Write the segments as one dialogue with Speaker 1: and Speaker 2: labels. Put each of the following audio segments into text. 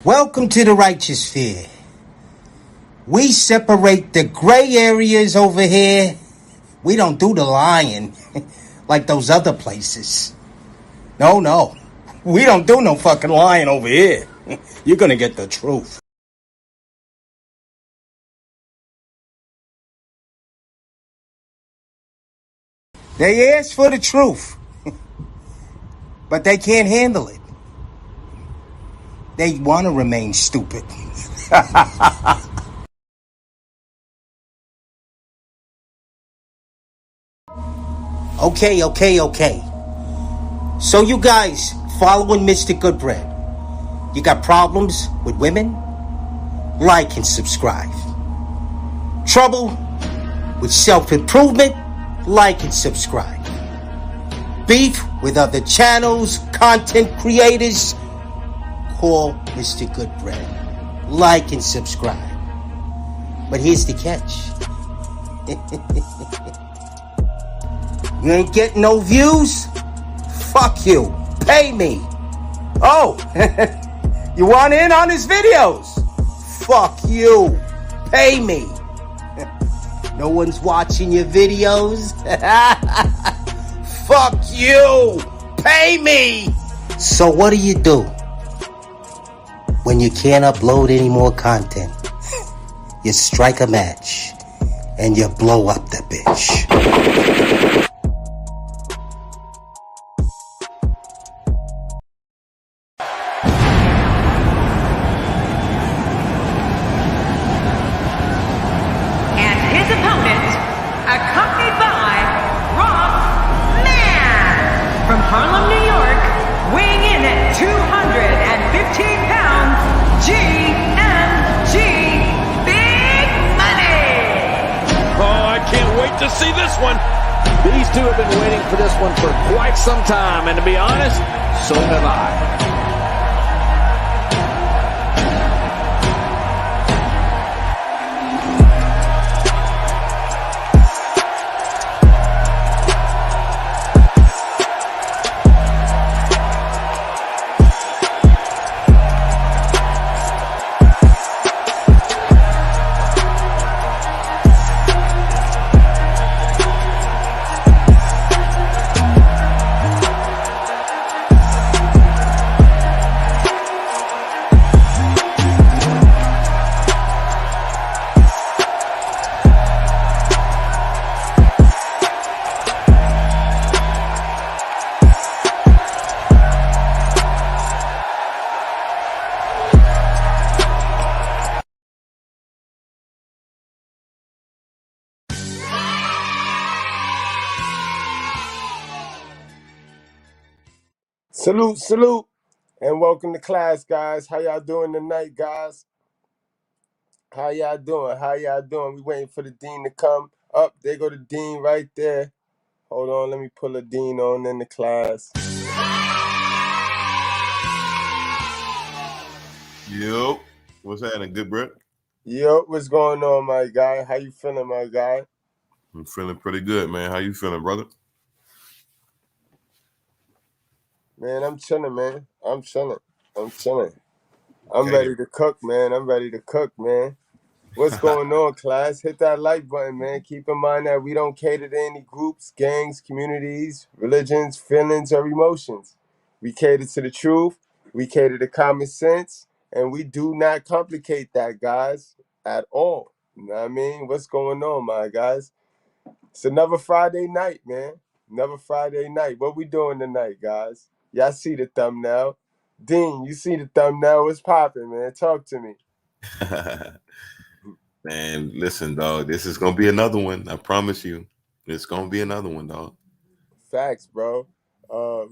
Speaker 1: Welcome to the righteous sphere. We separate the gray areas over here. We don't do the lying like those other places. No. We don't do no fucking lying over here. You're gonna get the truth. They ask for the truth, but they can't handle it. They want to remain stupid. Okay. So you guys following Mr.Goodbread, you got problems with women? Like and subscribe. Trouble with self-improvement? Like and subscribe. Beef with other channels, content creators? Call Mr.Goodbread. Like and subscribe. But here's the catch. You ain't getting no views? Fuck you. Pay me. Oh, you want in on his videos? Fuck you. Pay me. No one's watching your videos? Fuck you. Pay me. So what do? When you can't upload any more content, you strike a match and you blow up the bitch.
Speaker 2: To see this one. These two have been waiting for this one for quite some time, and to be honest, so have I.
Speaker 3: Salute, and welcome to class, guys. How y'all doing tonight, guys? How y'all doing? We waiting for the dean to come up. There go the dean right there. Hold on, let me pull a dean on in the class.
Speaker 4: Yo, what's happening, Goodbread?
Speaker 3: Yo, what's going on, my guy? How you feeling, my guy?
Speaker 4: I'm feeling pretty good, man. How you feeling, brother?
Speaker 3: Man, I'm chilling, man. I'm ready to cook, man. What's going on, class? Hit that like button, man. Keep in mind that we don't cater to any groups, gangs, communities, religions, feelings, or emotions. We cater to the truth, we cater to common sense, and we do not complicate that, guys, at all. You know what I mean? What's going on, my guys? It's another Friday night, man. Another Friday night. What we doing tonight, guys? Y'all see the thumbnail. Dean, you see the thumbnail. What's popping, man? Talk to me.
Speaker 4: Man, listen, dog. This is gonna be another one. I promise you, it's gonna be another one, dog.
Speaker 3: Facts, bro.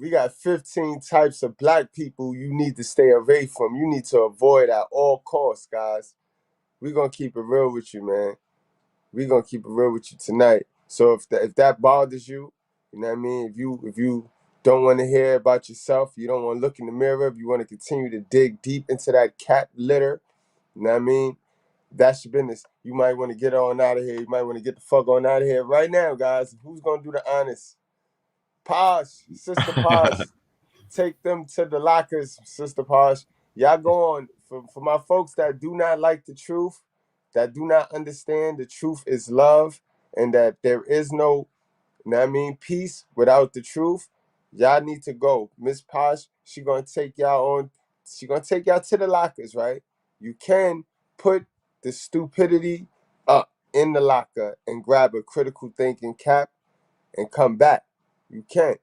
Speaker 3: We got 15 types of black people you need to stay away from. You need to avoid at all costs, guys. We're gonna keep it real with you, man. We're gonna keep it real with you tonight. So if that bothers you, you know what I mean? If you don't want to hear about yourself, you don't want to look in the mirror, if you want to continue to dig deep into that cat litter, you know what I mean? That's your business. You might want to get on out of here. You might want to get the fuck on out of here right now, guys. Who's gonna do the honest? Posh, Sister Posh. Take them to the lockers, Sister Posh. Y'all go on for my folks that do not like the truth, that do not understand the truth is love, and that there is no, you know what I mean, peace without the truth, y'all need to go. Miss Posh, she gonna take y'all to the lockers, right? You can put the stupidity up in the locker and grab a critical thinking cap and come back. You can.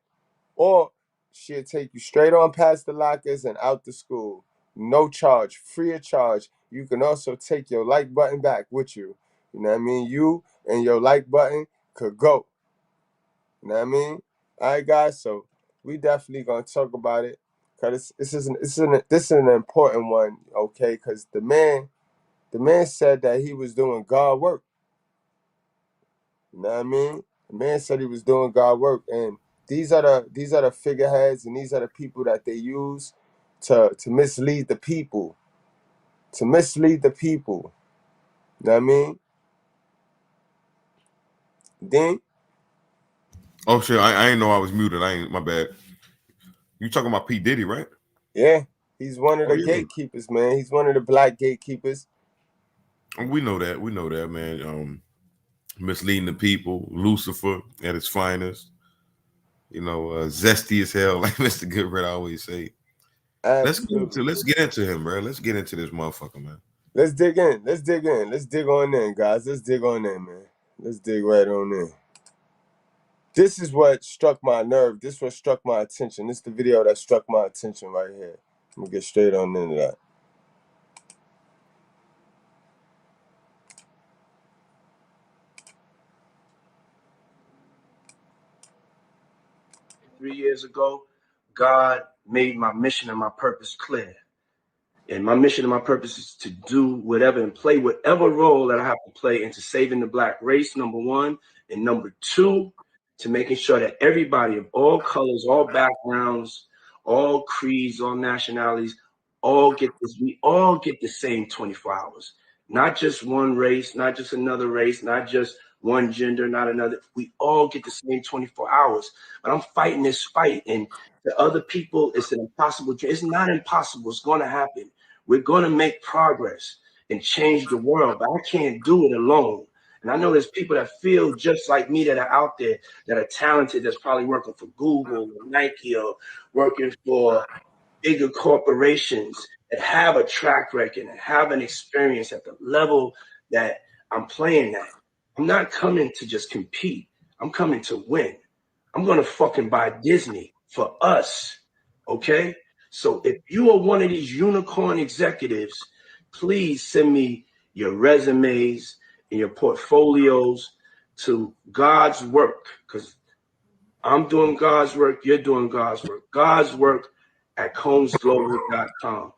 Speaker 3: Or she'll take you straight on past the lockers and out the school. No charge, free of charge. You can also take your like button back with you. You know what I mean? You and your like button could go. You know what I mean? All right, guys. So we definitely gonna talk about it, cause this is an important one, okay? Cause the man said that he was doing God work. You know what I mean? The man said he was doing God work, and these are the figureheads, and these are the people that they use to mislead the people, to mislead the people. You know what I mean? Then
Speaker 4: Oh shit, I ain't know I was muted. My bad. You talking about P. Diddy, right?
Speaker 3: yeah, he's one of
Speaker 4: Oh
Speaker 3: the
Speaker 4: yeah.
Speaker 3: gatekeepers, man. He's one of the black gatekeepers.
Speaker 4: We know that. We know that, man. Misleading the people, Lucifer at its finest. Zesty as hell, like Mr. Goodbread always say.
Speaker 3: Absolutely.
Speaker 4: Let's get into him, bro. Let's get into this motherfucker, man.
Speaker 3: Let's dig in. Let's dig in. Let's dig on in, guys. Let's dig on in, man. Let's dig right on in. This is what struck my nerve. This is what struck my attention. This is the video that struck my attention right here. I'm gonna get straight on into that.
Speaker 5: Three years ago, God made my mission and my purpose clear. And my mission and my purpose is to do whatever and play whatever role that I have to play into saving the black race, number one. And number two, to making sure that everybody of all colors, all backgrounds, all creeds, all nationalities, we all get the same 24 hours. Not just one race, not just another race, not just one gender, not another. We all get the same 24 hours. But I'm fighting this fight. And to other people, it's an impossible dream. It's not impossible. It's going to happen. We're going to make progress and change the world, but I can't do it alone. And I know there's people that feel just like me that are out there that are talented, that's probably working for Google or Nike or working for bigger corporations that have a track record and have an experience at the level that I'm playing at. I'm not coming to just compete. I'm coming to win. I'm going to fucking buy Disney for us. Okay? So if you are one of these unicorn executives, please send me your resumes and your portfolios to God's work, because I'm doing God's work. You're doing God's work. God's work at combsglobal.com.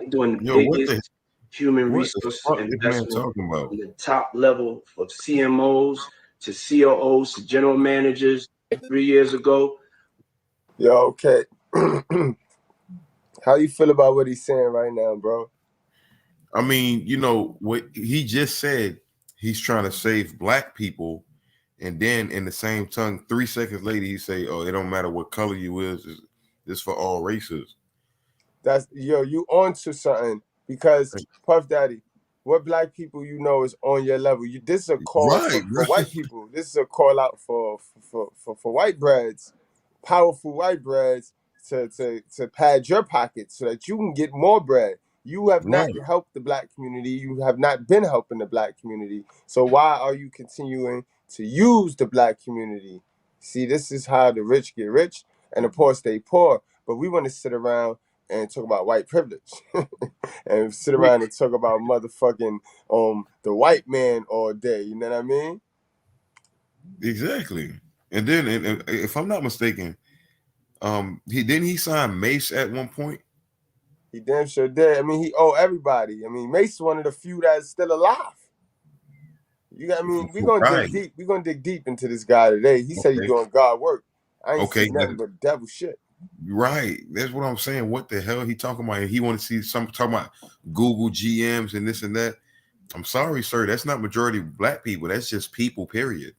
Speaker 5: I'm doing the
Speaker 4: Yo,
Speaker 5: biggest human
Speaker 4: what the
Speaker 5: resource
Speaker 4: fuck this man
Speaker 5: investment
Speaker 4: talking about?
Speaker 5: on the top level of CMOs to COOs to general managers 3 years ago.
Speaker 3: Yo, okay. How you feel about what he's saying right now, bro?
Speaker 4: I mean, what he just said, he's trying to save black people, and then in the same tongue, 3 seconds later, he say, "Oh, it don't matter what color you is, it's for all races."
Speaker 3: That's you on to something, because Puff Daddy, what black people is on your level. This is a call
Speaker 4: Right,
Speaker 3: for white people. This is a call out for white breads, powerful white breads, to pad your pockets so that you can get more bread. You have not
Speaker 4: right.
Speaker 3: helped the black community. You have not been helping the black community. So why are you continuing to use the black community? See, this is how the rich get rich and the poor stay poor. But we want to sit around and talk about white privilege and sit around and talk about motherfucking the white man all day. You know what I mean?
Speaker 4: Exactly. And then, and if I'm not mistaken, he signed Mace at one point.
Speaker 3: He damn sure did. I mean, he owe everybody. I mean, Mace is one of the few that's still alive. We're gonna dig deep. We're gonna dig deep into this guy today. He said he's doing God work. I ain't seen nothing but devil shit.
Speaker 4: Right. That's what I'm saying. What the hell he talking about? He want to see some talking about Google GMs and this and that. I'm sorry, sir. That's not majority black people. That's just people, period.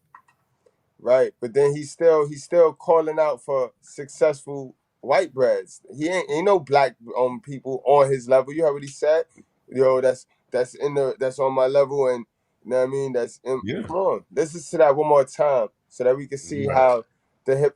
Speaker 3: Right. But then he's still calling out for successful white breads. He ain't no black people on his level. You heard what he said? Yo, that's on my level, and you know what I mean. Come on, listen to that one more time so that we can see how the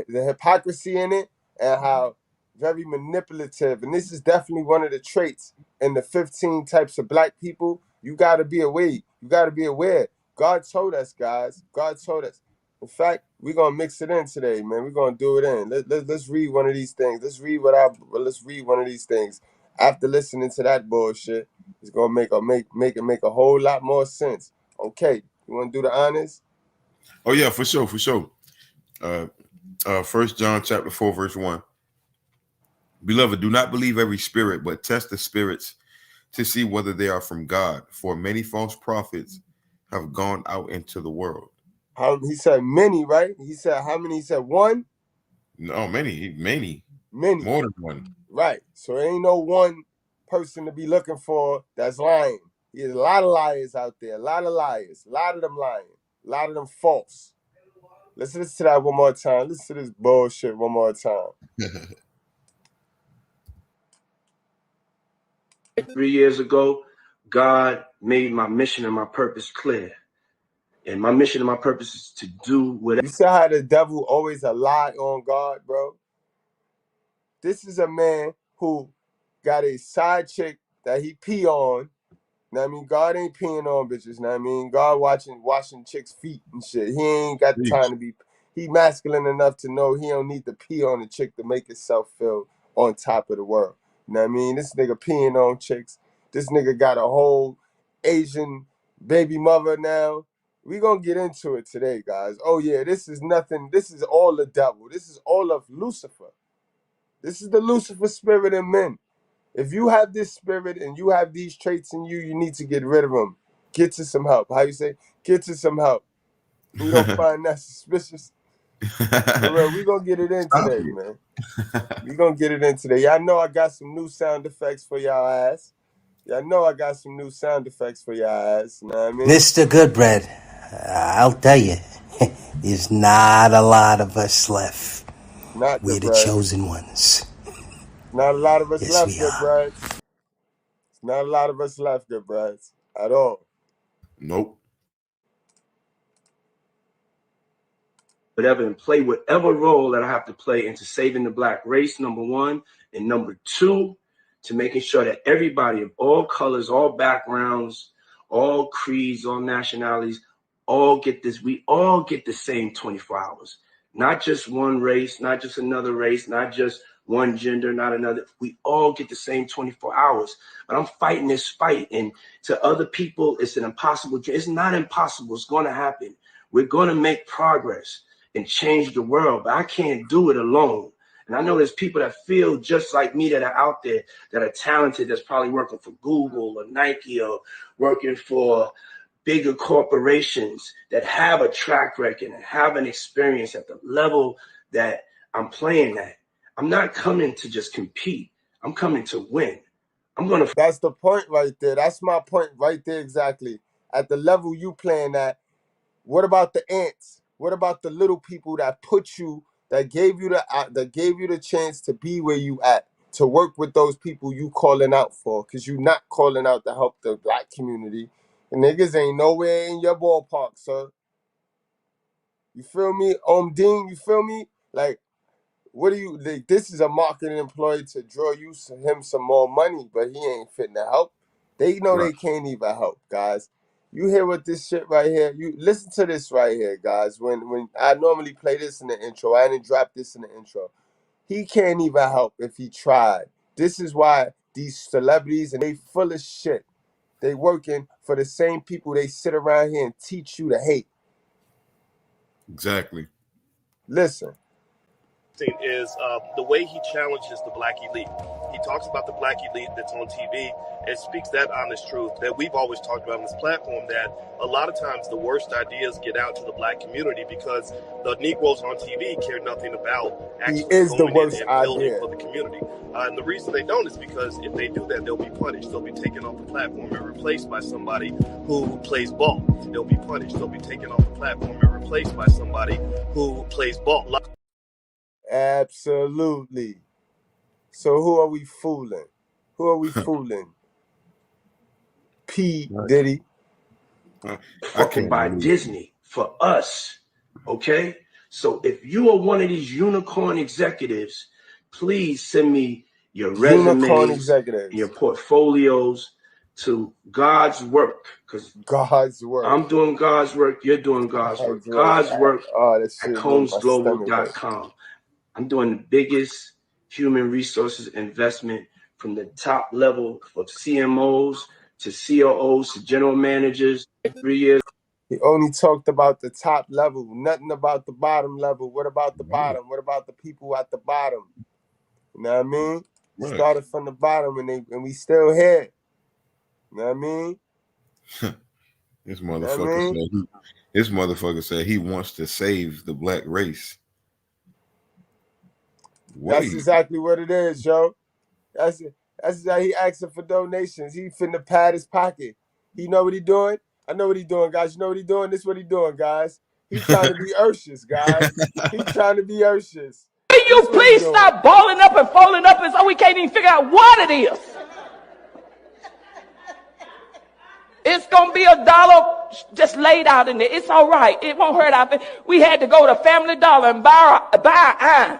Speaker 3: hypocrisy in it and how very manipulative. And this is definitely one of the traits in the 15 types of black people. You got to be aware. You got to be aware. God told us, guys. God told us. In fact, we're gonna mix it in today, man. We're gonna do it in. Let's read one of these things. Let's read one of these things. After listening to that bullshit, it's gonna make a whole lot more sense. Okay, you wanna do the honors?
Speaker 4: Oh yeah, for sure. 1 John chapter 4, verse 1. Beloved, do not believe every spirit, but test the spirits to see whether they are from God. For many false prophets have gone out into the world.
Speaker 3: He said many, right? He said how many? He said one?
Speaker 4: No, many. More than one.
Speaker 3: Right. So there ain't no one person to be looking for that's lying. There's a lot of liars out there. A lot of liars. A lot of them lying. A lot of them false. Let's listen to that one more time. Listen to this bullshit one more time.
Speaker 5: 3 years ago, God made my mission and my purpose clear. And my mission and my purpose is to do whatever.
Speaker 3: You see how the devil always a lie on God, bro? This is a man who got a side chick that he pee on. Know what I mean? God ain't peeing on bitches. Know what I mean? God washing chicks' feet and shit. He ain't got the time to be. He masculine enough to know he don't need to pee on a chick to make himself feel on top of the world. Know what I mean? This nigga peeing on chicks. This nigga got a whole Asian baby mother now. We gonna get into it today, guys. Oh yeah, this is nothing. This is all the devil. This is all of Lucifer. This is the Lucifer spirit in men. If you have this spirit and you have these traits in you, you need to get rid of them. Get to some help. How you say? Get to some help. We don't find that suspicious. For real, we gonna get it in today, man. We gonna get it in today. Y'all know I got some new sound effects for y'all ass. Y'all know I got some new sound effects for y'all ass. You know what I mean?
Speaker 1: Mr.Goodbread, I'll tell you, there's not a lot of us left.
Speaker 3: Not
Speaker 1: We're the
Speaker 3: bread.
Speaker 1: chosen ones.
Speaker 3: Not a lot of us
Speaker 1: Yes,
Speaker 3: left,
Speaker 1: we
Speaker 3: good
Speaker 1: are.
Speaker 3: bread. Not a lot of us left, good bread, at all.
Speaker 4: Nope.
Speaker 5: Whatever, and play whatever role that I have to play into saving the black race, number one, and number two, to making sure that everybody of all colors, all backgrounds, all creeds, all nationalities, all get this. We all get the same 24 hours. Not just one race, not just another race, not just one gender, not another. We all get the same 24 hours. But I'm fighting this fight, and to other people, it's an impossible dream. It's not impossible. It's going to happen. We're going to make progress and change the world, but I can't do it alone. And I know there's people that feel just like me that are out there that are talented, that's probably working for Google or Nike or working for bigger corporations that have a track record and have an experience at the level that I'm playing at. I'm not coming to just compete. I'm coming to win.
Speaker 3: That's the point right there. That's my point right there exactly. At the level you playing at, what about the ants? What about the little people that gave you the chance to be where you at, to work with those people you calling out for? Because you not calling out to help the black community. The niggas ain't nowhere in your ballpark, sir. You feel me? Dean, you feel me? Like, what do you think? This is a marketing employee to draw him some more money, but he ain't fitting to help. They know They can't even help, guys. You hear what this shit right here? You listen to this right here, guys. When I normally play this in the intro, I didn't drop this in the intro. He can't even help if he tried. This is why these celebrities, and they full of shit. They working for the same people they sit around here and teach you to hate.
Speaker 4: Exactly.
Speaker 3: Listen.
Speaker 6: Is the way he challenges the black elite. He talks about the black elite that's on TV and speaks that honest truth that we've always talked about on this platform, that a lot of times the worst ideas get out to the black community because the Negroes on TV care nothing about actually going in and building for the community. And the reason they don't is because if they do that, they'll be punished. They'll be taken off the platform and replaced by somebody who plays ball. They'll be punished. They'll be taken off the platform and replaced by somebody who plays ball.
Speaker 3: Absolutely. So who are we fooling? Who are we fooling? P. Diddy.
Speaker 4: I
Speaker 5: Fucking
Speaker 4: can't
Speaker 5: by
Speaker 4: believe
Speaker 5: Disney for us. Okay? So if you are one of these unicorn executives, please send me your
Speaker 3: Unicorn
Speaker 5: resumes and your
Speaker 3: executives.
Speaker 5: portfolios to God's work. Because
Speaker 3: God's work.
Speaker 5: I'm doing God's work, you're doing God's work. God's work
Speaker 3: Oh, that
Speaker 5: at
Speaker 3: shit made my stomach hurt.
Speaker 5: combsglobal.com. I'm doing the biggest human resources investment from the top level of CMOs to COOs to general managers. 3 years.
Speaker 3: He only talked about the top level, nothing about the bottom level. What about the
Speaker 4: Right.
Speaker 3: bottom? What about the people at the bottom? You know what I mean?
Speaker 4: Right.
Speaker 3: Started from the bottom and we still here. You know what I mean?
Speaker 4: This motherfucker said he wants to save the black race.
Speaker 3: That's exactly what it is, yo. That's how he asking for donations. He finna pad his pocket. He know what he doing? I know what he doing, guys. You know what he doing? This what he doing, guys. He trying to be Urshus, guys. He trying to be Urshus.
Speaker 7: Will you please stop balling up and folding up and so we can't even figure out what it is? It's going to be $1 just laid out in there. It's all right. It won't hurt our. We had to go to Family Dollar and buy iron.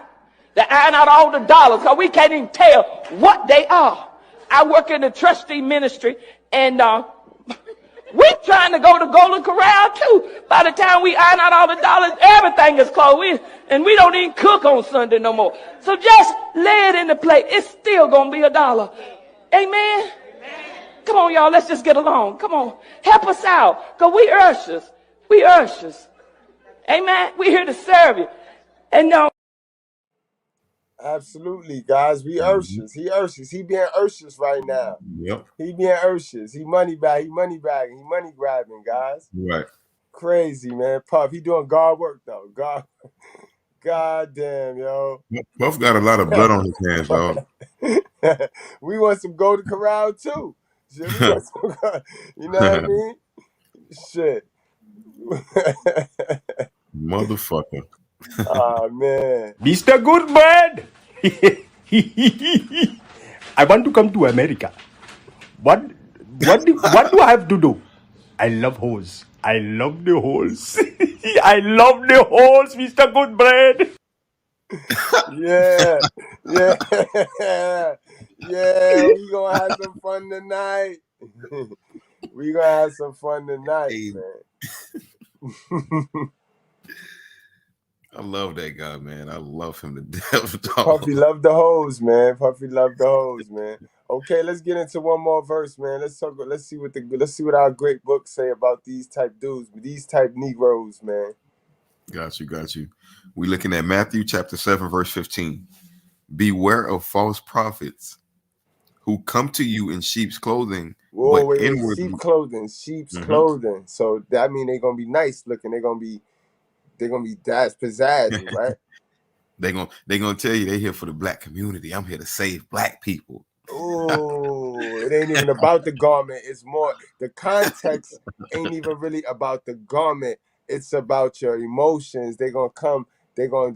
Speaker 7: To iron out all the dollars because we can't even tell what they are. I work in the trustee ministry and we're trying to go to Golden Corral too. By the time we iron out all the dollars, everything is closed. And we don't even cook on Sunday no more. So just lay it in the plate. It's still going to be $1. Amen. Come on, y'all. Let's just get along. Come on. Help us out. Because we Urshus. We Urshus. Amen. We're here to serve you. And
Speaker 3: absolutely, guys. We Urshus. He Urshus. He being Urshus right now.
Speaker 4: Yep.
Speaker 3: He being Urshus. He money bagging. He money grabbing, guys.
Speaker 4: Right.
Speaker 3: Crazy, man. Puff, he doing God work, though. God damn, yo.
Speaker 4: Puff got a lot of blood on his hands, dog.
Speaker 3: We want some Golden Corral, too. Shit, we want some, you know what I mean? Shit.
Speaker 4: Motherfucker.
Speaker 3: Oh, man.
Speaker 8: Mr.Goodbread! I want to come to America. What do I have to do? I love hoes. I love the holes. I love the holes, Mr. Goodbread.
Speaker 3: Yeah. We gonna have some fun tonight. We gonna have some fun tonight, man.
Speaker 4: I love that guy, man. I love him to death, dog.
Speaker 3: Puffy love the hoes, man. Okay, let's get into one more verse, man. Let's see what our great books say about these type dudes, these type Negroes, man.
Speaker 4: Got you. We're looking at Matthew chapter 7, verse 15. Beware of false prophets who come to you in sheep's clothing.
Speaker 3: Sheep's clothing. So that mean they're gonna be nice looking. They're gonna be pizzazz, right?
Speaker 4: They're gonna tell you they're here for the black community. I'm here to save black people.
Speaker 3: Oh, it ain't even about the garment. It's more the context ain't even really about the garment. It's about your emotions. They're gonna come. They're gonna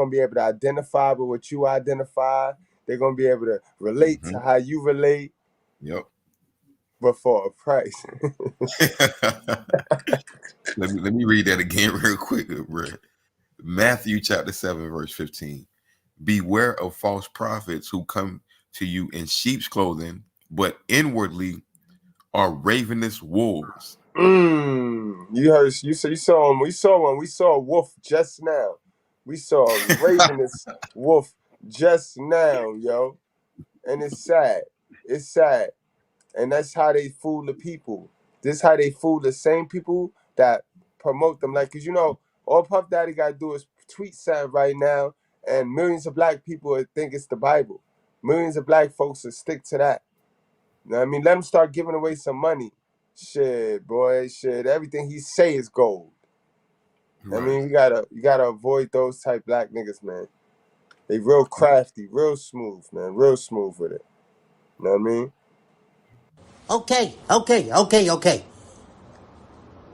Speaker 3: be able to identify with what you identify. They're gonna be able to relate to how you relate.
Speaker 4: Yep.
Speaker 3: But for a price.
Speaker 4: Let me read that again real quick, bro. Matthew chapter 7, verse 15. Beware of false prophets who come to you in sheep's clothing, but inwardly are ravenous wolves.
Speaker 3: You saw him. We saw a wolf just now. We saw a ravenous wolf just now, yo. And it's sad. And that's how they fool the people. This is how they fool the same people that promote them. Like, cause all Puff Daddy gotta do is tweet something right now, and millions of black people would think it's the Bible. Millions of black folks will stick to that. You know what I mean? Let them start giving away some money. Shit, boy, everything he say is gold. Right. I mean, you gotta avoid those type black niggas, man. They real crafty, real smooth, man. Real smooth with it. You know what I mean?
Speaker 1: Okay.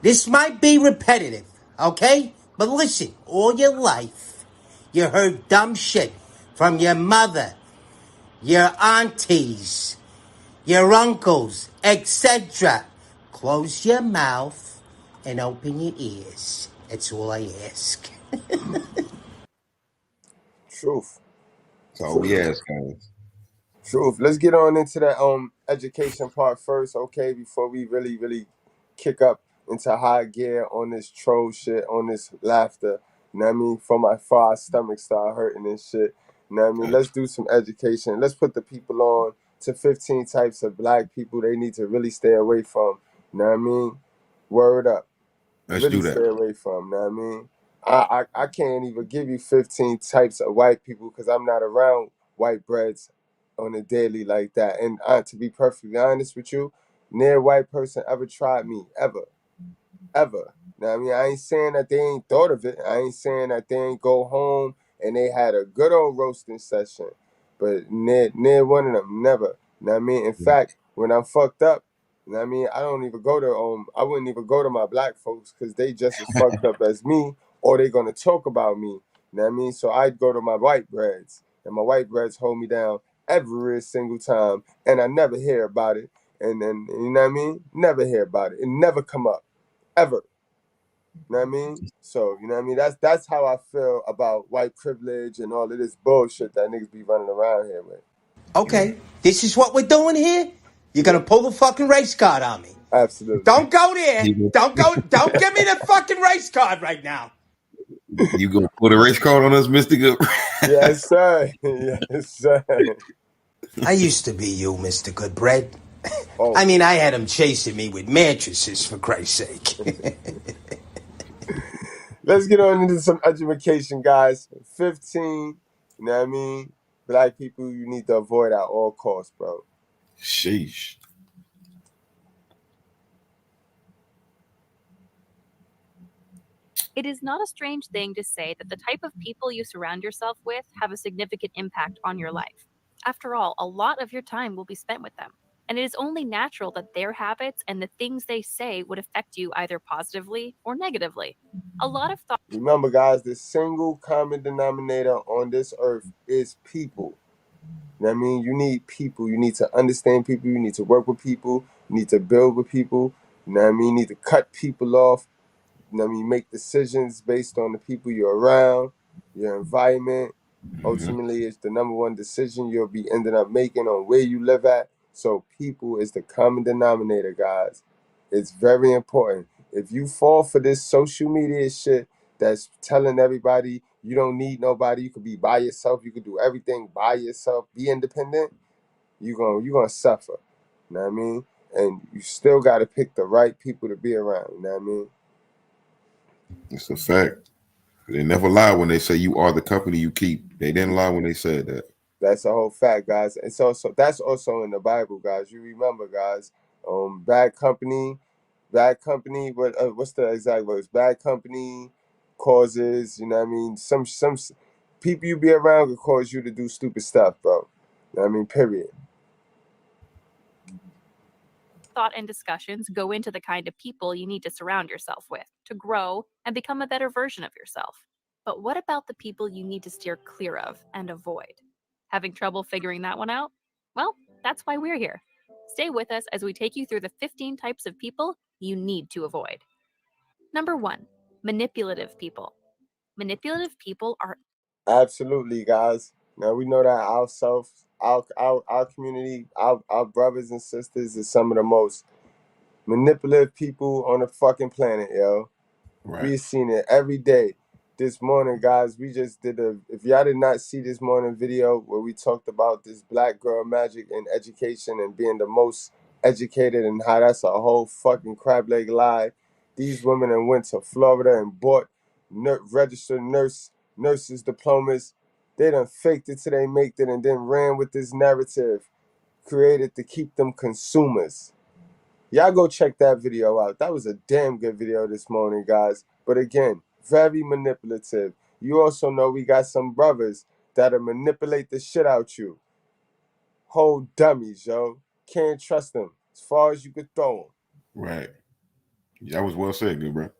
Speaker 1: This might be repetitive, okay? But listen, all your life, You heard dumb shit from your mother, your aunties, your uncles, etc. Close your mouth and open your ears. That's all I ask.
Speaker 3: Truth.
Speaker 4: That's all we ask, guys.
Speaker 3: Truth. Let's get on into that education part first, okay? Before we really kick up into high gear on this troll shit, on this laughter. You know what I mean? For our stomach start hurting and shit. You know what I mean? Let's do some education. Let's put the people on to 15 types of black people they need to really stay away from. You know what I mean? Word up.
Speaker 4: Let's
Speaker 3: Really
Speaker 4: do that.
Speaker 3: stay away from. You know what I mean? I can't even give you 15 types of white people because I'm not around white breads on a daily like that. And to be perfectly honest with you, near white person ever tried me ever. Now, I mean, I ain't saying that they ain't thought of it. I ain't saying that they ain't go home and they had a good old roasting session. But near one of them, never. Know what I mean? In fact, when I'm fucked up, you know what I mean, I don't even go to I wouldn't even go to my black folks because they just as fucked up as me, or they gonna talk about me. You know what I mean? So I'd go to my white breads, and my white breads hold me down every single time, and I never hear about it. And then you know what I mean? Never hear about it. It never come up. Ever. You know what I mean? So, you know what I mean? That's how I feel about white privilege and all of this bullshit that niggas be running around here with.
Speaker 1: Okay, this is what we're doing here? You're gonna pull the fucking race card on me.
Speaker 3: Absolutely.
Speaker 1: Don't go there. Don't give me the fucking race card right now.
Speaker 4: You gonna put a race card on us, Mr. Good?
Speaker 3: Yes, sir. Yes, sir.
Speaker 1: I used to be you, Mr. Goodbread.
Speaker 3: Oh.
Speaker 1: I mean, I had him chasing me with mattresses, for Christ's sake.
Speaker 3: Let's get on into some education, guys. 15, you know what I mean? Black people you need to avoid at all costs, bro.
Speaker 4: Sheesh.
Speaker 9: It is not a strange thing to say that the type of people you surround yourself with have a significant impact on your life. After all, a lot of your time will be spent with them, and it is only natural that their habits and the things they say would affect you either positively or negatively. A lot of thought.
Speaker 3: Remember, guys, the single common denominator on this earth is people. You know what I mean? You need people. You need to understand people. You need to work with people. You need to build with people. You know what I mean? You need to cut people off. You know what I mean? Make decisions based on the people you're around, your environment. Ultimately, it's the number one decision you'll be ending up making on where you live at. So people is the common denominator, guys. It's very important. If you fall for this social media shit that's telling everybody you don't need nobody, you could be by yourself, you could do everything by yourself, be independent, you're gonna suffer. You know what I mean? And you still gotta pick the right people to be around, you know what I mean?
Speaker 4: It's a fact. They never lie when they say you are the company you keep. They didn't lie when they said that.
Speaker 3: That's a whole fact, guys. And so that's also in the Bible, guys. You remember, guys. Bad company. What's the exact words? Bad company causes. You know what I mean? Some people you be around could cause you to do stupid stuff, bro. You know what I mean? Period.
Speaker 9: Thought and discussions go into the kind of people you need to surround yourself with to grow and become a better version of yourself. But what about the people you need to steer clear of and avoid? Having trouble figuring that one out? Well, that's why we're here. Stay with us as we take you through the 15 types of people you need to avoid. Number 1, manipulative people. Manipulative people are
Speaker 3: Absolutely, guys. Now we know that our community, our brothers and sisters is some of the most manipulative people on the fucking planet, yo.
Speaker 4: Right.
Speaker 3: We've seen it every day. This morning, guys, we just did if y'all did not see this morning video where we talked about this black girl magic and education and being the most educated and how that's a whole fucking crab leg lie. These women and went to Florida and bought registered nurses diplomas. They done faked it till they made it and then ran with this narrative created to keep them consumers. Y'all go check that video out. That was a damn good video this morning, guys. But again, very manipulative. You also know we got some brothers that'll manipulate the shit out you. Whole dummies, yo. Can't trust them as far as you could throw them.
Speaker 4: Right. That was well said, good bro.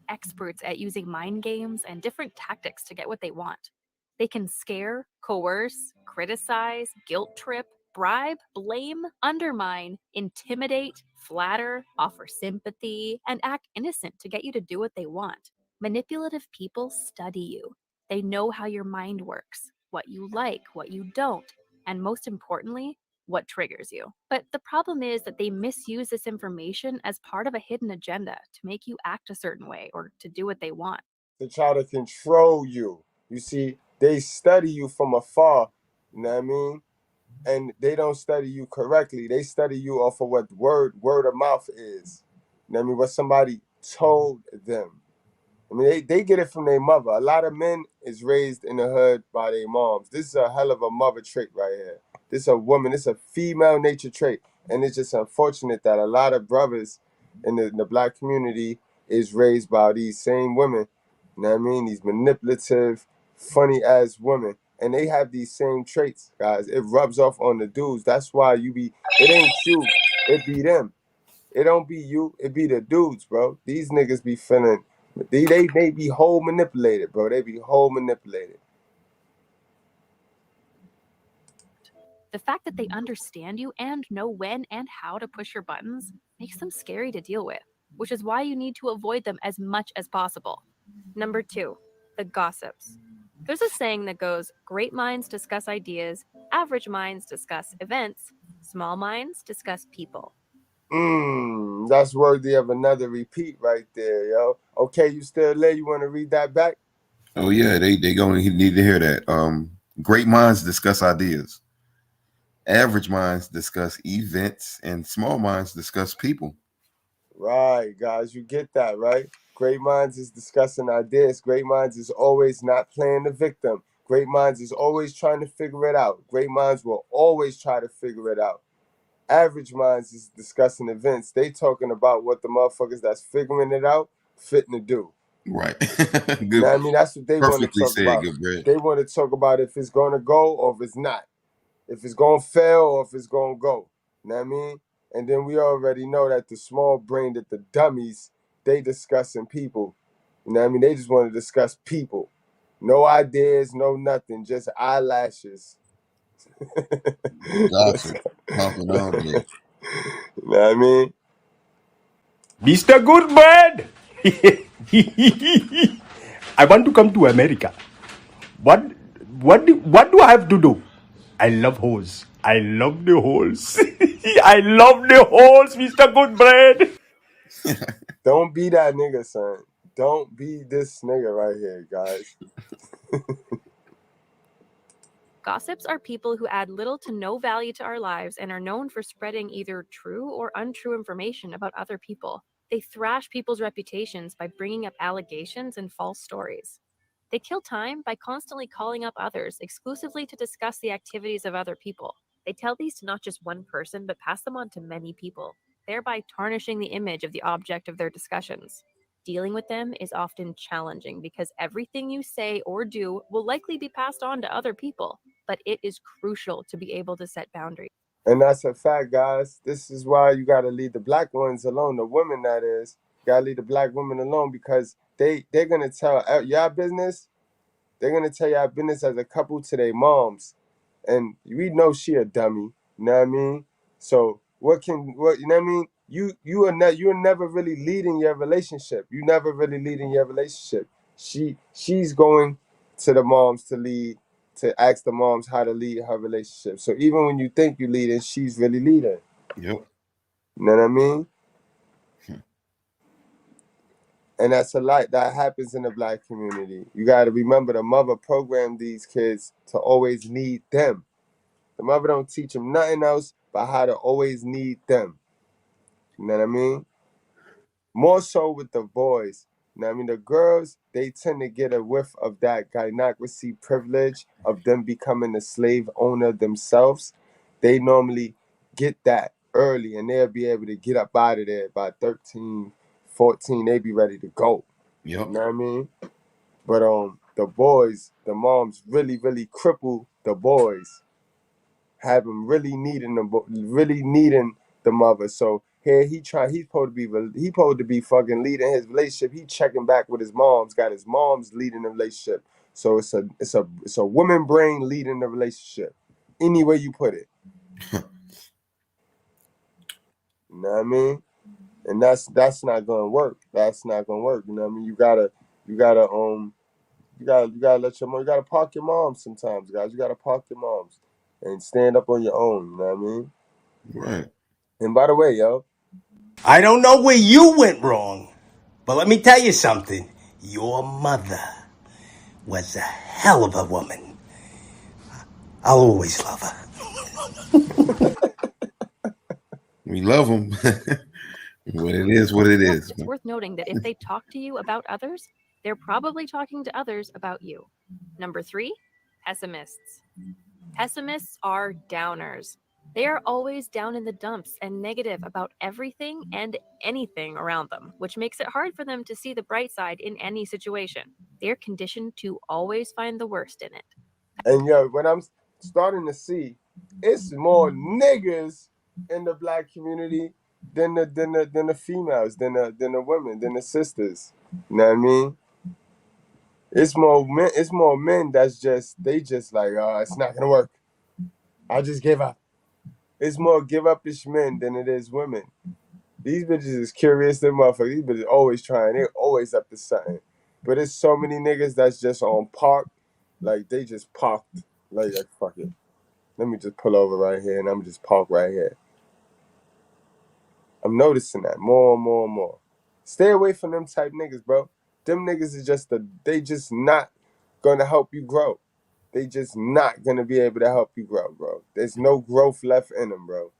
Speaker 9: experts at using mind games and different tactics to get what they want. They can scare, coerce, criticize, guilt trip, bribe, blame, undermine, intimidate, flatter, offer sympathy, and act innocent to get you to do what they want. Manipulative people study you. They know how your mind works, what you like, what you don't, and most importantly, what triggers you. But the problem is that they misuse this information as part of a hidden agenda to make you act a certain way or to do what they want.
Speaker 3: To try to control you. You see, they study you from afar, you know what I mean? And they don't study you correctly. They study you off of what word of mouth is. You know what I mean? What somebody told them. I mean, they get it from their mother. A lot of men is raised in the hood by their moms. This is a hell of a mother trait right here. This is a woman. This is a female nature trait. And it's just unfortunate that a lot of brothers in the black community is raised by these same women. You know what I mean? These manipulative, funny ass women. And they have these same traits, guys. It rubs off on the dudes. That's why it ain't you. It be them. It don't be you. It be the dudes, bro. These niggas be feeling. They be whole manipulated, bro. They be whole manipulated.
Speaker 9: The fact that they understand you and know when and how to push your buttons makes them scary to deal with, which is why you need to avoid them as much as possible. Number 2, the gossips. There's a saying that goes, great minds discuss ideas, average minds discuss events, small minds discuss people.
Speaker 3: That's worthy of another repeat right there, yo. Okay, you still there? You want to read that back?
Speaker 4: Oh yeah, they gonna need to hear that. Great minds discuss ideas. Average minds discuss events, and small minds discuss people.
Speaker 3: Right, guys, you get that, right? Great minds is discussing ideas. Great minds is always not playing the victim. Great minds is always trying to figure it out. Great minds will always try to figure it out. Average minds is discussing events. They talking about what the motherfuckers that's figuring it out fitting to do.
Speaker 4: Right.
Speaker 3: You
Speaker 4: Good.
Speaker 3: know what I mean? That's what they want to
Speaker 4: Perfectly
Speaker 3: talk
Speaker 4: said,
Speaker 3: about.
Speaker 4: Goodbread.
Speaker 3: They want to talk about if it's going to go or if it's not. If it's going to fail or if it's going to go. You know what I mean? And then we already know that the small brain, that the dummies, they discussing people. You know what I mean? They just want to discuss people. No ideas, no nothing, just eyelashes.
Speaker 4: Gossip. Talking all day.
Speaker 3: You know what I mean?
Speaker 8: Mr. Goodbread! I want to come to America. What do I have to do? I love holes. I love the holes. I love the holes, Mr. Goodbread.
Speaker 3: Don't be that nigga, son. Don't be this nigga right here, guys.
Speaker 9: Gossips are people who add little to no value to our lives and are known for spreading either true or untrue information about other people. They thrash people's reputations by bringing up allegations and false stories. They kill time by constantly calling up others exclusively to discuss the activities of other people. They tell these to not just one person, but pass them on to many people, thereby tarnishing the image of the object of their discussions. Dealing with them is often challenging because everything you say or do will likely be passed on to other people, but it is crucial to be able to set boundaries.
Speaker 3: And that's a fact, guys. This is why you gotta leave the black ones alone, the women that is. You gotta leave the black women alone because they're gonna tell y'all business. They're gonna tell y'all business as a couple to their moms. And we know she a dummy. You know what I mean? So what you know what I mean? You're never really leading your relationship. You never really leading your relationship. She's going to the moms to lead, to ask the moms how to lead her relationship. So even when you think you're leading, she's really leading.
Speaker 4: Yep.
Speaker 3: You know what I mean? And that's a lot that happens in the black community. You got to remember the mother programmed these kids to always need them. The mother don't teach them nothing else but how to always need them. You know what I mean? More so with the boys. You know what I mean? The girls, they tend to get a whiff of that gynocracy privilege of them becoming a slave owner themselves. They normally get that early and they'll be able to get up out of there by 13, 14. They be ready to go.
Speaker 4: Yep.
Speaker 3: You know what I mean? But the boys, the moms really, really cripple the boys. Have them really needing the mother. So Here he's supposed to be fucking leading his relationship. He checking back with his mom's, got his mom's leading the relationship. So it's a woman brain leading the relationship. Any way you put it. You know what I mean? And that's not gonna work. That's not gonna work. You know what I mean? You gotta let your mom. You gotta park your moms sometimes, guys. You gotta park your moms and stand up on your own. You know what I mean?
Speaker 4: Right.
Speaker 3: And by the way, yo,
Speaker 1: I don't know where you went wrong, but let me tell you something. Your mother was a hell of a woman. I'll always love her.
Speaker 4: We love them. What it is, what it is.
Speaker 9: It's worth noting that if they talk to you about others, they're probably talking to others about you. Number 3, pessimists. Pessimists are downers. They are always down in the dumps and negative about everything and anything around them, which makes it hard for them to see the bright side in any situation. They're conditioned to always find the worst in it.
Speaker 3: and yo, what I'm starting to see, it's more niggas in the black community than the females, than the women, than the sisters. You know what I mean? It's more men that's just like, oh, it's not gonna work. I just give up. It's more give up-ish men than it is women. These bitches is curious than motherfuckers. These bitches always trying. They're always up to something. But it's so many niggas that's just on park. Like, they just parked. Like fuck it. Let me just pull over right here and I'm just park right here. I'm noticing that more and more and more. Stay away from them type niggas, bro. Them niggas is they just not gonna help you grow. They just not gonna be able to help you grow, bro. There's no growth left in them, bro.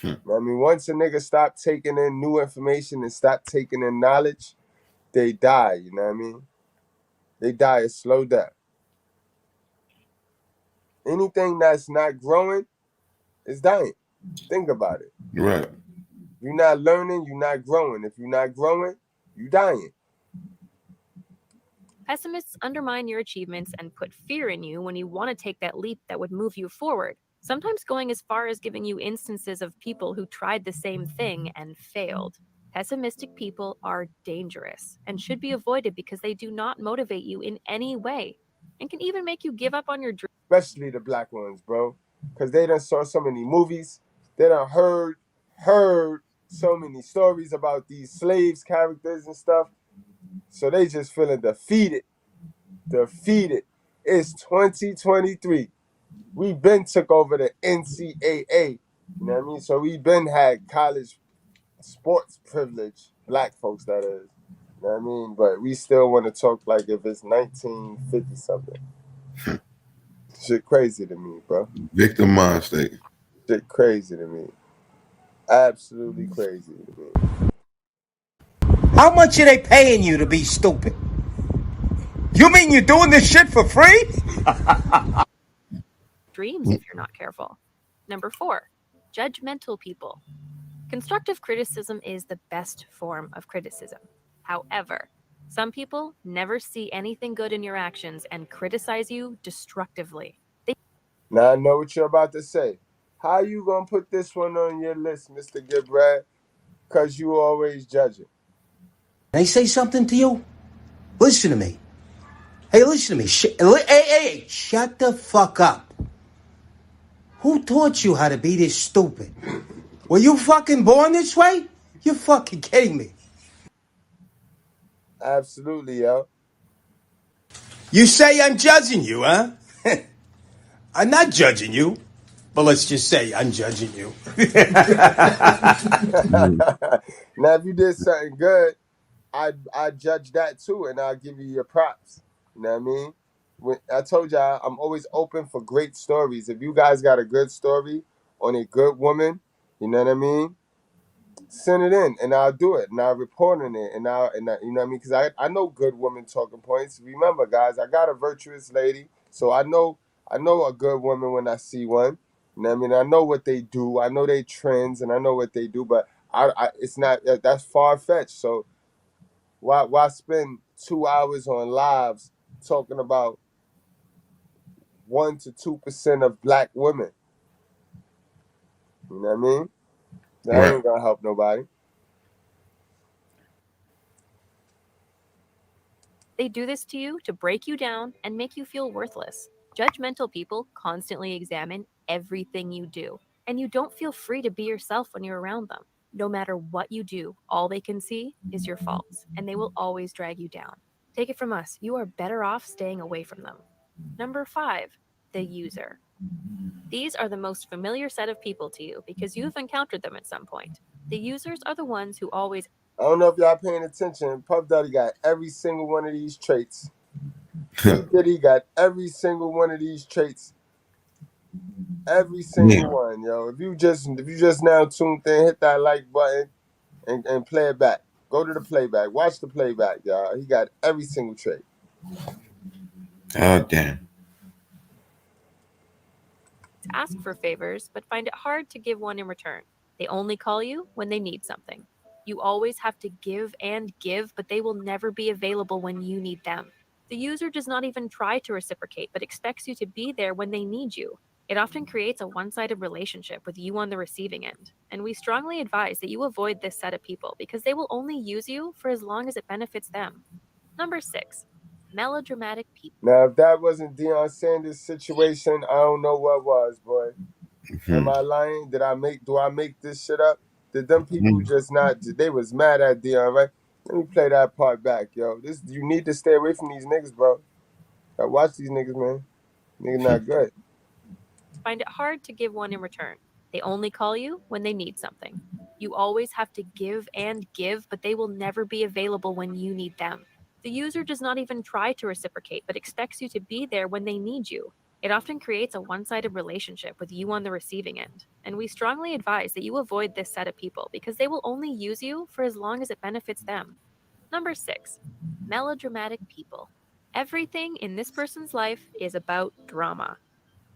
Speaker 3: I mean, once a nigga stop taking in new information and stop taking in knowledge, they die, you know what I mean? They die a slow death. Anything that's not growing is dying. Think about it.
Speaker 4: Right.
Speaker 3: You're not learning, you're not growing. If you're not growing, you're dying.
Speaker 9: Pessimists undermine your achievements and put fear in you when you want to take that leap that would move you forward, sometimes going as far as giving you instances of people who tried the same thing and failed. Pessimistic people are dangerous and should be avoided because they do not motivate you in any way and can even make you give up on your dreams.
Speaker 3: Especially the black ones, bro. Because they done saw so many movies. They done heard so many stories about these slaves characters and stuff. So they just feeling defeated. It's 2023. We been took over the NCAA. You know what I mean? So we been had college sports privilege. Black folks, that is. You know what I mean? But we still want to talk like if it's 1950 something. Shit crazy to me, bro.
Speaker 4: Victim mind state.
Speaker 3: Shit crazy to me. Absolutely crazy to me.
Speaker 1: How much are they paying you to be stupid? You mean you're doing this shit for free?
Speaker 9: Dreams if you're not careful. Number 4, judgmental people. Constructive criticism is the best form of criticism. However, some people never see anything good in your actions and criticize you destructively.
Speaker 3: Now I know what you're about to say. How you gonna put this one on your list, Mr.Goodbread? Because you always judging.
Speaker 1: They say something to you? Listen to me. Hey, listen to me. Hey, shut the fuck up. Who taught you how to be this stupid? Were you fucking born this way? You're fucking kidding me.
Speaker 3: Absolutely, yo.
Speaker 1: You say I'm judging you, huh? I'm not judging you. But let's just say I'm judging you.
Speaker 3: Now, if you did something good, I judge that too, and I'll give you your props. You know what I mean? When I told y'all, I'm always open for great stories. If you guys got a good story on a good woman, you know what I mean? Send it in, and I'll do it, and I'll report on it, and you know what I mean? Because I know good women talking points. Remember, guys, I got a virtuous lady, so I know a good woman when I see one. You know what I mean? I know what they do. I know they trends, and I know what they do. But it's not that's far fetched. So why spend 2 hours on lives talking about 1 to 2% of black women? You know what I mean? That ain't gonna help nobody.
Speaker 9: They do this to you to break you down and make you feel worthless. Judgmental people constantly examine everything you do, and you don't feel free to be yourself when you're around them. No matter what you do, all they can see is your faults, and they will always drag you down. Take it from us, you are better off staying away from them. Number 5, the user. These are the most familiar set of people to you because you've encountered them at some point. The users are the ones who always
Speaker 3: I don't know if y'all paying attention. Puff Daddy got every single one of these traits. P. Diddy got every single one of these traits. Every single one, yo. If you just now tuned in, hit that like button and play it back. Go to the playback. Watch the playback, y'all. He got every single trait.
Speaker 4: Oh damn.
Speaker 9: ask for favors but find it hard to give one in return. They only call you when they need something. You always have to give and give, but they will never be available when you need them. The user does not even try to reciprocate, but expects you to be there when they need you. It often creates a one-sided relationship with you on the receiving end, and we strongly advise that you avoid this set of people because they will only use you for as long as it benefits them. Number 6, melodramatic people.
Speaker 3: Now, if that wasn't Deion Sanders' situation, I don't know what was, boy. Am I lying? Do I make this shit up? Did them people just not? They was mad at Deion, right? Let me play that part back, yo. You need to stay away from these niggas, bro. I watch these niggas, man. Niggas not good.
Speaker 9: Find it hard to give one in return. They only call you when they need something. You always have to give and give, but they will never be available when you need them. The user does not even try to reciprocate, but expects you to be there when they need you. It often creates a one-sided relationship with you on the receiving end, and we strongly advise that you avoid this set of people because they will only use you for as long as it benefits them. Number 6, melodramatic people. Everything in this person's life is about drama.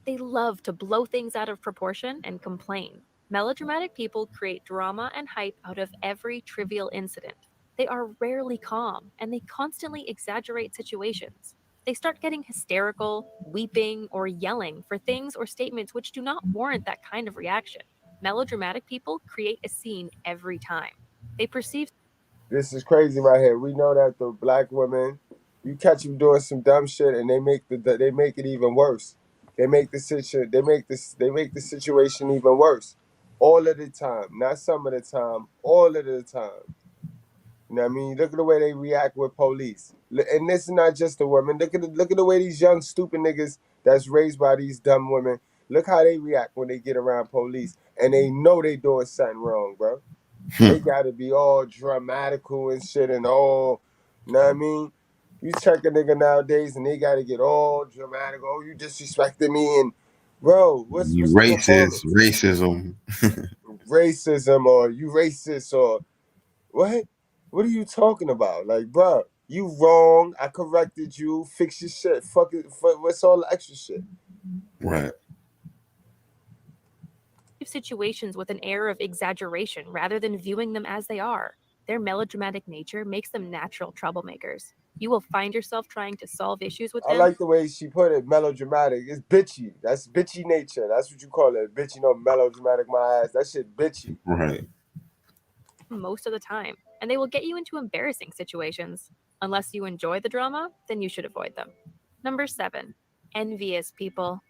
Speaker 9: They love to blow things out of proportion and complain. Melodramatic people create drama and hype out of every trivial incident. They are rarely calm, and they constantly exaggerate situations. They start getting hysterical, weeping, or yelling for things or statements which do not warrant that kind of reaction. Melodramatic people create a scene every time. They perceive
Speaker 3: This is crazy right here. We know that the black women, you catch them doing some dumb shit, and they make it even worse. They make the situation even worse, all of the time. Not some of the time, all of the time. You know what I mean? Look at the way they react with police, and this is not just the women. Look at the way these young stupid niggas that's raised by these dumb women. Look how they react when they get around police, and they know they doing something wrong, bro. They gotta be all dramatical and shit and all, you know what I mean? You check a nigga nowadays and they gotta get all dramatic. Oh, you disrespected me, and bro, what's
Speaker 4: You
Speaker 3: the
Speaker 4: racist,
Speaker 3: performance?
Speaker 4: racism.
Speaker 3: Racism, or you racist, or what? What are you talking about? Like, bro, you wrong. I corrected you. Fix your shit. Fuck it. What's all the extra shit?
Speaker 4: Right.
Speaker 9: situations with an air of exaggeration rather than viewing them as they are. Their melodramatic nature makes them natural troublemakers. You will find yourself trying to solve issues with
Speaker 3: I
Speaker 9: them
Speaker 3: like the way she put it, melodramatic. It's bitchy. That's bitchy nature. That's what you call it. Bitchy, no melodramatic, my ass. That shit bitchy.
Speaker 4: Right.
Speaker 9: most of the time, and they will get you into embarrassing situations. Unless you enjoy the drama, then you should avoid them. Number 7, envious people.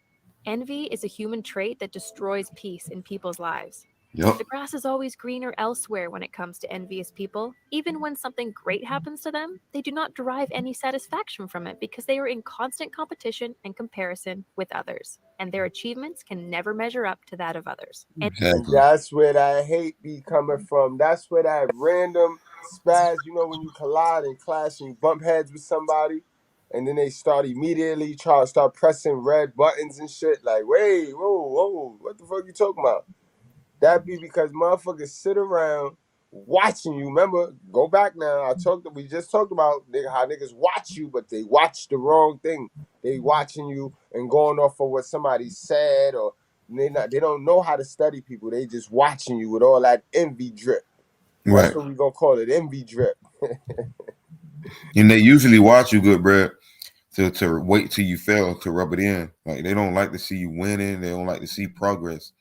Speaker 9: Envy is a human trait that destroys peace in people's lives.
Speaker 4: Yep.
Speaker 9: The grass is always greener elsewhere when it comes to envious people. Even when something great happens to them, they do not derive any satisfaction from it because they are in constant competition and comparison with others, and their achievements can never measure up to that of others.
Speaker 3: And
Speaker 4: Exactly.
Speaker 3: that's where that hate be coming from. That's where that random spaz, when you collide and clash and you bump heads with somebody, and then they start immediately start pressing red buttons and shit. Like, wait, whoa, what the fuck you talking about? That be because motherfuckers sit around watching you. Remember, go back now. We just talked about how niggas watch you, but they watch the wrong thing. They watching you and going off of what somebody said, or they don't know how to study people. They just watching you with all that envy drip. That's
Speaker 4: Right.
Speaker 3: what we gonna call it, envy drip.
Speaker 4: And they usually watch you, good bread, to wait till you fail to rub it in. Like they don't like to see you winning. They don't like to see progress.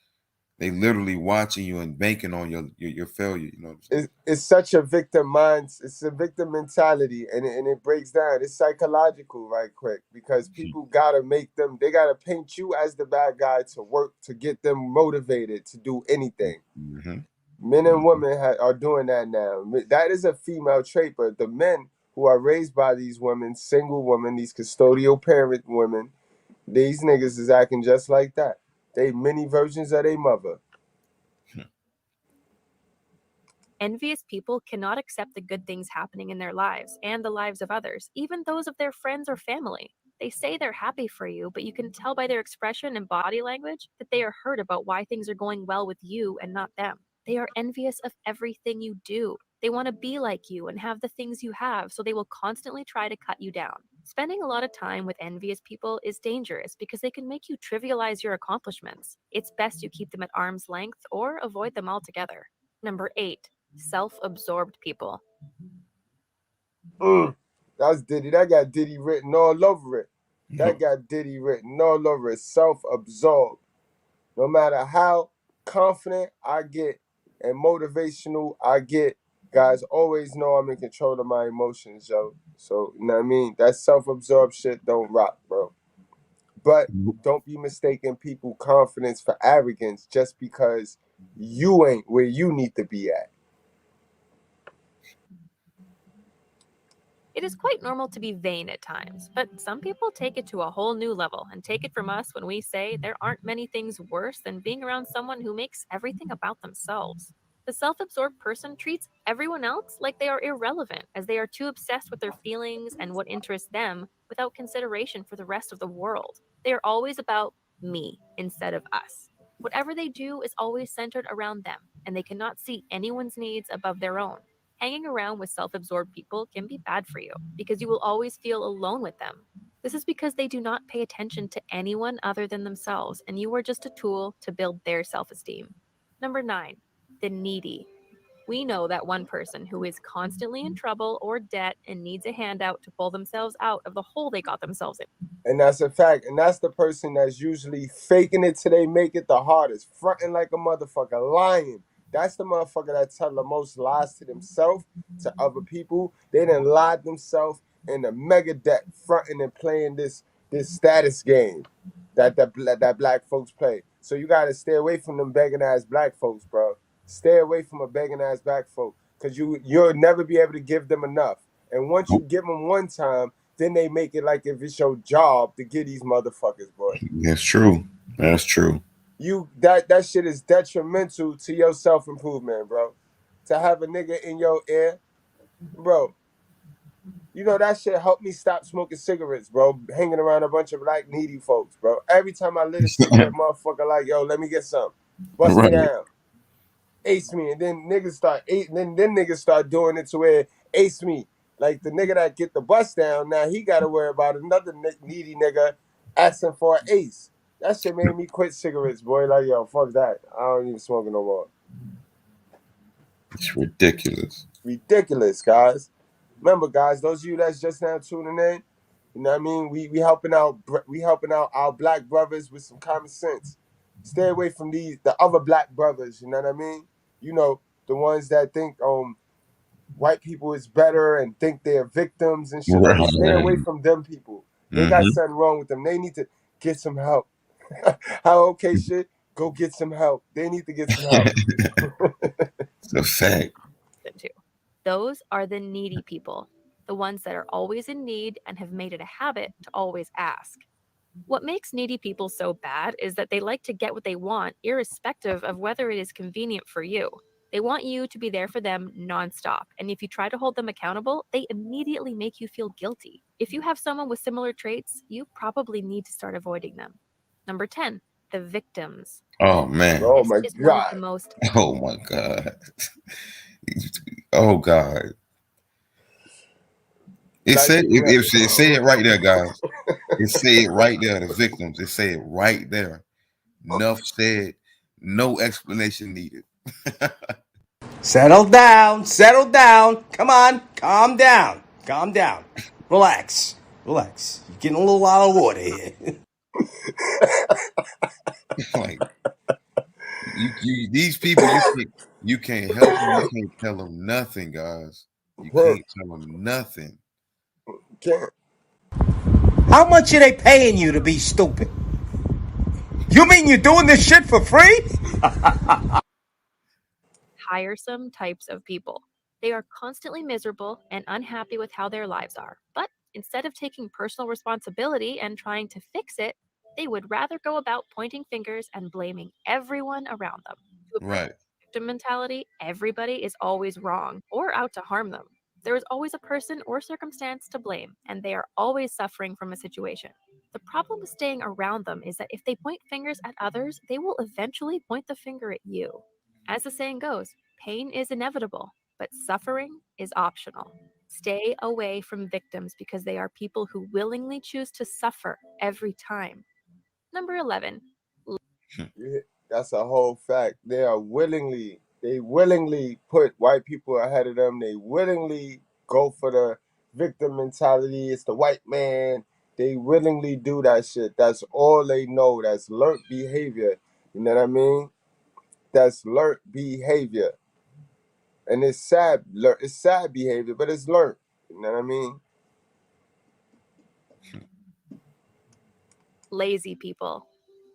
Speaker 4: they literally watching you and banking on your failure. You know what I'm saying?
Speaker 3: It's such a victim mind. It's a victim mentality, and it breaks down. It's psychological, right quick, because people gotta make them. They gotta paint you as the bad guy to work to get them motivated to do anything.
Speaker 4: Mm-hmm.
Speaker 3: Men and women are doing that now. That is a female trait, but the men who are raised by these women, single women, these custodial parent women, these niggas is acting just like that. They many versions of their mother.
Speaker 9: Envious people cannot accept the good things happening in their lives and the lives of others, even those of their friends or family. They say they're happy for you, but you can tell by their expression and body language that they are hurt about why things are going well with you and not them. They are envious of everything you do. They want to be like you and have the things you have, so they will constantly try to cut you down. Spending a lot of time with envious people is dangerous because they can make you trivialize your accomplishments. It's best you keep them at arm's length or avoid them altogether. Number 8. Self-absorbed people.
Speaker 3: That's Diddy. That got Diddy written all over it. That got Diddy written all over it. Self-absorbed. No matter how confident I get and motivational I get, guys always know I'm in control of my emotions, yo. So, you know what I mean? That self-absorbed shit don't rock, bro. But don't be mistaking people's confidence for arrogance just because you ain't where you need to be at.
Speaker 9: It is quite normal to be vain at times, but some people take it to a whole new level and take it from us when we say there aren't many things worse than being around someone who makes everything about themselves. The self-absorbed person treats everyone else like they are irrelevant, as they are too obsessed with their feelings and what interests them without consideration for the rest of the world. They are always about me instead of us. Whatever they do is always centered around them, and they cannot see anyone's needs above their own. Hanging around with self-absorbed people can be bad for you because you will always feel alone with them. This is because they do not pay attention to anyone other than themselves, and you are just a tool to build their self-esteem. Number 9, the needy. We know that one person who is constantly in trouble or debt and needs a handout to pull themselves out of the hole they got themselves in.
Speaker 3: And that's a fact. And that's the person that's usually faking it till they make it the hardest, fronting like a motherfucker, lying. That's the motherfucker that tell the most lies to themselves, to other people. They done lied themselves in a mega debt, fronting and playing this status game that black folks play. So you gotta stay away from them begging ass black folks, bro. Stay away from a begging ass black folk, cause you'll never be able to give them enough. And once you give them one time, then they make it like if it's your job to get these motherfuckers, boy.
Speaker 4: That's true. That's true.
Speaker 3: That shit is detrimental to your self-improvement, bro. To have a nigga in your ear, bro. You know that shit helped me stop smoking cigarettes, bro. Hanging around a bunch of black needy folks, bro. Every time I lit a cigarette, motherfucker like, yo, let me get some. Bust it down. Ace me, and then niggas start doing it to where ace me. Like the nigga that get the bust down, now he got to worry about another needy nigga asking for an ace. That shit made me quit cigarettes, boy. Like, yo, fuck that. I don't even smoke it no more.
Speaker 4: It's ridiculous.
Speaker 3: Ridiculous, guys. Remember, guys, those of you that's just now tuning in, you know what I mean? We helping out our black brothers with some common sense. Stay away from the other black brothers, you know what I mean? You know, the ones that think white people is better and think they're victims and shit.
Speaker 4: Right.
Speaker 3: Stay away from them people. They got something wrong with them. They need to get some help. How okay shit? Go get some help. They need to get some help.
Speaker 4: It's a fact.
Speaker 9: Those are the needy people, the ones that are always in need and have made it a habit to always ask. What makes needy people so bad is that they like to get what they want, irrespective of whether it is convenient for you. They want you to be there for them nonstop, and if you try to hold them accountable, they immediately make you feel guilty. If you have someone with similar traits, you probably need to start avoiding them. Number 10, the victims.
Speaker 4: Oh man.
Speaker 3: Oh my God.
Speaker 4: Oh my God. Oh God. It say it right there, guys. It say it right there. The victims. It say it right there. Enough said. No explanation needed.
Speaker 1: Settle down. Settle down. Come on. Calm down. Calm down. Relax. Relax. You're getting a little out of order here.
Speaker 4: Like, These people, you can't help them. You can't tell them nothing, guys. You can't tell them nothing.
Speaker 3: Can't.
Speaker 1: How much are they paying you to be stupid? You mean you're doing this shit for free?
Speaker 9: Tiresome types of people. They are constantly miserable and unhappy with how their lives are. But instead of taking personal responsibility and trying to fix it, they would rather go about pointing fingers and blaming everyone around them. To a person
Speaker 4: Right.
Speaker 9: with victim mentality, everybody is always wrong or out to harm them. There is always a person or circumstance to blame, and they are always suffering from a situation. The problem with staying around them is that if they point fingers at others, they will eventually point the finger at you. As the saying goes, pain is inevitable, but suffering is optional. Stay away from victims because they are people who willingly choose to suffer every time. Number 11.
Speaker 3: That's a whole fact. They willingly put white people ahead of them. They willingly go for the victim mentality. It's the white man. They willingly do that shit. That's all they know. That's learned behavior. You know what I mean? That's learned behavior. And it's sad. It's sad behavior, but it's learned. You know what I mean?
Speaker 9: Lazy people.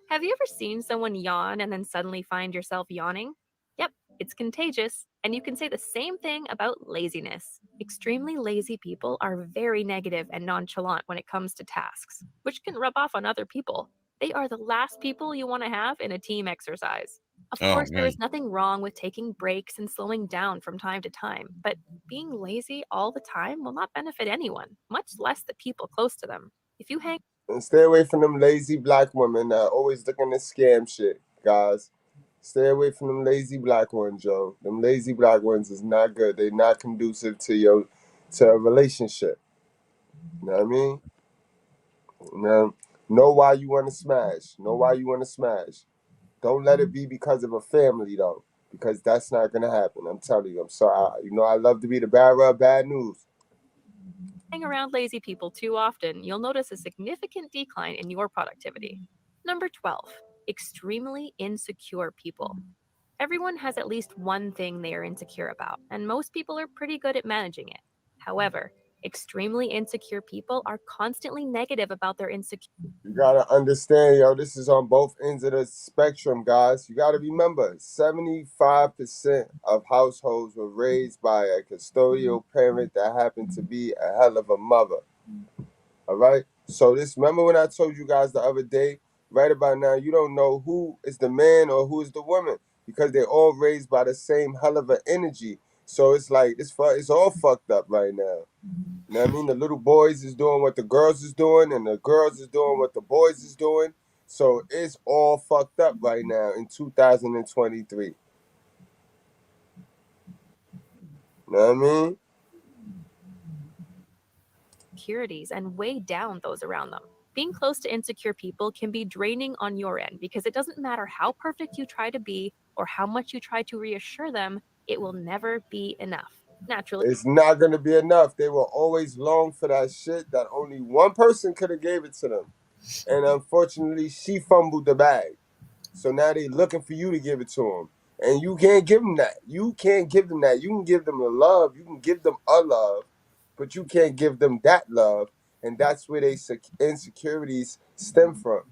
Speaker 9: Have you ever seen someone yawn and then suddenly find yourself yawning? Yep, it's contagious, and you can say the same thing about laziness. Extremely lazy people are very negative and nonchalant when it comes to tasks, which can rub off on other people. They are the last people you want to have in a team exercise. Of
Speaker 4: Oh
Speaker 9: course, there
Speaker 4: man.
Speaker 9: is nothing wrong with taking breaks and slowing down from time to time, but being lazy all the time will not benefit anyone, much less the people close to them. If you hang
Speaker 3: And stay away from them lazy black women that always looking to scam shit, guys. Stay away from them lazy black ones, yo. Them lazy black ones is not good. They not conducive to a relationship. You know what I mean? Know why you want to smash. Know why you want to smash. Don't let it be because of a family though, because that's not gonna happen. I'm telling you. I'm sorry. I love to be the bearer of bad news.
Speaker 9: around lazy people too often, you'll notice a significant decline in your productivity. Number 12. Extremely insecure people. Everyone has at least one thing they are insecure about, and most people are pretty good at managing it. However, extremely insecure people are constantly negative about their insecurity.
Speaker 3: You gotta understand, yo. This is on both ends of the spectrum, guys. You gotta remember, 75% of households were raised by a custodial parent that happened to be a hell of a mother. All right. So remember when I told you guys the other day, right about now, you don't know who is the man or who is the woman because they're all raised by the same hell of an energy. So it's like it's all fucked up right now. You know what I mean? The little boys is doing what the girls is doing, and the girls is doing what the boys is doing. So it's all fucked up right now in 2023. You know what I mean?
Speaker 9: Insecurities and weigh down those around them. Being close to insecure people can be draining on your end because it doesn't matter how perfect you try to be or how much you try to reassure them, it will never be enough. Naturally,
Speaker 3: It's not gonna be enough. They will always long for that shit that only one person could have gave it to them. And unfortunately, she fumbled the bag. So now they looking for you to give it to them. And you can't give them that. You can't give them that. You can give them the love. You can give them a love, but you can't give them that love. And that's where they insecurities stem from.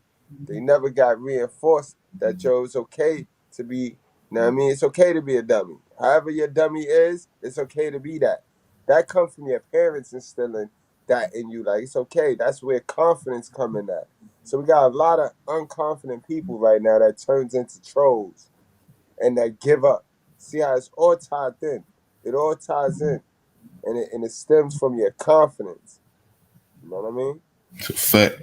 Speaker 3: They never got reinforced that, yo, it's okay to be, you know what I mean? It's okay to be a dummy. However your dummy is, it's okay to be that. That comes from your parents instilling that in you. Like, it's okay. That's where confidence come in at. So we got a lot of unconfident people right now that turns into trolls and that give up. See how it's all tied in. It all ties in. And it stems from your confidence. You know what I mean?
Speaker 4: Fact.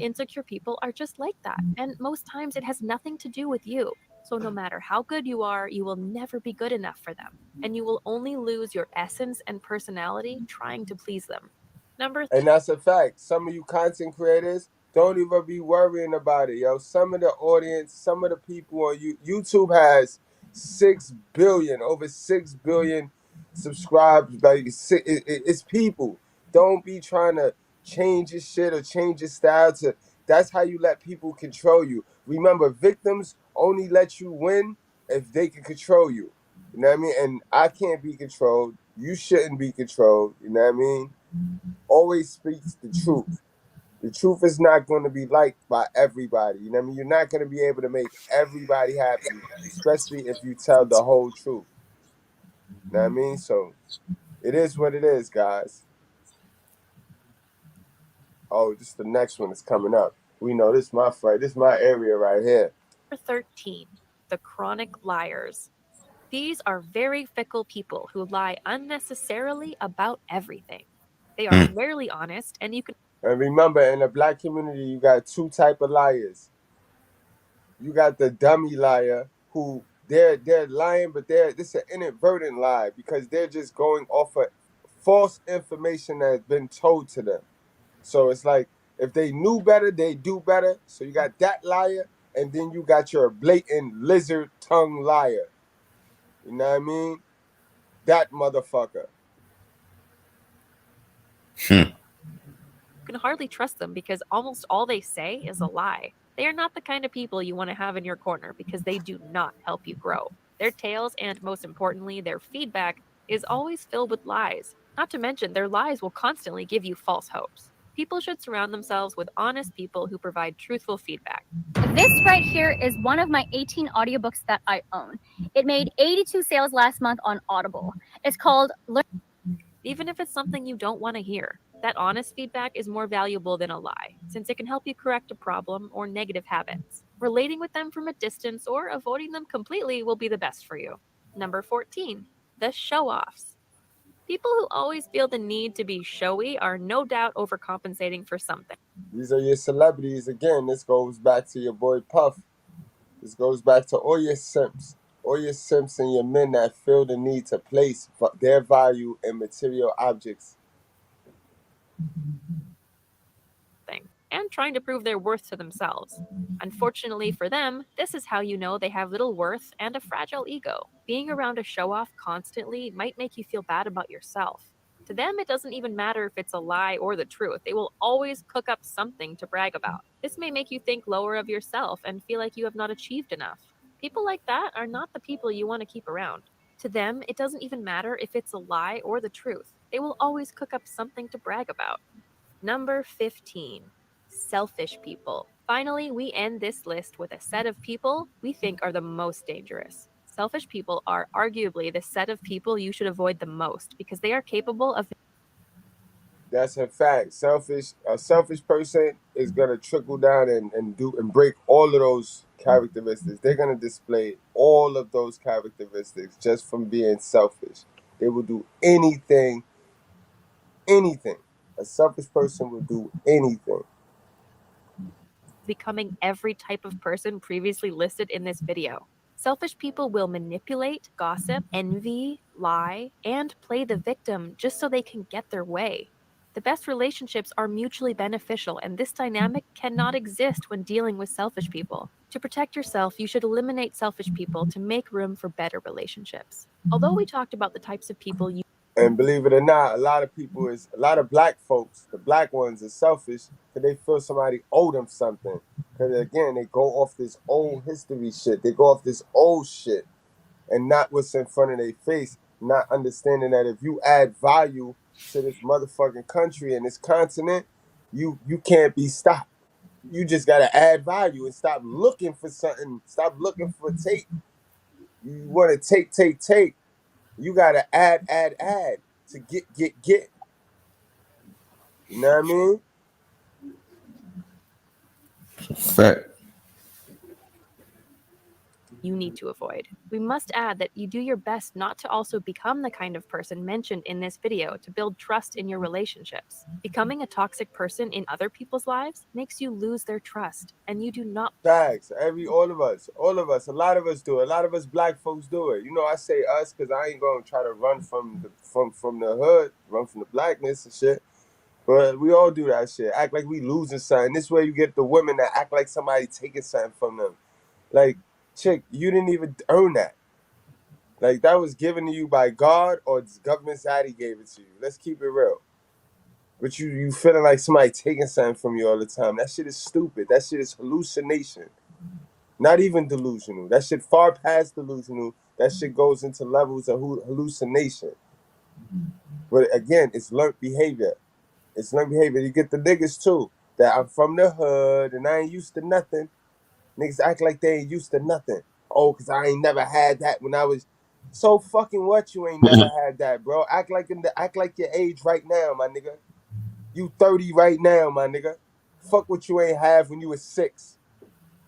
Speaker 9: insecure people are just like that. And most times it has nothing to do with you. So no matter how good you are, you will never be good enough for them. And you will only lose your essence and personality trying to please them.
Speaker 3: And that's a fact. Some of you content creators don't even be worrying about it, yo. Some of the audience, some of the people on YouTube has 6 billion, over 6 billion subscribed. Like it's people. Don't be trying to change your shit or change your style to That's how you let people control you. Remember, victims only let you win if they can control you. You know what I mean? And I can't be controlled. You shouldn't be controlled. You know what I mean? Always speaks the truth. The truth is not going to be liked by everybody. You know what I mean? You're not going to be able to make everybody happy, especially if you tell the whole truth. You know what I mean? So it is what it is, guys. Oh, this the next one is coming up. We know this is my fight. This is my area right here.
Speaker 9: 13. The chronic liars. These are very fickle people who lie unnecessarily about everything. They are rarely honest, and you can
Speaker 3: And remember, in the black community, you got two type of liars. You got the dummy liar who they're lying, but this is an inadvertent lie because they're just going off of false information that has been told to them. So it's like if they knew better, they do better. So you got that liar, and then you got your blatant lizard tongue liar. You know what I mean? That motherfucker.
Speaker 9: can hardly trust them because almost all they say is a lie. They are not the kind of people you want to have in your corner because they do not help you grow. Their tales and, most importantly, their feedback is always filled with lies. Not to mention, their lies will constantly give you false hopes. People should surround themselves with honest people who provide truthful feedback.
Speaker 10: This right here is one of my 18 audiobooks that I own. It made 82 sales last month on Audible. It's called
Speaker 9: Even if it's something you don't want to hear, that honest feedback is more valuable than a lie, since it can help you correct a problem or negative habits. Relating with them from a distance or avoiding them completely will be the best for you. Number 14, the show-offs. People who always feel the need to be showy are no doubt overcompensating for something.
Speaker 3: These are your celebrities. Again, this goes back to your boy Puff. This goes back to all your simps. All your simps and your men that feel the need to place their value in material objects.
Speaker 9: And trying to prove their worth to themselves. Unfortunately for them, this is how you know they have little worth and a fragile ego. Being around a show off constantly might make you feel bad about yourself. To them, it doesn't even matter if it's a lie or the truth. They will always cook up something to brag about. This may make you think lower of yourself and feel like you have not achieved enough. People like that are not the people you want to keep around. To them, it doesn't even matter if it's a lie or the truth. They will always cook up something to brag about. Number 15. Selfish people. Finally, we end this list with a set of people we think are the most dangerous. Selfish people are arguably the set of people you should avoid the most because they are capable of.
Speaker 3: That's a fact. A selfish person is gonna trickle down and break all of those characteristics. They're gonna display all of those characteristics just from being selfish. They will do anything. A selfish person will do anything.
Speaker 9: Becoming every type of person previously listed in this video. Selfish people will manipulate, gossip, envy, lie, and play the victim just so they can get their way. The best relationships are mutually beneficial, and this dynamic cannot exist when dealing with selfish people. To protect yourself, you should eliminate selfish people to make room for better relationships. Although we talked about the types of people you
Speaker 3: And believe it or not, a lot of black folks, the black ones are selfish because they feel somebody owe them something. Because again, they go off this old history shit. They go off this old shit and not what's in front of their face, not understanding that if you add value to this motherfucking country and this continent, you can't be stopped. You just gotta add value and stop looking for something. Stop looking for take. You want to take. You gotta add to get. You know what I mean?
Speaker 4: Fact.
Speaker 9: you need to avoid. We must add that you do your best not to also become the kind of person mentioned in this video to build trust in your relationships. Becoming a toxic person in other people's lives makes you lose their trust, and you do not.
Speaker 3: Facts. All of us. A lot of us do it. A lot of us black folks do it. You know, I say us because I ain't gonna try to run from the hood, run from the blackness and shit. But we all do that shit. Act like we losing something. This way you get the women that act like somebody taking something from them. Like, chick, you didn't even earn that. Like, that was given to you by God or government side gave it to you. Let's keep it real. But you feeling like somebody taking something from you all the time. That shit is stupid. That shit is hallucination. Not even delusional. That shit far past delusional. That shit goes into levels of hallucination. But again, it's learned behavior. It's learned behavior. You get the niggas too. That I'm from the hood and I ain't used to nothing. Niggas act like they ain't used to nothing. Oh, cause I ain't never had that when I was. So fucking what? You ain't never had that, bro. Act like your age right now, my nigga. You 30 right now, my nigga. Fuck what you ain't have when you was 6.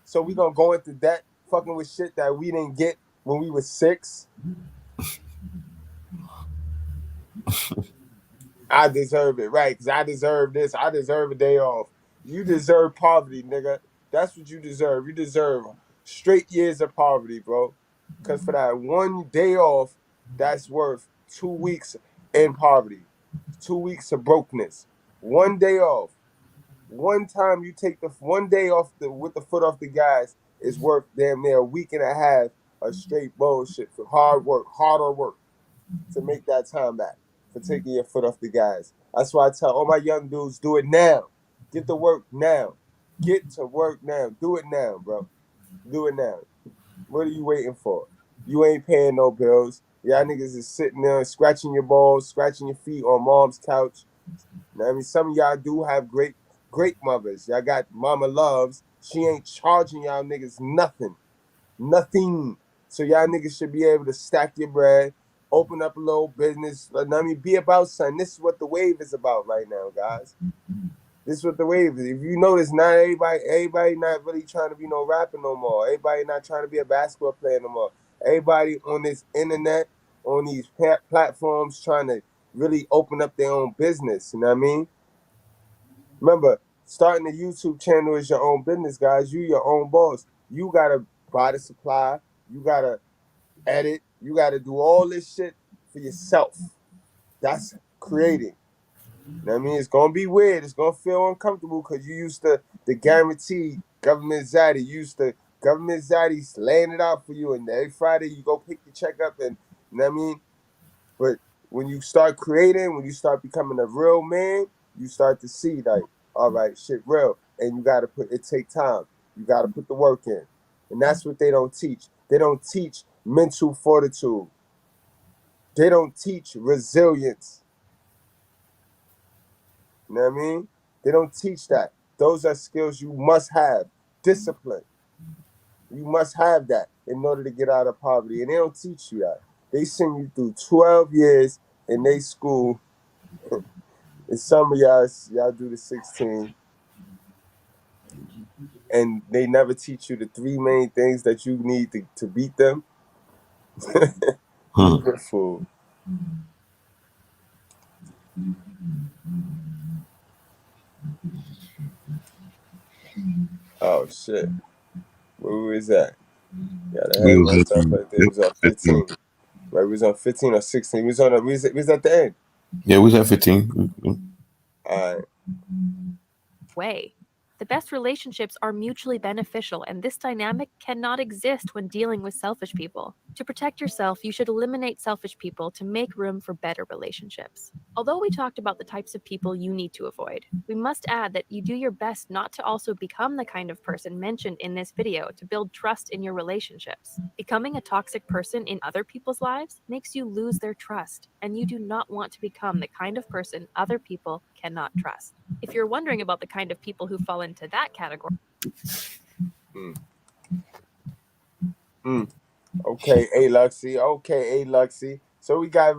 Speaker 3: So we gonna go into that fucking with shit that we didn't get when we was 6. I deserve it, right? Because I deserve this. I deserve a day off. You deserve poverty, nigga. That's what you deserve. You deserve straight years of poverty, bro. Because for that one day off, that's worth 2 weeks in poverty, 2 weeks of brokenness. One day off. One time you take the one day off with the foot off the gas is worth damn near a week and a half of straight bullshit for harder work to make that time back for taking your foot off the gas. That's why I tell all my young dudes, do it now. Get to work now. Get to work now. Do it now, bro. Do it now. What are you waiting for? You ain't paying no bills. Y'all niggas is sitting there scratching your balls, scratching your feet on mom's couch. You know what I mean? Some of y'all do have great mothers. Y'all got mama loves. She ain't charging y'all niggas nothing. Nothing. So y'all niggas should be able to stack your bread, open up a little business. I mean, be about something. This is what the wave is about right now, guys. This is what the wave is. If you notice, not everybody not really trying to be no rapper no more. Everybody not trying to be a basketball player no more. Everybody on this internet, on these platforms, trying to really open up their own business. You know what I mean? Remember, starting a YouTube channel is your own business, guys. You your own boss. You gotta buy the supply. You gotta edit. You gotta do all this shit for yourself. That's creating. You know what I mean? It's gonna be weird. It's gonna feel uncomfortable because you used to the guaranteed government zaddy. You used to government zaddies laying it out for you, and every Friday you go pick your check up, and you know what I mean? But when you start creating, when you start becoming a real man, you start to see like, all right, shit real. And you gotta take time. You gotta put the work in. And that's what they don't teach. They don't teach mental fortitude. They don't teach resilience. You know what I mean? They don't teach that. Those are skills you must have. Discipline. You must have that in order to get out of poverty. And they don't teach you that. They send you through 12 years in their school. And some of y'all do the 16. And they never teach you the 3 main things that you need to beat them. You a fool. Oh shit. Where was that? Yeah, the
Speaker 4: We
Speaker 3: head
Speaker 4: was
Speaker 3: messed
Speaker 4: at
Speaker 3: up right there. It was on 15. Right, we was on 15 or 16. We was at the end.
Speaker 4: Yeah, we was at 15.
Speaker 3: All right.
Speaker 9: Way. The best relationships are mutually beneficial, and this dynamic cannot exist when dealing with selfish people. To protect yourself, you should eliminate selfish people to make room for better relationships. Although we talked about the types of people you need to avoid, we must add that you do your best not to also become the kind of person mentioned in this video to build trust in your relationships. Becoming a toxic person in other people's lives makes you lose their trust, and you do not want to become the kind of person other people cannot trust. If you're wondering about the kind of people who fall into that category.
Speaker 3: Okay, Luxy. Okay, Luxy. So we got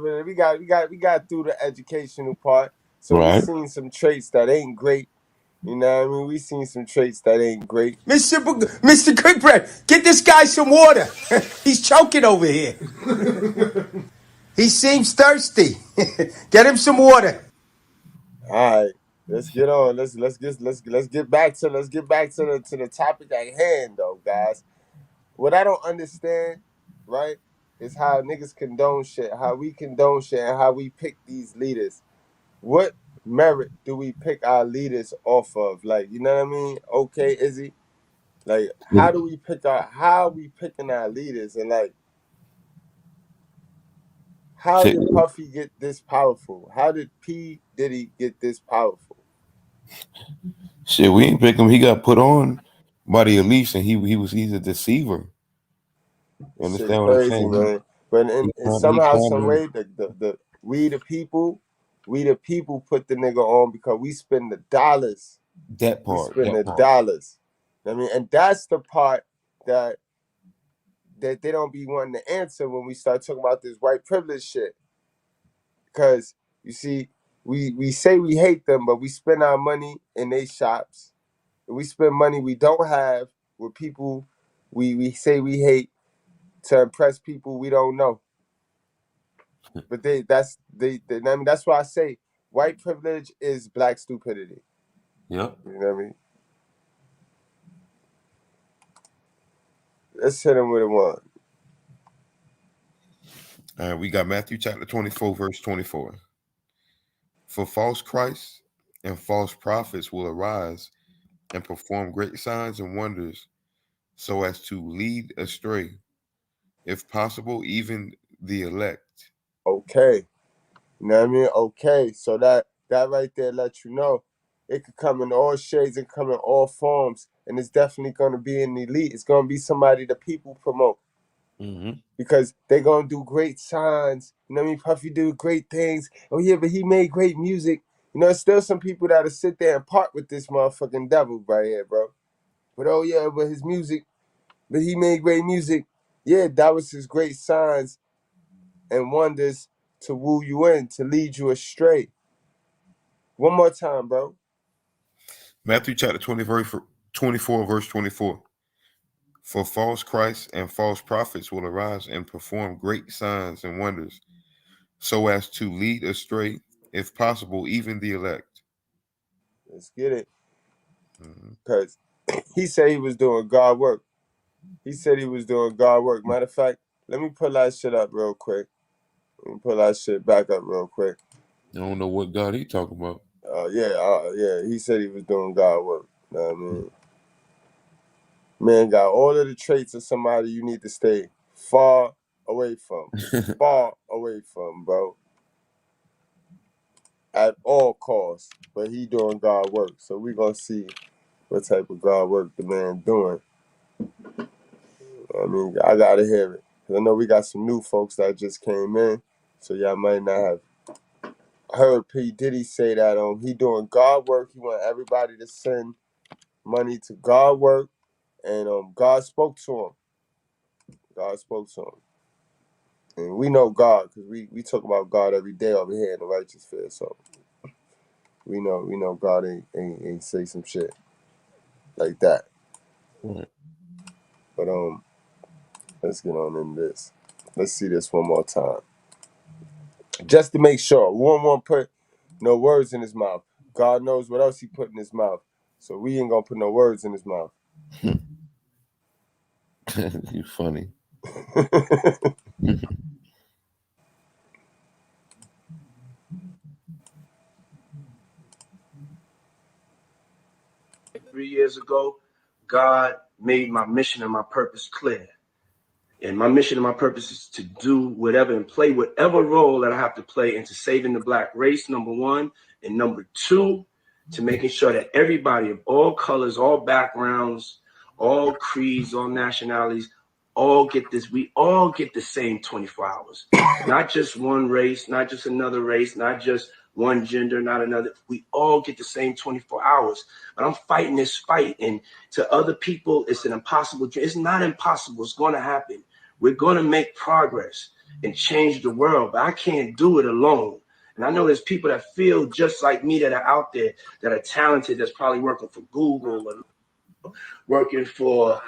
Speaker 3: through the educational part. So we
Speaker 4: Right.
Speaker 3: seen some traits that ain't great. You know what I mean? We seen some traits that ain't great.
Speaker 1: Mr. Goodbread, get this guy some water. He's choking over here. He seems thirsty. Get him some water.
Speaker 3: All right. Let's get on. Let's get back to the topic at hand though, guys. What I don't understand, right, is how niggas condone shit, how we condone shit, and how we pick these leaders. What merit do we pick our leaders off of? Like, you know what I mean? Okay, Izzy? Like, how we picking our leaders? And like, How did Puffy get this powerful? How did P. Diddy get this powerful?
Speaker 4: Shit, we ain't pick him. He got put on by the elites, and he's a deceiver. You
Speaker 3: This shit
Speaker 4: understand what I'm
Speaker 3: crazy,
Speaker 4: saying?
Speaker 3: man. But in somehow, some way, we the people put the nigga on because we spend the dollars.
Speaker 4: That
Speaker 3: We
Speaker 4: part.
Speaker 3: spend the dollars. I mean, and that's the part that they don't be wanting to answer when we start talking about this white privilege shit. Because you see, we say we hate them, but we spend our money in their shops. And we spend money we don't have with people we say we hate to impress people we don't know. But I mean, that's why I say white privilege is black stupidity.
Speaker 4: Yep.
Speaker 3: You know what I mean? Let's hit him with a one.
Speaker 4: All right, we got Matthew chapter 24, verse 24. For false Christs and false prophets will arise and perform great signs and wonders so as to lead astray, if possible, even the elect.
Speaker 3: Okay. You know what I mean? Okay. So that right there lets you know it could come in all shades and come in all forms. And it's definitely going to be an elite. It's going to be somebody the people promote.
Speaker 4: Mm-hmm.
Speaker 3: Because they're going to do great signs. You know what I mean? Puffy do great things. Oh, yeah, but he made great music. You know, there's still some people that'll sit there and part with this motherfucking devil right here, bro. But oh, yeah, but his music, but he made great music. Yeah, that was his great signs and wonders to woo you in, to lead you astray. One more time, bro.
Speaker 4: Matthew chapter 24, verse 24. For false Christs and false prophets will arise and perform great signs and wonders, so as to lead astray, if possible, even the elect.
Speaker 3: Let's get it. Because he said he was doing God work. He said he was doing God work. Matter of fact, let me pull that shit up real quick. Let me pull that shit back up real quick.
Speaker 4: I don't know what God he talking about.
Speaker 3: Yeah. He said he was doing God work. You know what I mean? Man got all of the traits of somebody you need to stay far away from. Far away from, bro. At all costs. But he doing God work. So we gonna see what type of God work the man doing. I mean, I gotta hear it. Cause I know we got some new folks that just came in. So y'all might not have heard P. Diddy say that he doing God work. He want everybody to send money to God work. And God spoke to him. God spoke to him. And we know God because we talk about God every day over here in the Righteous Fair. So we know God ain't say some shit like that.
Speaker 4: Right.
Speaker 3: But let's get on in this. Let's see this one more time. Just to make sure. We won't put no words in his mouth. God knows what else he put in his mouth. So we ain't gonna put no words in his mouth.
Speaker 4: You funny.
Speaker 5: Three years ago, God made my mission and my purpose clear. And my mission and my purpose is to do whatever and play whatever role that I have to play into saving the black race, number one. And number two, to making sure that everybody of all colors, all backgrounds, all creeds, all nationalities, all get this. We all get the same 24 hours. Not just one race, not just another race, not just one gender, not another. We all get the same 24 hours. But I'm fighting this fight. And to other people, it's an impossible. It's not impossible. It's going to happen. We're going to make progress and change the world, but I can't do it alone. And I know there's people that feel just like me that are out there that are talented, that's probably working for Google or working for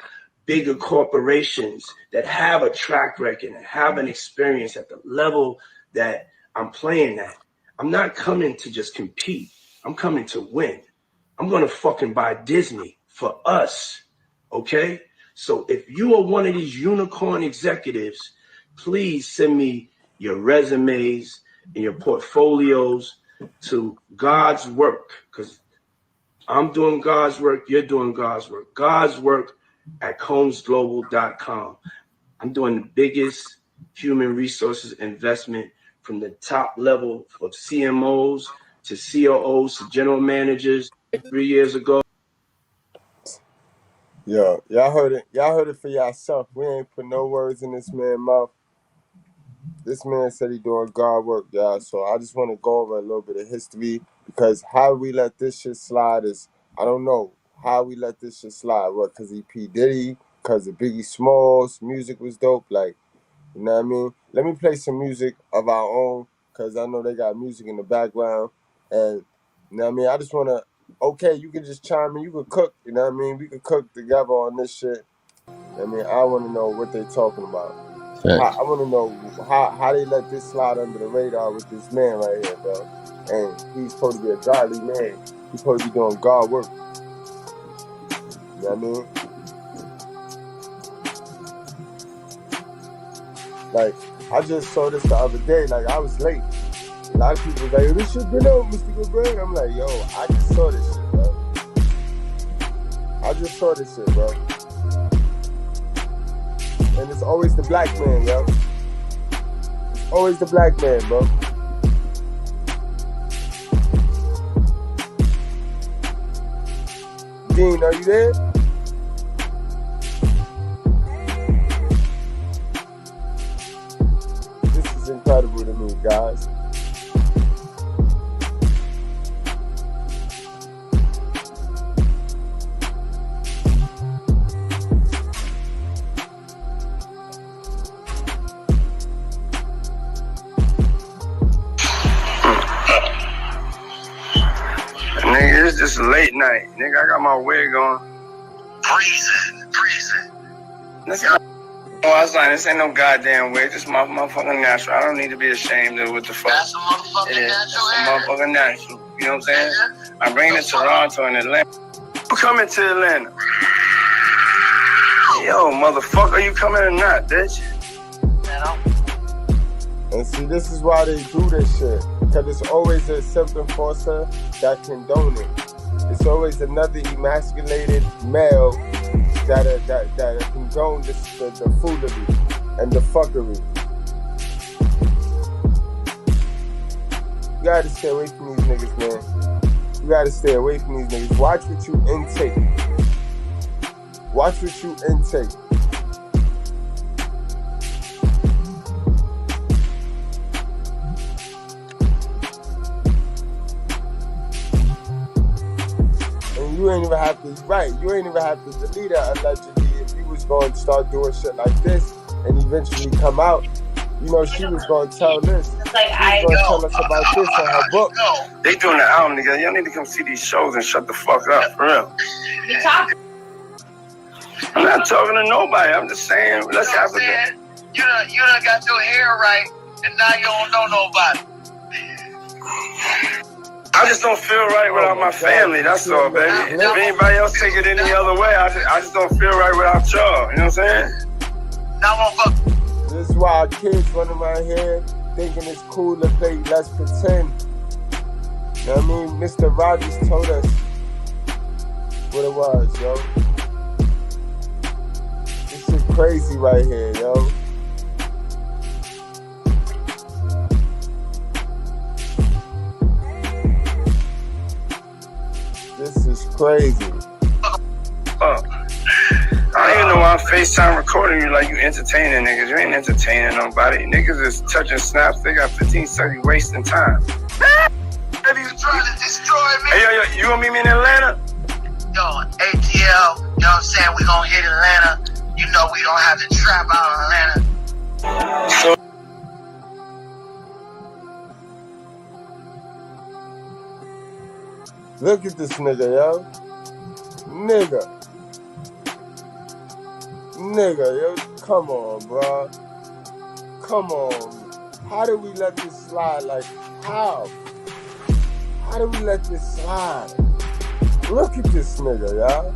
Speaker 5: bigger corporations that have a track record and have an experience at the level that I'm playing at. I'm not coming to just compete. I'm coming to win. I'm going to fucking buy Disney for us, okay? So if you are one of these unicorn executives, please send me your resumes and your portfolios to God's work, because I'm doing God's work, you're doing God's work. God's work at combsglobal.com. I'm doing the biggest human resources investment from the top level of CMOs to COOs to general managers 3 years ago.
Speaker 3: Yo, y'all heard it. Y'all heard it for yourself. We ain't put no words in this man's mouth. This man said he doing God work, y'all. So I just want to go over a little bit of history, because how we let this shit slide is, I don't know how we let this shit slide. What, because he P. Diddy, because of Biggie Smalls, music was dope, like, you know what I mean? Let me play some music of our own, because I know they got music in the background. And, you know what I mean? I just want to, okay, you can just chime in. You can cook, you know what I mean? We can cook together on this shit. I mean, I want to know what they talking about. I want to know how they let this slide under the radar with this man right here, bro. And he's supposed to be a godly man. He's supposed to be doing God work. You know what I mean? Like, I just saw this the other day. Like, I was late. A lot of people like, this shit been out, Mr.Goodbread. I'm like, yo, I just saw this shit, bro. I just saw this shit, bro. And it's always the black man, yo. It's always the black man, bro. Dean, are you there? This is incredible to me, guys.
Speaker 5: Nigga, it's just a late night. Nigga, I got my wig on. Breezing. Nigga, I was like, this ain't no goddamn wig. This is my motherfucking natural. I don't need to be ashamed of what the fuck. That's a motherfucking natural. That's a motherfucking natural. You know what I'm saying? I'm bringing it to Toronto and Atlanta. You coming to Atlanta? Yo, motherfucker, you coming or not, bitch?
Speaker 3: And see, this is why they do this shit. Because it's always a self-enforcer that condone it. It's always another emasculated male that condone the foolery and the fuckery. You gotta stay away from these niggas, man. You gotta stay away from these niggas. Watch what you intake. Watch what you intake. You ain't even have to, right, you ain't even have to delete it allegedly if you was going to start doing shit like this and eventually come out. You know, she was going to tell this. She was going to tell us about this in her book.
Speaker 5: They doing the album together. Y'all need to come see these shows and shut the fuck up, for real.
Speaker 11: You talking?
Speaker 5: I'm not talking to nobody. I'm just saying, let's have a good.
Speaker 11: You done got your hair right and now you don't know nobody.
Speaker 5: I just don't feel right without my family, that's all, baby. If anybody else take it any other way, I just don't feel right without y'all, you know what I'm saying?
Speaker 3: This is why our kids run around here thinking it's cool to play Let's Pretend. You know what I mean? Mr. Rogers told us what it was, yo. This shit crazy right here, yo. This is crazy.
Speaker 5: I don't even know why I'm FaceTime recording you like you entertaining niggas. You ain't entertaining nobody. Niggas is touching snaps. They got 15 seconds wasting time.
Speaker 11: You trying to destroy me?
Speaker 5: Hey, yo, you gonna meet me in Atlanta?
Speaker 11: Yo, ATL, you know what I'm saying? We gonna hit Atlanta. You know we gonna have to trap out in Atlanta.
Speaker 5: So
Speaker 3: look at this nigga, yo. Nigga, yo. Come on, bro. Come on. How did we let this slide? Like, how? How did we let this slide? Look at this nigga, y'all.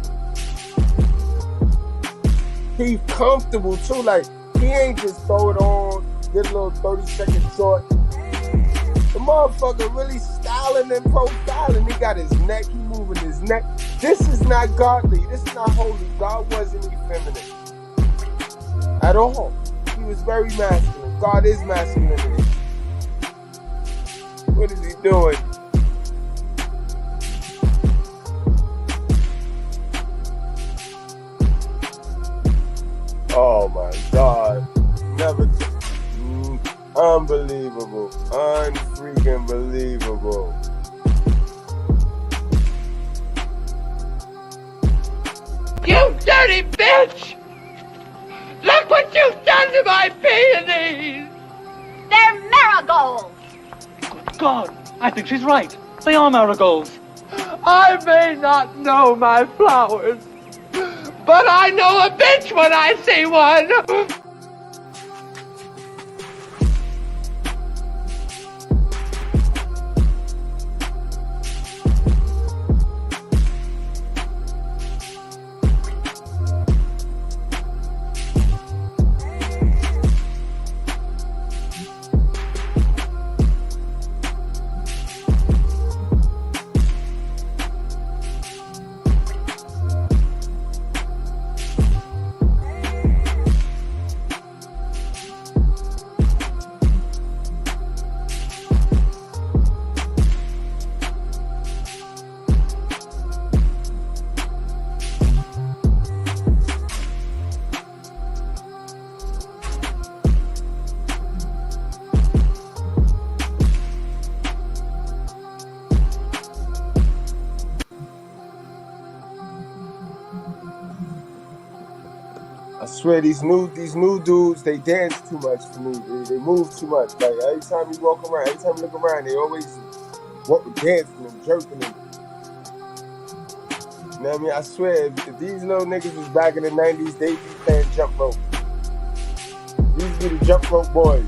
Speaker 3: He comfortable, too. Like, he ain't just throw it on, get a little 30-second short. The motherfucker really styling and profiling. He got his neck, he moving his neck. This is not godly. This is not holy. God wasn't effeminate at all. He was very masculine. God is masculinity. What is he doing? Oh my God. Never. Unbelievable. Unfreaking believable.
Speaker 7: You dirty bitch! Look what you've done to my peonies!
Speaker 10: They're marigolds.
Speaker 12: God, I think she's right. They are marigolds.
Speaker 7: I may not know my flowers, but I know a bitch when I see one!
Speaker 3: I swear these new dudes, they dance too much for me. They move too much. Like every time you walk around, every time you look around, they always dancing and jerking and. You know what I mean? I swear, if these little niggas was back in the 90s, they'd be playing jump rope. These be the jump rope boys.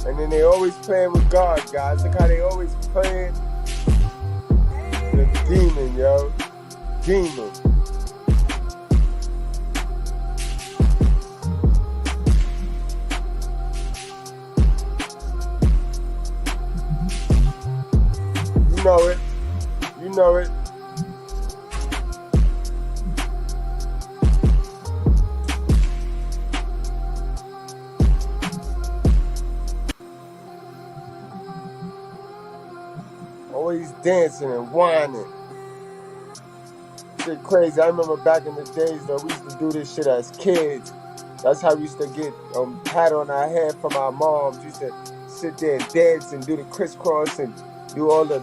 Speaker 3: And then they always playing with God, guys. Look how they always playing the demon, yo. Demon. You know it. You know it. Always dancing and whining. Shit crazy. I remember back in the days though, we used to do this shit as kids. That's how we used to get pat on our head from our moms. We used to sit there and dance and do the crisscross and do all the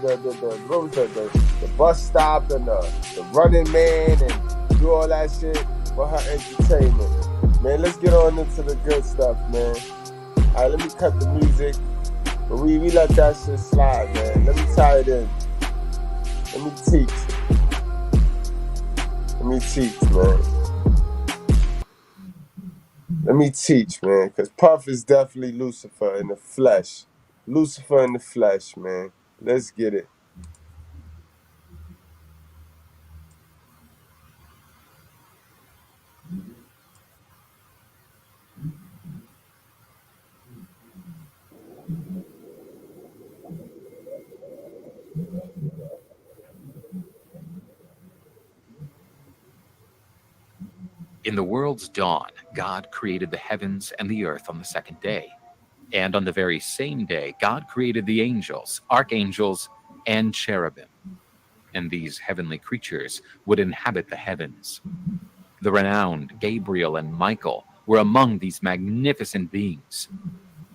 Speaker 3: bus stop and the running man and do all that shit for her entertainment. Man, let's get on into the good stuff, man. Alright, let me cut the music. But we let that shit slide, man. Let me tie it in. Let me teach. Let me teach, man. Let me teach, man. Because Puff is definitely Lucifer in the flesh. Lucifer in the flesh, man. Let's get it.
Speaker 13: In the world's dawn, God created the heavens and the earth on the second day. And on the very same day, God created the angels, archangels, and cherubim. And these heavenly creatures would inhabit the heavens. The renowned Gabriel and Michael were among these magnificent beings.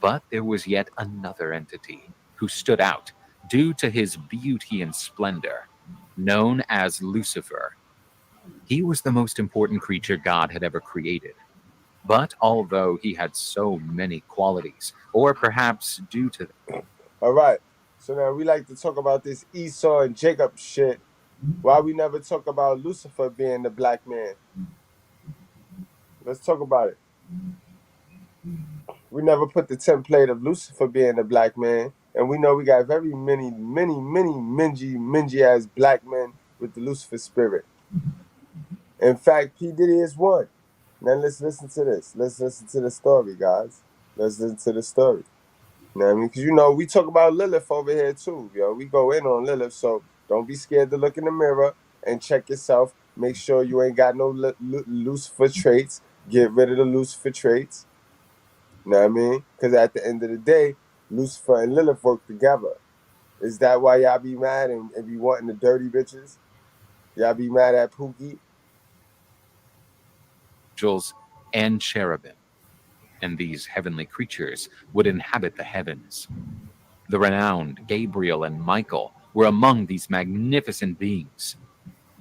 Speaker 13: But there was yet another entity who stood out due to his beauty and splendor, known as Lucifer. He was the most important creature God had ever created. But although he had so many qualities, or perhaps due to them.
Speaker 3: All right. So now we like to talk about this Esau and Jacob shit. Why we never talk about Lucifer being the black man? Let's talk about it. We never put the template of Lucifer being the black man. And we know we got very many mingy ass black men with the Lucifer spirit. In fact, P. Diddy is one. Now let's listen to this. Let's listen to the story, guys. Let's listen to the story. You know what I mean? Because, you know, we talk about Lilith over here too. Yo, we go in on Lilith. So don't be scared to look in the mirror and check yourself. Make sure you ain't got no Lucifer traits. Get rid of the Lucifer traits. You know what I mean? Because at the end of the day, Lucifer and Lilith work together. Is that why y'all be mad and be wanting the dirty bitches? Y'all be mad at Pookie?
Speaker 13: Angels and cherubim, and these heavenly creatures would inhabit the heavens. The renowned Gabriel and Michael were among these magnificent beings.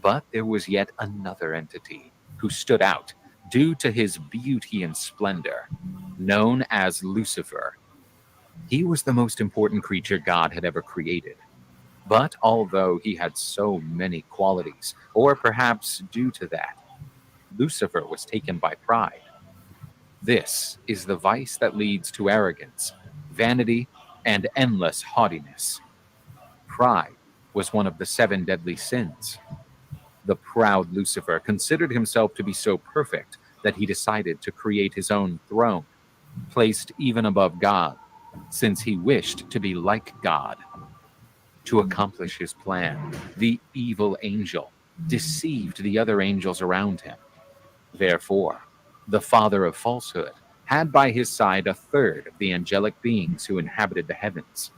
Speaker 13: But there was yet another entity who stood out due to his beauty and splendor, known as Lucifer. He was the most important creature God had ever created. But although he had so many qualities, or perhaps due to that, Lucifer was taken by pride. This is the vice that leads to arrogance, vanity, and endless haughtiness. Pride was one of the 7 deadly sins. The proud Lucifer considered himself to be so perfect that he decided to create his own throne, placed even above God, since he wished to be like God. To accomplish his plan, the evil angel deceived the other angels around him. Therefore, the father of falsehood had by his side a third of the angelic beings who inhabited the heavens.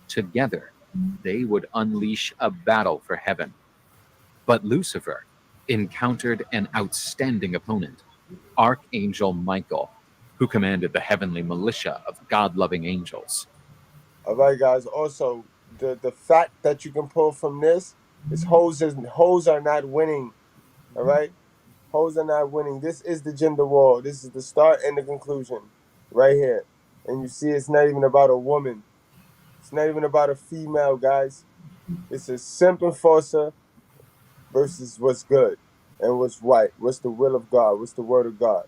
Speaker 13: Together, they would unleash a battle for heaven. But Lucifer encountered an outstanding opponent, Archangel Michael, who commanded the heavenly militia of God-loving angels.
Speaker 3: All right, guys. Also, the fact that you can pull from this is hoes are not winning. All right? Hoes are not winning. This is the gender war. This is the start and the conclusion right here. And you see, it's not even about a woman. It's not even about a female, guys. It's a simp enforcer versus what's good and what's right. What's the will of God? What's the word of God?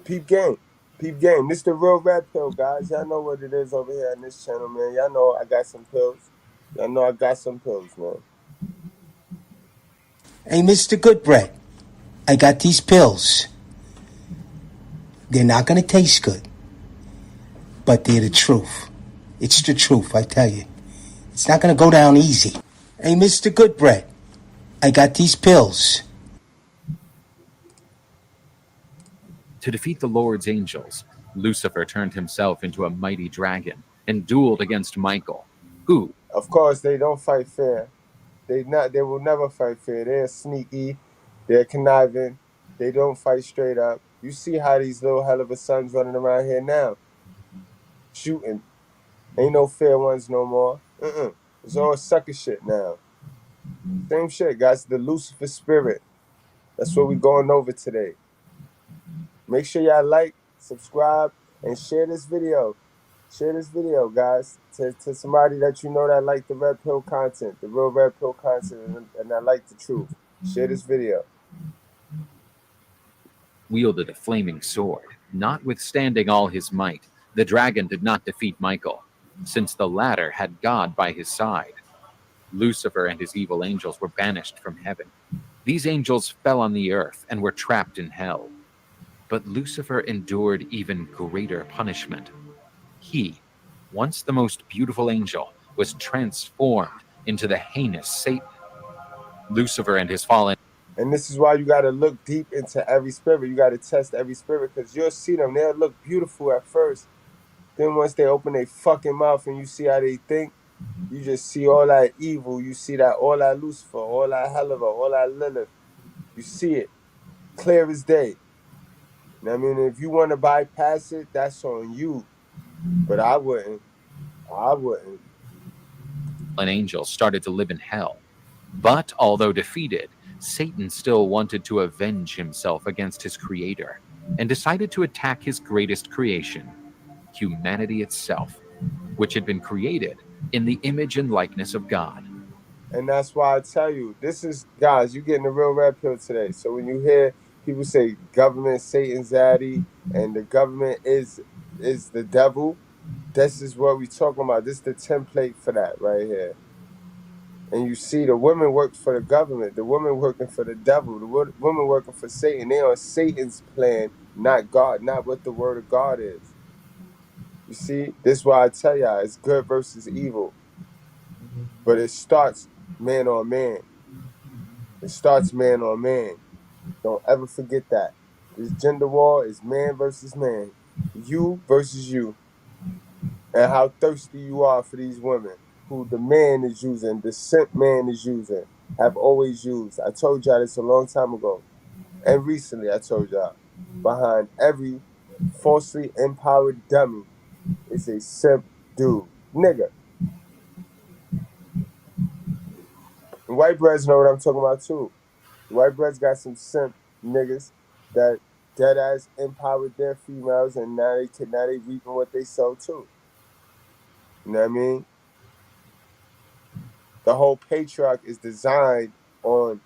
Speaker 3: Peep game. Peep game. This the real red pill, guys. Y'all know what it is over here on this channel, man. Y'all know I got some pills. Y'all know I got some pills, man.
Speaker 1: Hey, Mr. Goodbread, I got these pills. They're not going to taste good, but they're the truth. It's the truth, I tell you. It's not going to go down easy. Hey, Mr. Goodbread, I got these pills.
Speaker 13: To defeat the Lord's angels, Lucifer turned himself into a mighty dragon and dueled against Michael, who,
Speaker 3: of course, they don't fight fair. They will never fight fair. They're sneaky. They're conniving. They don't fight straight up. You see how these little hell of a sons running around here now, shooting. Ain't no fair ones no more. It's all sucker shit now. Same shit, guys. The Lucifer spirit. That's what we going over today. Make sure y'all like, subscribe, and share this video. Share this video, guys, to somebody that you know that like the red pill content, the real red pill content, and that like the truth. Share this video.
Speaker 13: wielded a flaming sword. Notwithstanding all his might, the dragon did not defeat Michael, since the latter had God by his side. Lucifer and his evil angels were banished from heaven. These angels fell on the earth and were trapped in hell. But Lucifer endured even greater punishment. He, once the most beautiful angel, was transformed into the heinous Satan. Lucifer and his fallen.
Speaker 3: And this is why you got to look deep into every spirit. You got to test every spirit, because you'll see them. They'll look beautiful at first. Then once they open their fucking mouth and you see how they think, you just see all that evil. You see that all that Lucifer, all that Helliver, all that Lilith. You see it clear as day. I mean, if you want to bypass it, that's on you. But I wouldn't. I wouldn't.
Speaker 13: An angel started to live in hell. But although defeated, Satan still wanted to avenge himself against his creator and decided to attack his greatest creation, humanity itself, which had been created in the image and likeness of God.
Speaker 3: And that's why I tell you, this is, guys, you're getting the real red pill today. So when you hear people say government, Satan's daddy, and the government is the devil, this is what we're talking about. This is the template for that right here. And you see the women work for the government, the women working for the devil, the women working for Satan. They on Satan's plan, not God, not what the word of God is. You see, this is why I tell y'all it's good versus evil. But it starts man on man. It starts man on man. Don't ever forget that. This gender war is man versus man. You versus you. And how thirsty you are for these women who the man is using, the simp man is using, have always used. I told y'all this a long time ago. And recently I told y'all, behind every falsely empowered dummy is a simp dude. Nigga. And white breads know what I'm talking about too. The white breads got some simp niggas that dead ass empowered their females and now they reaping what they sow too. You know what I mean? The whole patriarch is designed on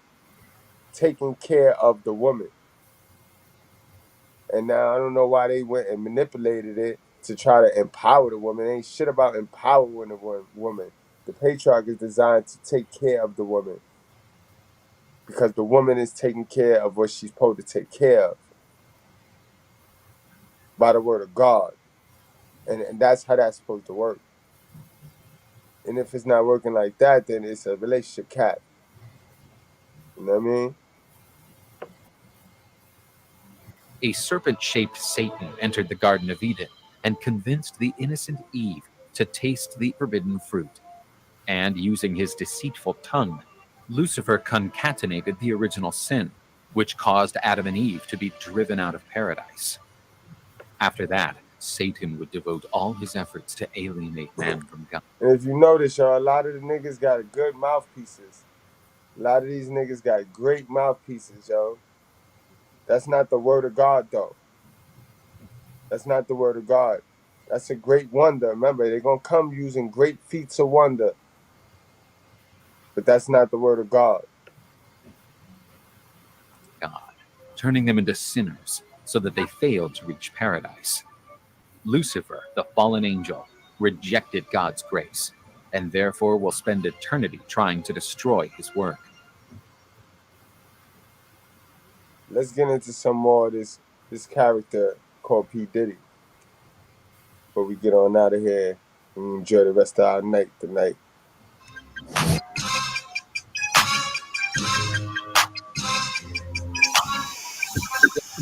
Speaker 3: taking care of the woman. And now I don't know why they went and manipulated it to try to empower the woman. It ain't shit about empowering the woman. The patriarch is designed to take care of the woman. Because the woman is taking care of what she's supposed to take care of. By the word of God. And that's how that's supposed to work. And if it's not working like that, then it's a relationship cap. You know what I mean?
Speaker 13: A serpent-shaped Satan entered the Garden of Eden and convinced the innocent Eve to taste the forbidden fruit. And using his deceitful tongue, Lucifer concatenated the original sin, which caused Adam and Eve to be driven out of paradise. After that, Satan would devote all his efforts to alienate man from God.
Speaker 3: And if you notice, y'all, a lot of the niggas got good mouthpieces. A lot of these niggas got great mouthpieces, yo. That's not the word of God, though. That's not the word of God. That's a great wonder. Remember, they're going to come using great feats of wonder. But that's not the word of God.
Speaker 13: God, turning them into sinners so that they failed to reach paradise. Lucifer, the fallen angel, rejected God's grace and therefore will spend eternity trying to destroy his work.
Speaker 3: Let's get into some more of this character called P. Diddy. Before we get on out of here and enjoy the rest of our night tonight.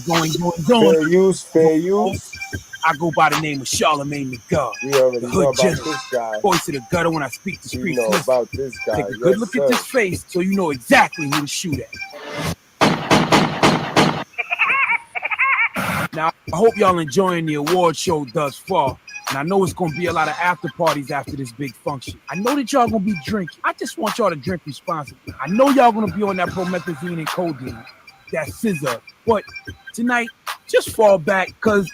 Speaker 14: Going.
Speaker 3: Fair use.
Speaker 14: I go by the name of Charlemagne the God.
Speaker 3: We already
Speaker 14: the
Speaker 3: know
Speaker 14: hood
Speaker 3: about
Speaker 14: general.
Speaker 3: this guy.
Speaker 14: Voice of the gutter when I speak the streets.
Speaker 3: We know
Speaker 14: listen.
Speaker 3: about this guy.
Speaker 14: Take a good look at this face so you know exactly who to shoot at. Now, I hope y'all enjoying the award show thus far. And I know it's going to be a lot of after parties after this big function. I know that y'all going to be drinking. I just want y'all to drink responsibly. I know y'all going to be on that promethazine and codeine, that scissor. But tonight, just fall back because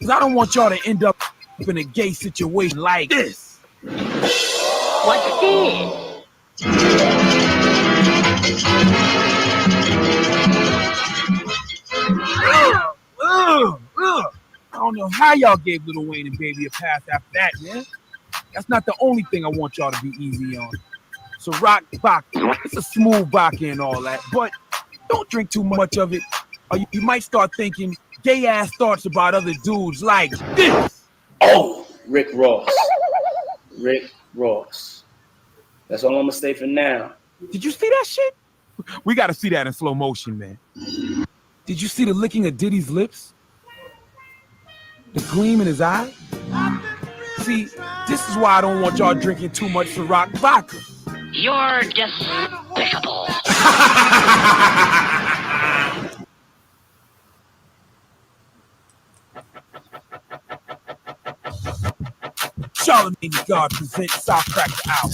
Speaker 14: I don't want y'all to end up in a gay situation like this.
Speaker 11: What's this?
Speaker 14: I don't know how y'all gave Lil Wayne and Baby a pass after that, man. That's not the only thing I want y'all to be easy on. So rock vodka. It's a smooth vodka and all that, but don't drink too much of it, or you might start thinking gay-ass thoughts about other dudes like this.
Speaker 15: Oh, Rick Ross. That's all I'm gonna say for now.
Speaker 14: Did you see that shit? We gotta see that in slow motion, man. Did you see the licking of Diddy's lips? The gleam in his eye? See, this is why I don't want y'all drinking too much Ciroc vodka.
Speaker 11: You're despicable.
Speaker 14: Charlemagne the God presents South Cracker Out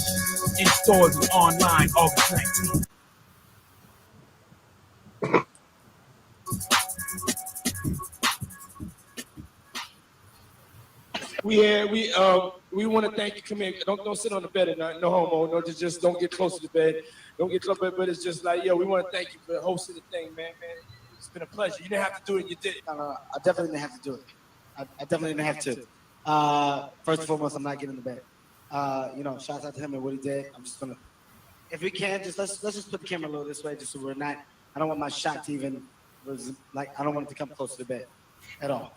Speaker 14: in stores and online August 19th.
Speaker 16: We want to thank you. Come in. Don't sit on the bed at night. No homo. No, just don't get close to the bed. Don't get close to the bed. But it's just like, yo, we want to thank you for hosting the thing, man. It's been a pleasure. You didn't have to do it. You did it.
Speaker 17: I definitely didn't have to do it. I definitely didn't have to. First and foremost, I'm not getting in the bed. Shouts out to him and what he did. I'm just gonna, if we can, just let's just put the camera a little this way, just so we're not. I don't want my shot to even I don't want it to come close to the bed at all.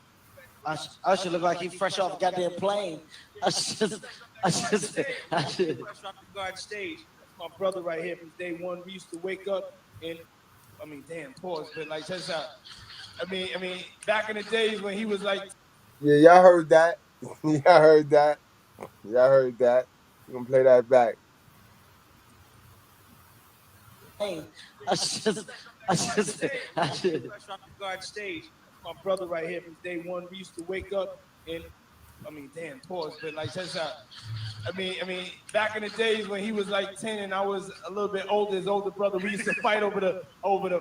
Speaker 17: Usher look like he fresh off a goddamn plane. Usher
Speaker 16: Fresh off the garden stage. That's my brother right here from day one. We used to wake up and, I mean, damn, pause, but like, check this out. I mean, back in the days when he was like.
Speaker 3: Yeah, y'all heard that. Y'all heard that. Y'all heard that. We're gonna play that back.
Speaker 16: Fresh off the garden stage. That's my brother right here from day one. We used to wake up and, I mean, damn, pause, but like, check this out. I mean, back in the days when he was like 10 and I was a little bit older, his older brother, we used to fight over the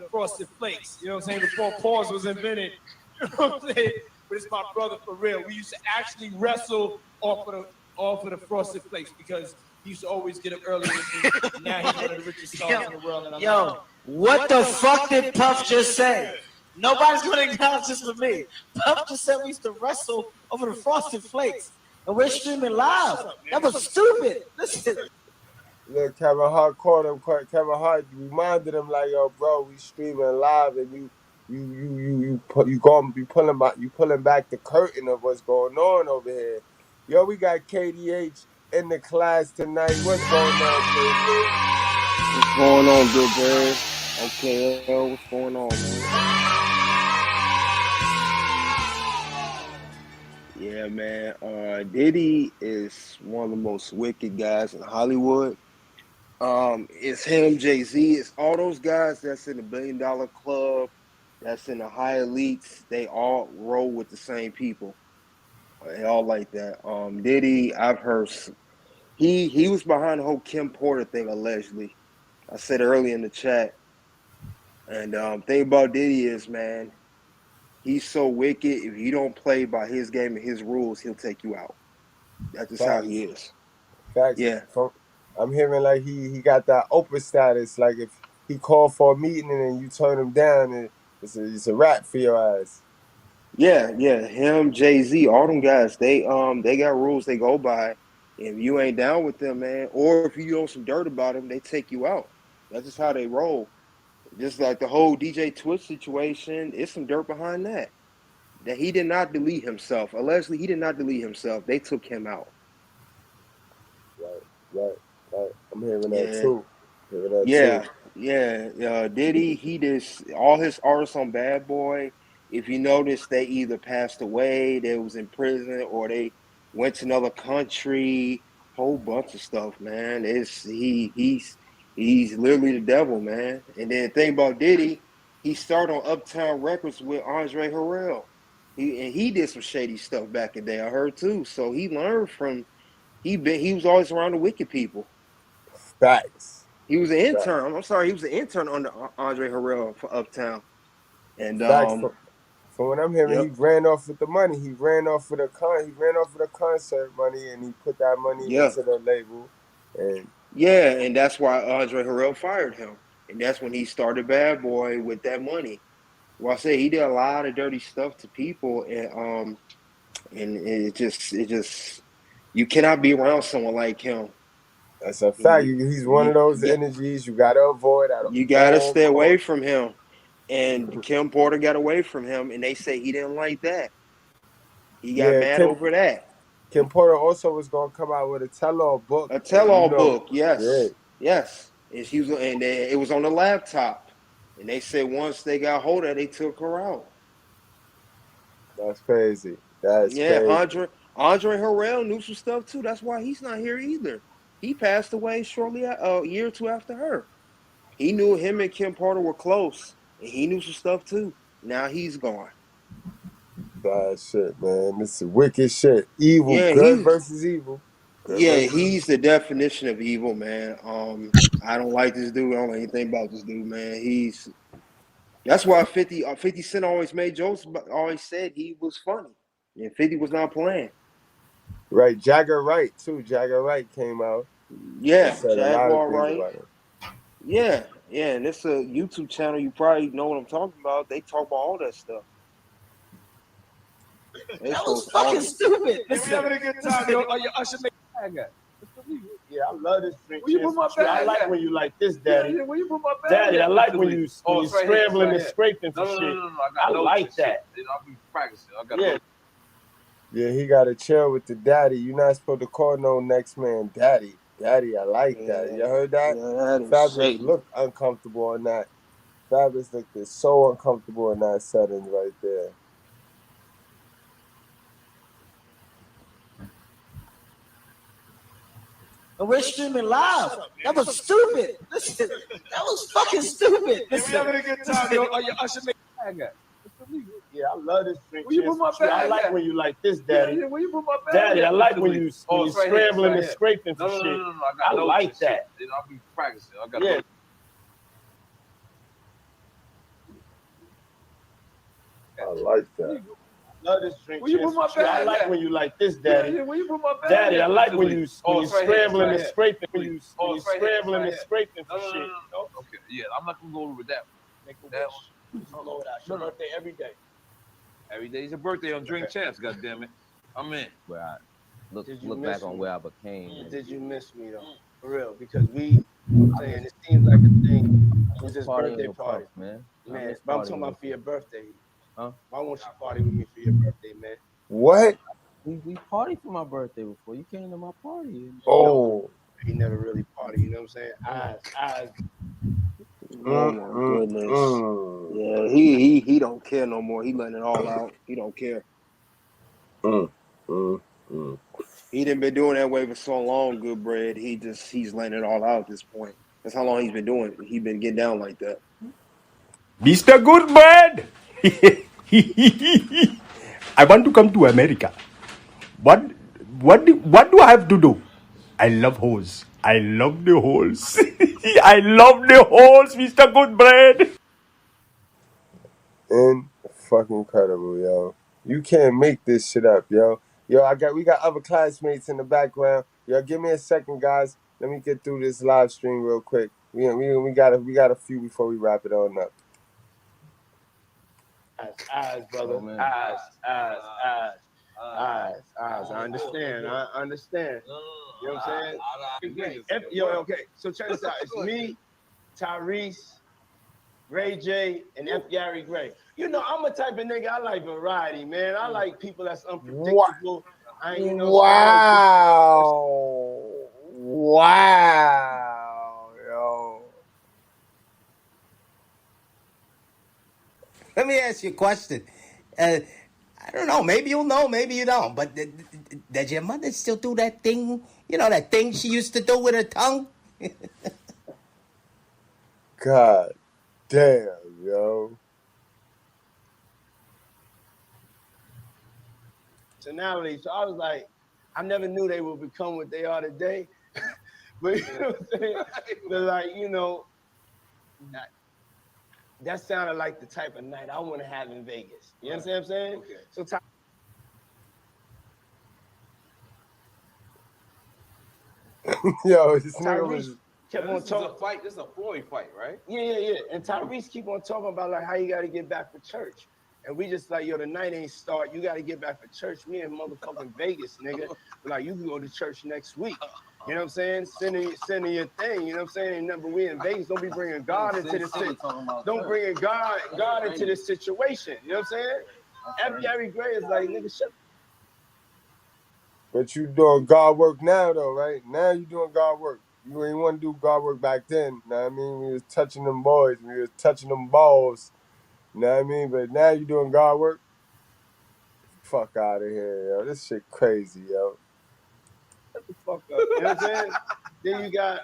Speaker 16: frosted flakes. You know what I'm saying? Before pause was invented. You know what I'm saying? But it's my brother for real. We used to actually wrestle off of the frosted flakes because he used to always get up early with me. And now he's one of the richest stars in the world. And
Speaker 17: Yo, what the fuck did Puff just say? Nobody's gonna acknowledge this for me. Puff just said we used to wrestle over the frosted flakes. And we're streaming live. That was stupid. Listen.
Speaker 3: Look, Kevin Hart called him. Kevin Hart reminded him like, "Yo, bro, we streaming live, and you gonna be pulling back the curtain of what's going on over here." Yo, we got KDH in the class tonight. What's going on, KDH?
Speaker 18: What's going on, Goodbread? Okay, what's going on, man? Yeah, man. Diddy is one of the most wicked guys in Hollywood. It's him, Jay-Z, it's all those guys that's in the $1 billion club, that's in the high elites. They all roll with the same people. They all like that. Diddy, I've heard he was behind the whole Kim Porter thing allegedly. I said earlier in the chat. And thing about Diddy is, man, he's so wicked. If you don't play by his game and his rules, he'll take you out. That's just how he is.
Speaker 3: Facts.
Speaker 18: Yeah.
Speaker 3: I'm hearing like he got that Oprah status. Like if he called for a meeting and you turn him down, it's a wrap for your ass.
Speaker 18: Yeah. Him, Jay-Z, all them guys, they got rules they go by. If you ain't down with them, man, or if you know some dirt about them, they take you out. That's just how they roll. Just like the whole DJ Twitch situation, it's some dirt behind that. That he did not delete himself. Allegedly, he did not delete himself. They took him out.
Speaker 3: Right. I'm hearing that too.
Speaker 18: Diddy, he just all his artists on Bad Boy. If you notice, they either passed away, they was in prison, or they went to another country. Whole bunch of stuff, man. He's literally the devil, man. And then the thing about Diddy, he started on Uptown Records with Andre Harrell. He did some shady stuff back in the day, I heard too. So he learned from he was always around the wicked people.
Speaker 3: Facts.
Speaker 18: He was an intern. I'm sorry, he was an intern under Andre Harrell for Uptown. And
Speaker 3: Facts. From what I'm hearing, he ran off with the money. He ran off with the concert money, and he put that money into the label.
Speaker 18: And that's why Andre Harrell fired him. And that's when he started Bad Boy with that money. Well, I say he did a lot of dirty stuff to people, and it just you cannot be around someone like him.
Speaker 3: That's a fact. He's one of those energies you gotta avoid.
Speaker 18: You gotta stay away from him. And Kim Porter got away from him, and they say he didn't like that. He got mad over that.
Speaker 3: Kim Porter also was gonna come out with a tell-all book.
Speaker 18: A tell-all book, yes. And it was on the laptop. And they said once they got hold of it, they took her out.
Speaker 3: That's crazy. Crazy.
Speaker 18: Andre Harrell knew some stuff too. That's why he's not here either. He passed away shortly a year or two after her. He knew him and Kim Porter were close, and he knew some stuff too. Now he's gone.
Speaker 3: Bad shit, man. This is wicked shit. Evil, good versus evil.
Speaker 18: He's the definition of evil, man. I don't like this dude. I don't know anything about this dude, man. That's why 50 Cent always made jokes, but always said he was funny. And 50 was not playing.
Speaker 3: Right. Jagger Wright, too. Jagger Wright came out.
Speaker 18: Yeah,
Speaker 3: said
Speaker 18: Jaguar Wright. Yeah, and it's a YouTube channel. You probably know what I'm talking about. They talk about all that stuff.
Speaker 17: That was fucking stupid.
Speaker 16: We're having a good time. I should make a bag.
Speaker 19: Yeah, I love this drink.
Speaker 16: Will you put my bag?
Speaker 19: I like when you like this, Daddy.
Speaker 16: Yeah, will you put my bag?
Speaker 19: Daddy, I like when you
Speaker 16: right
Speaker 19: scrambling
Speaker 16: here,
Speaker 19: and scraping for shit.
Speaker 16: No,
Speaker 19: I like that.
Speaker 16: I'll be practicing. I got
Speaker 3: Yeah, he got to chill with the daddy. You're not supposed to call no next man daddy. Daddy, I like that. You heard that?
Speaker 18: Yeah, that is
Speaker 3: Fabulous
Speaker 18: shady.
Speaker 3: looked uncomfortable on that. Fabulous looked so uncomfortable in that setting right there.
Speaker 17: And we're streaming live. That was stupid. Listen, that was fucking stupid.
Speaker 16: We having a good time, yo. Your usher make bag at.
Speaker 19: Yeah, I love this drink.
Speaker 16: Where you put my
Speaker 19: I
Speaker 16: bag
Speaker 19: like
Speaker 16: at?
Speaker 19: when you like this, daddy.
Speaker 16: Yeah, where you put my bag
Speaker 19: Daddy,
Speaker 16: at?
Speaker 19: I like when
Speaker 16: Mr.
Speaker 19: you
Speaker 16: Lee? Oh, it's right here,
Speaker 19: scrambling
Speaker 16: it's
Speaker 19: and
Speaker 16: right
Speaker 19: scraping for
Speaker 16: here.
Speaker 19: shit.
Speaker 16: No.
Speaker 19: I
Speaker 16: know
Speaker 19: like
Speaker 16: this
Speaker 19: that.
Speaker 16: shit. You know, I'll be practicing. I got
Speaker 19: Yeah. I like that. Love this drink.
Speaker 16: Where you put my
Speaker 19: I
Speaker 16: bag
Speaker 19: like
Speaker 16: at?
Speaker 19: when you like this, daddy.
Speaker 16: Yeah, where you put my bag
Speaker 19: Daddy,
Speaker 16: at?
Speaker 19: I like
Speaker 16: Mr.
Speaker 19: when
Speaker 16: Lee?
Speaker 19: you
Speaker 16: Oh, it's right here, it's
Speaker 19: scrambling
Speaker 16: right
Speaker 19: and
Speaker 16: here.
Speaker 19: scraping. When
Speaker 16: Oh,
Speaker 19: you
Speaker 16: it's right here, it's
Speaker 19: scrambling
Speaker 16: right
Speaker 19: and
Speaker 16: here.
Speaker 19: scraping for
Speaker 16: No.
Speaker 19: shit.
Speaker 16: Okay, yeah, I'm not gonna go over with that one.
Speaker 19: Make a
Speaker 16: That
Speaker 19: wish. Lord, it's your birthday every day.
Speaker 16: Every day's your birthday on Drink Champs, goddammit. I'm in.
Speaker 20: Where I look
Speaker 19: Did you
Speaker 20: back
Speaker 19: miss
Speaker 20: on
Speaker 19: me?
Speaker 20: where I became.
Speaker 19: Did you miss me though? For real, because we saying it seems like a thing. It was
Speaker 20: Just
Speaker 19: just
Speaker 20: party in
Speaker 19: birthday
Speaker 20: your
Speaker 19: party,
Speaker 20: parts, man.
Speaker 19: man. But I'm talking about for your birthday.
Speaker 20: Huh?
Speaker 19: Why won't you party with me for your birthday, man? What?
Speaker 20: We partied for my birthday before. You came to my party.
Speaker 3: Oh.
Speaker 19: He never really party. You know what I'm saying? Eyes.
Speaker 18: Oh my goodness. Yeah, he don't care no more. He letting it all out. He don't care. He done been doing that way for so long, Goodbread. He's letting it all out at this point. That's how long he's been doing it. He been getting down like that.
Speaker 8: Mr. Goodbread! I want to come to America. What do I have to do? I love hoes. I love the holes. I love the holes, Mr. Goodbread.
Speaker 3: Fucking incredible, yo. You can't make this shit up, yo. Yo, we got other classmates in the background. Yo, give me a second, guys. Let me get through this live stream real quick. We got a few before we wrap it on up.
Speaker 19: Eyes, brother. Eyes. I understand. I understand. You know what I'm saying? Yo, okay. So check this out. It's me, Tyrese, Ray J, and F. Gary Gray. You know, I'm a type of nigga. I like variety, man. I like people that's unpredictable.
Speaker 3: Wow, yo.
Speaker 1: Let me ask you a question. I don't know. Maybe you'll know. Maybe you don't. But does your mother still do that thing? You know, that thing she used to do with her tongue?
Speaker 3: God damn, yo.
Speaker 19: Personality. So I was like, I never knew they would become what they are today. But you know what I'm saying? But like, you know, that sounded like the type of night I want to have in Vegas. You understand what I'm saying? Okay. So
Speaker 3: Yo, this nigga
Speaker 19: Tyrese
Speaker 3: was
Speaker 19: kept on talking.
Speaker 16: This is a fight. This is a Floyd fight, right?
Speaker 19: Yeah. And Tyrese keep on talking about like how you got to get back for church. And we just like, yo, the night ain't start. You got to get back for church. We in motherfucking Vegas, nigga. Like, you can go to church next week. You know what I'm saying? Sending your thing. You know what I'm saying? But we in Vegas. Don't be bringing God into this situation. Don't bring God into this situation. You know what I'm saying? F. Gary Gray is like, nigga, shut.
Speaker 3: But you doing God work now, though, right? Now you doing God work. You ain't want to do God work back then. Know what I mean? We was touching them boys. We was touching them balls. Know what I mean? But now you doing God work? Fuck out of here, yo. This shit crazy, yo.
Speaker 19: Shut the fuck up. You know what I'm saying? Then you got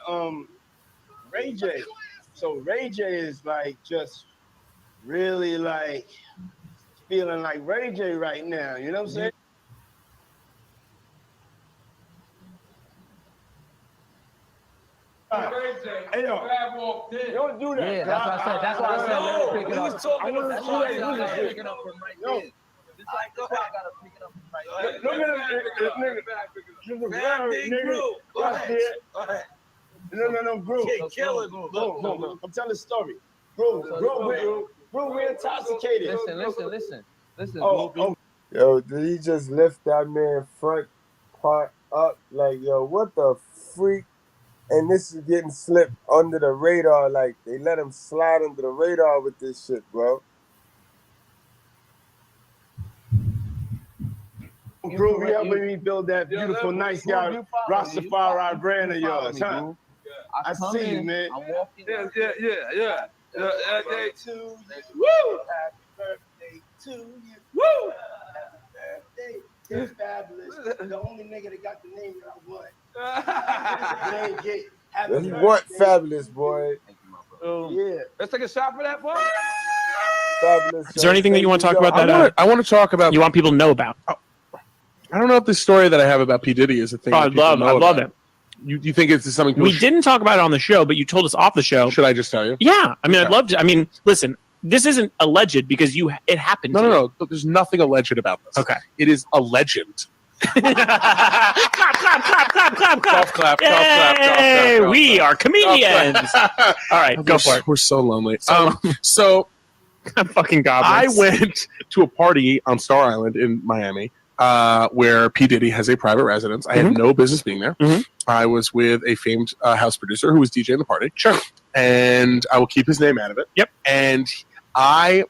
Speaker 19: Ray J. So Ray J is like just really like feeling like Ray J right now. You know what I'm saying? Hey, yo, don't do that.
Speaker 20: Yeah, that's what I said. That's why I said let me pick it up.
Speaker 19: I want to see that music.
Speaker 20: Pick it up from right
Speaker 19: No.
Speaker 20: there. That's why I gotta pick it up from right there.
Speaker 19: Look at this nigga. Watch it. No, bro. Bro. I'm telling the story. Bro, we're intoxicated.
Speaker 20: Listen.
Speaker 3: Yo, did he just lift that man front part up? Like, yo, what the freak? And this is getting slipped under the radar. Like, they let him slide under the radar with this shit, bro.
Speaker 19: Prove you helping me build that beautiful, nice guy, Rastafari brand of yours, huh? I see you, man.
Speaker 20: I'm walking.
Speaker 19: Yeah. Birthday to you. Woo! Happy birthday to you. Woo! Happy birthday. It's fabulous. The only nigga that got the name that I want.
Speaker 3: You want fabulous, boy.
Speaker 19: Yeah.
Speaker 16: Let's take a shot for that, boy.
Speaker 3: Fabulous.
Speaker 2: Is there anything that you want to talk about that
Speaker 21: I want to talk about.
Speaker 2: you want people to know about?
Speaker 21: I don't know if the story that I have about P. Diddy is a thing.
Speaker 2: Oh, I love it.
Speaker 21: You think it's something
Speaker 2: We didn't talk about it on the show, but you told us off the show.
Speaker 21: Should I just tell you?
Speaker 2: Yeah, I mean, I'd love to. I mean, listen, this isn't alleged because it happened.
Speaker 21: No. There's nothing alleged about this.
Speaker 2: Okay,
Speaker 21: it is a legend.
Speaker 2: Clap. Yay, we are comedians. All right, go for it.
Speaker 21: We're so lonely.
Speaker 2: So I'm fucking goblins.
Speaker 21: I went to a party on Star Island in Miami, where P. Diddy has a private residence. I had no business being there. I was with a famed house producer who was DJing the party.
Speaker 2: Sure.
Speaker 21: And I will keep his name out of it.
Speaker 2: Yep.
Speaker 21: And I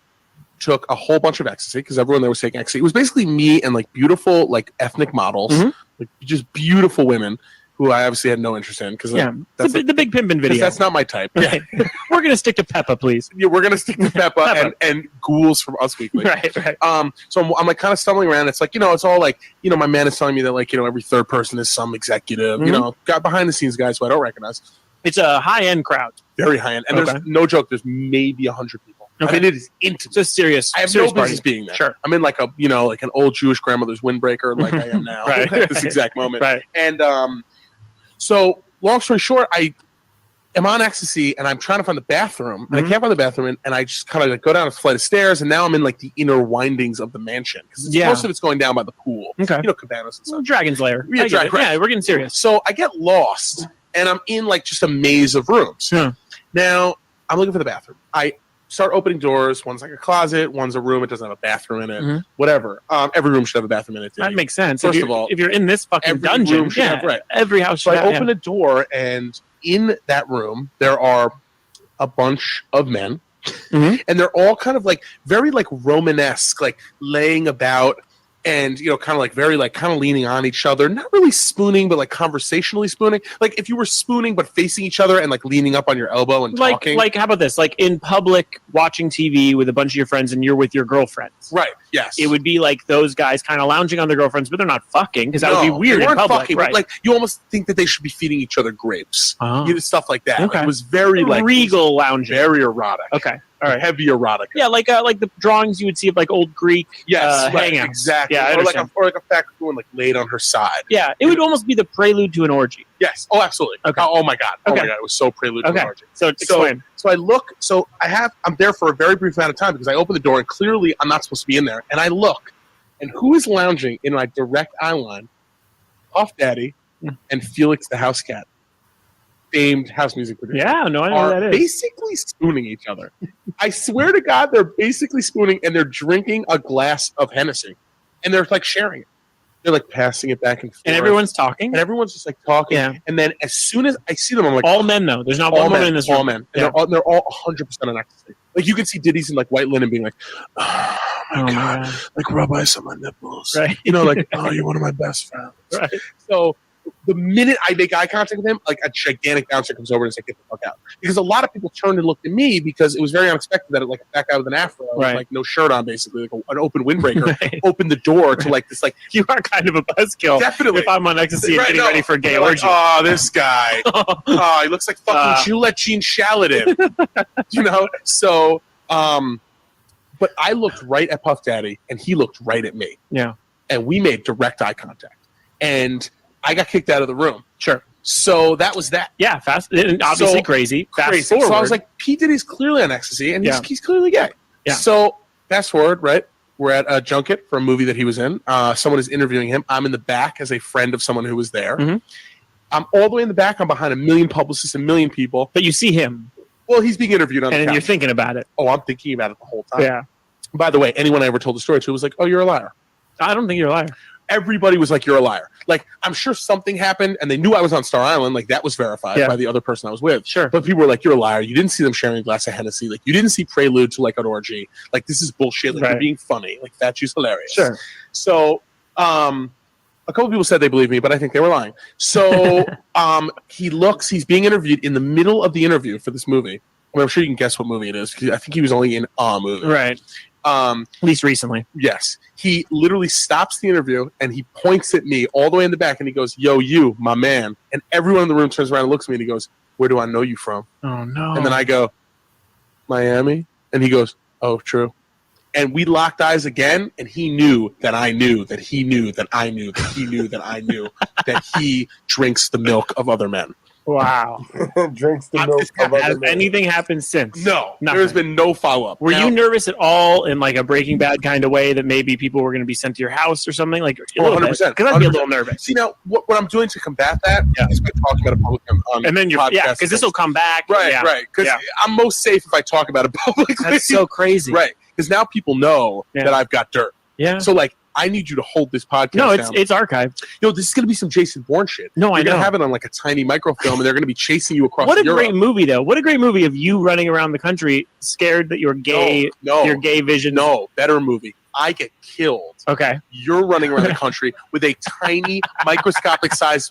Speaker 21: took a whole bunch of ecstasy because everyone there was taking ecstasy. It was basically me and like beautiful like ethnic models, like just beautiful women who I obviously had no interest in because
Speaker 2: that's the Big Pimpin' video.
Speaker 21: That's not my type.
Speaker 2: Right. We're gonna stick to Peppa, please.
Speaker 21: Yeah, we're gonna stick to Peppa and ghouls from Us Weekly.
Speaker 2: Right.
Speaker 21: So I'm like kind of stumbling around. It's like it's all like my man is telling me that like every third person is some executive. Got behind the scenes guys who I don't recognize.
Speaker 2: It's a high end crowd.
Speaker 21: Very high end, and there's no joke. There's maybe 100 people.
Speaker 2: Okay.
Speaker 21: I mean, it is intimate.
Speaker 2: It's a serious.
Speaker 21: I have
Speaker 2: serious
Speaker 21: no business
Speaker 2: party.
Speaker 21: being there.
Speaker 2: Sure.
Speaker 21: I'm in like a like an old Jewish grandmother's windbreaker, like I am now
Speaker 2: Right.
Speaker 21: at this exact moment.
Speaker 2: Right.
Speaker 21: And so long story short, I am on ecstasy and I'm trying to find the bathroom, and I can't find the bathroom, and I just kind of like go down a flight of stairs, and now I'm in like the inner windings of the mansion because most of it's going down by the pool.
Speaker 2: Okay.
Speaker 21: Cabanas and stuff.
Speaker 2: Dragon's Lair.
Speaker 21: Yeah,
Speaker 2: Yeah, we're getting serious.
Speaker 21: So I get lost, and I'm in like just a maze of rooms.
Speaker 2: Yeah.
Speaker 21: Now I'm looking for the bathroom. I start opening doors. One's like a closet. One's a room. It doesn't have a bathroom in it. Whatever. Every room should have a bathroom in it.
Speaker 2: That makes sense.
Speaker 21: First of all,
Speaker 2: if you're in this fucking
Speaker 21: every
Speaker 2: dungeon,
Speaker 21: room should have, right.
Speaker 2: every house
Speaker 21: So
Speaker 2: should
Speaker 21: I
Speaker 2: have.
Speaker 21: open a door, and in that room there are a bunch of men, and they're all kind of like very like Romanesque, like laying about. And kind of like very like kind of leaning on each other, not really spooning, but like conversationally spooning. Like if you were spooning but facing each other and like leaning up on your elbow and talking.
Speaker 2: Like how about this? Like in public, watching TV with a bunch of your friends, and you're with your girlfriends.
Speaker 21: Right. Yes.
Speaker 2: It would be like those guys kind of lounging on their girlfriends, but they're not fucking because that would be weird
Speaker 21: they
Speaker 2: in
Speaker 21: weren't
Speaker 2: public.
Speaker 21: fucking,
Speaker 2: right.
Speaker 21: but, like you almost think that they should be feeding each other grapes. Stuff like that.
Speaker 2: Okay.
Speaker 21: Like, it was very like
Speaker 2: regal lounging.
Speaker 21: Very erotic.
Speaker 2: Okay. All right.
Speaker 21: Heavy erotic.
Speaker 2: Yeah, like the drawings you would see of like old Greek
Speaker 21: right,
Speaker 2: hangouts.
Speaker 21: exactly.
Speaker 2: Yeah, I
Speaker 21: or like
Speaker 2: understand.
Speaker 21: a fat woman like laid on her side.
Speaker 2: Yeah, it would almost be the prelude to an orgy.
Speaker 21: Yes. Oh, absolutely.
Speaker 2: Okay.
Speaker 21: Oh my god. Oh
Speaker 2: Okay.
Speaker 21: my god. It was so prelude to an orgy.
Speaker 2: So explain.
Speaker 21: So I look. So I'm there for a very brief amount of time because I open the door and clearly I'm not supposed to be in there. And I look, and who is lounging in my direct eye line? Puff Daddy and Felix the House Cat, famed house music producer.
Speaker 2: Yeah, no, I know who that is.
Speaker 21: Basically spooning each other. I swear to God, they're basically spooning, and they're drinking a glass of Hennessy, and they're like sharing it. They're like passing it back and forth,
Speaker 2: And everyone's talking.
Speaker 21: and everyone's just like talking.
Speaker 2: Yeah.
Speaker 21: And then as soon as I see them, I'm like,
Speaker 2: All men though. There's not
Speaker 21: all
Speaker 2: one woman
Speaker 21: men,
Speaker 2: in this
Speaker 21: all
Speaker 2: room.
Speaker 21: men. And
Speaker 2: Yeah.
Speaker 21: they're all 100% on ecstasy. Like you can see Diddy's in like white linen being like, oh my God, like rub ice on my nipples.
Speaker 2: Right.
Speaker 21: Like, oh, you're one of my best friends.
Speaker 2: Right.
Speaker 21: So the minute I make eye contact with him, like a gigantic bouncer comes over and says, get the fuck out. Because a lot of people turned and looked at me because it was very unexpected that like a fat guy with an afro,
Speaker 2: Right.
Speaker 21: like no shirt on, basically, like an open windbreaker, opened the door to like this, like,
Speaker 2: You are kind of a buzzkill.
Speaker 21: Definitely.
Speaker 2: If I'm on ecstasy and
Speaker 21: Right,
Speaker 2: getting
Speaker 21: no.
Speaker 2: ready for a gay
Speaker 21: You're like,
Speaker 2: orgy.
Speaker 21: oh, this guy. Oh, he looks like fucking Gillette Gene Shaladin. So, but I looked right at Puff Daddy, and he looked right at me.
Speaker 2: Yeah.
Speaker 21: And we made direct eye contact. And I got kicked out of the room.
Speaker 2: Sure.
Speaker 21: So that was that.
Speaker 2: Yeah, fast. And obviously
Speaker 21: So,
Speaker 2: crazy. Fast
Speaker 21: Crazy.
Speaker 2: forward.
Speaker 21: So I was like, P. Diddy's clearly on ecstasy, and he's clearly gay.
Speaker 2: Yeah.
Speaker 21: So fast forward, right? We're at a junket for a movie that he was in. Someone is interviewing him. I'm in the back as a friend of someone who was there. I'm all the way in the back. I'm behind a million publicists, a million people.
Speaker 2: But you see him.
Speaker 21: Well, he's being interviewed on the
Speaker 2: And
Speaker 21: couch.
Speaker 2: you're thinking about it.
Speaker 21: Oh, I'm thinking about it the whole time.
Speaker 2: Yeah.
Speaker 21: By the way, anyone I ever told the story to was like, oh, you're a liar.
Speaker 2: I don't think you're a liar.
Speaker 21: Everybody was like, you're a liar. Like, I'm sure something happened, and they knew I was on Star Island. Like, that was verified by the other person I was with.
Speaker 2: Sure.
Speaker 21: But people were like, you're a liar. You didn't see them sharing a glass of Hennessy. Like, you didn't see prelude to, like, an orgy. Like, this is bullshit. Like,
Speaker 2: Right.
Speaker 21: you're being funny. Like, that shit's hilarious.
Speaker 2: Sure.
Speaker 21: So, A couple people said they believe me, but I think they were lying. So he's being interviewed in the middle of the interview for this movie. Well, I'm sure you can guess what movie it is. I think he was only in a movie.
Speaker 6: Right. At least recently.
Speaker 21: Yes. He literally stops the interview and he points at me all the way in the back and he goes, "Yo, you, my man." And everyone in the room turns around and looks at me and he goes, "Where do I know you from?"
Speaker 6: Oh, no.
Speaker 21: And then I go, "Miami." And he goes, "Oh, true." And we locked eyes again, and he knew that I knew that he knew that I knew that he knew that I knew that he drinks the milk of other men.
Speaker 6: Wow.
Speaker 3: Drinks the milk of other
Speaker 6: Has
Speaker 3: men.
Speaker 6: anything happened since?
Speaker 21: No.
Speaker 6: Nothing.
Speaker 21: There's been no follow-up.
Speaker 6: Were you nervous at all in like a Breaking Bad kind of way that maybe people were going to be sent to your house or something? Like
Speaker 21: 100%.
Speaker 6: Because I'd be a little nervous.
Speaker 21: See, now, what I'm doing to combat that is by talking about it publicly.
Speaker 6: And then because this will come back.
Speaker 21: Right,
Speaker 6: yeah.
Speaker 21: right. Because I'm most safe if I talk about it publicly.
Speaker 6: That's so crazy.
Speaker 21: Right. Because now people know that I've got dirt.
Speaker 6: Yeah.
Speaker 21: So, like, I need you to hold this podcast
Speaker 6: No,
Speaker 21: down.
Speaker 6: it's archived.
Speaker 21: This is going to be some Jason Bourne shit.
Speaker 6: No,
Speaker 21: You're
Speaker 6: I know.
Speaker 21: going to have it on, like, a tiny microfilm, and they're going to be chasing you across
Speaker 6: What a
Speaker 21: Europe.
Speaker 6: great movie, though. What a great movie of you running around the country scared that you're gay, your gay vision.
Speaker 21: No, better movie. I get killed.
Speaker 6: Okay.
Speaker 21: You're running around the country with a tiny microscopic size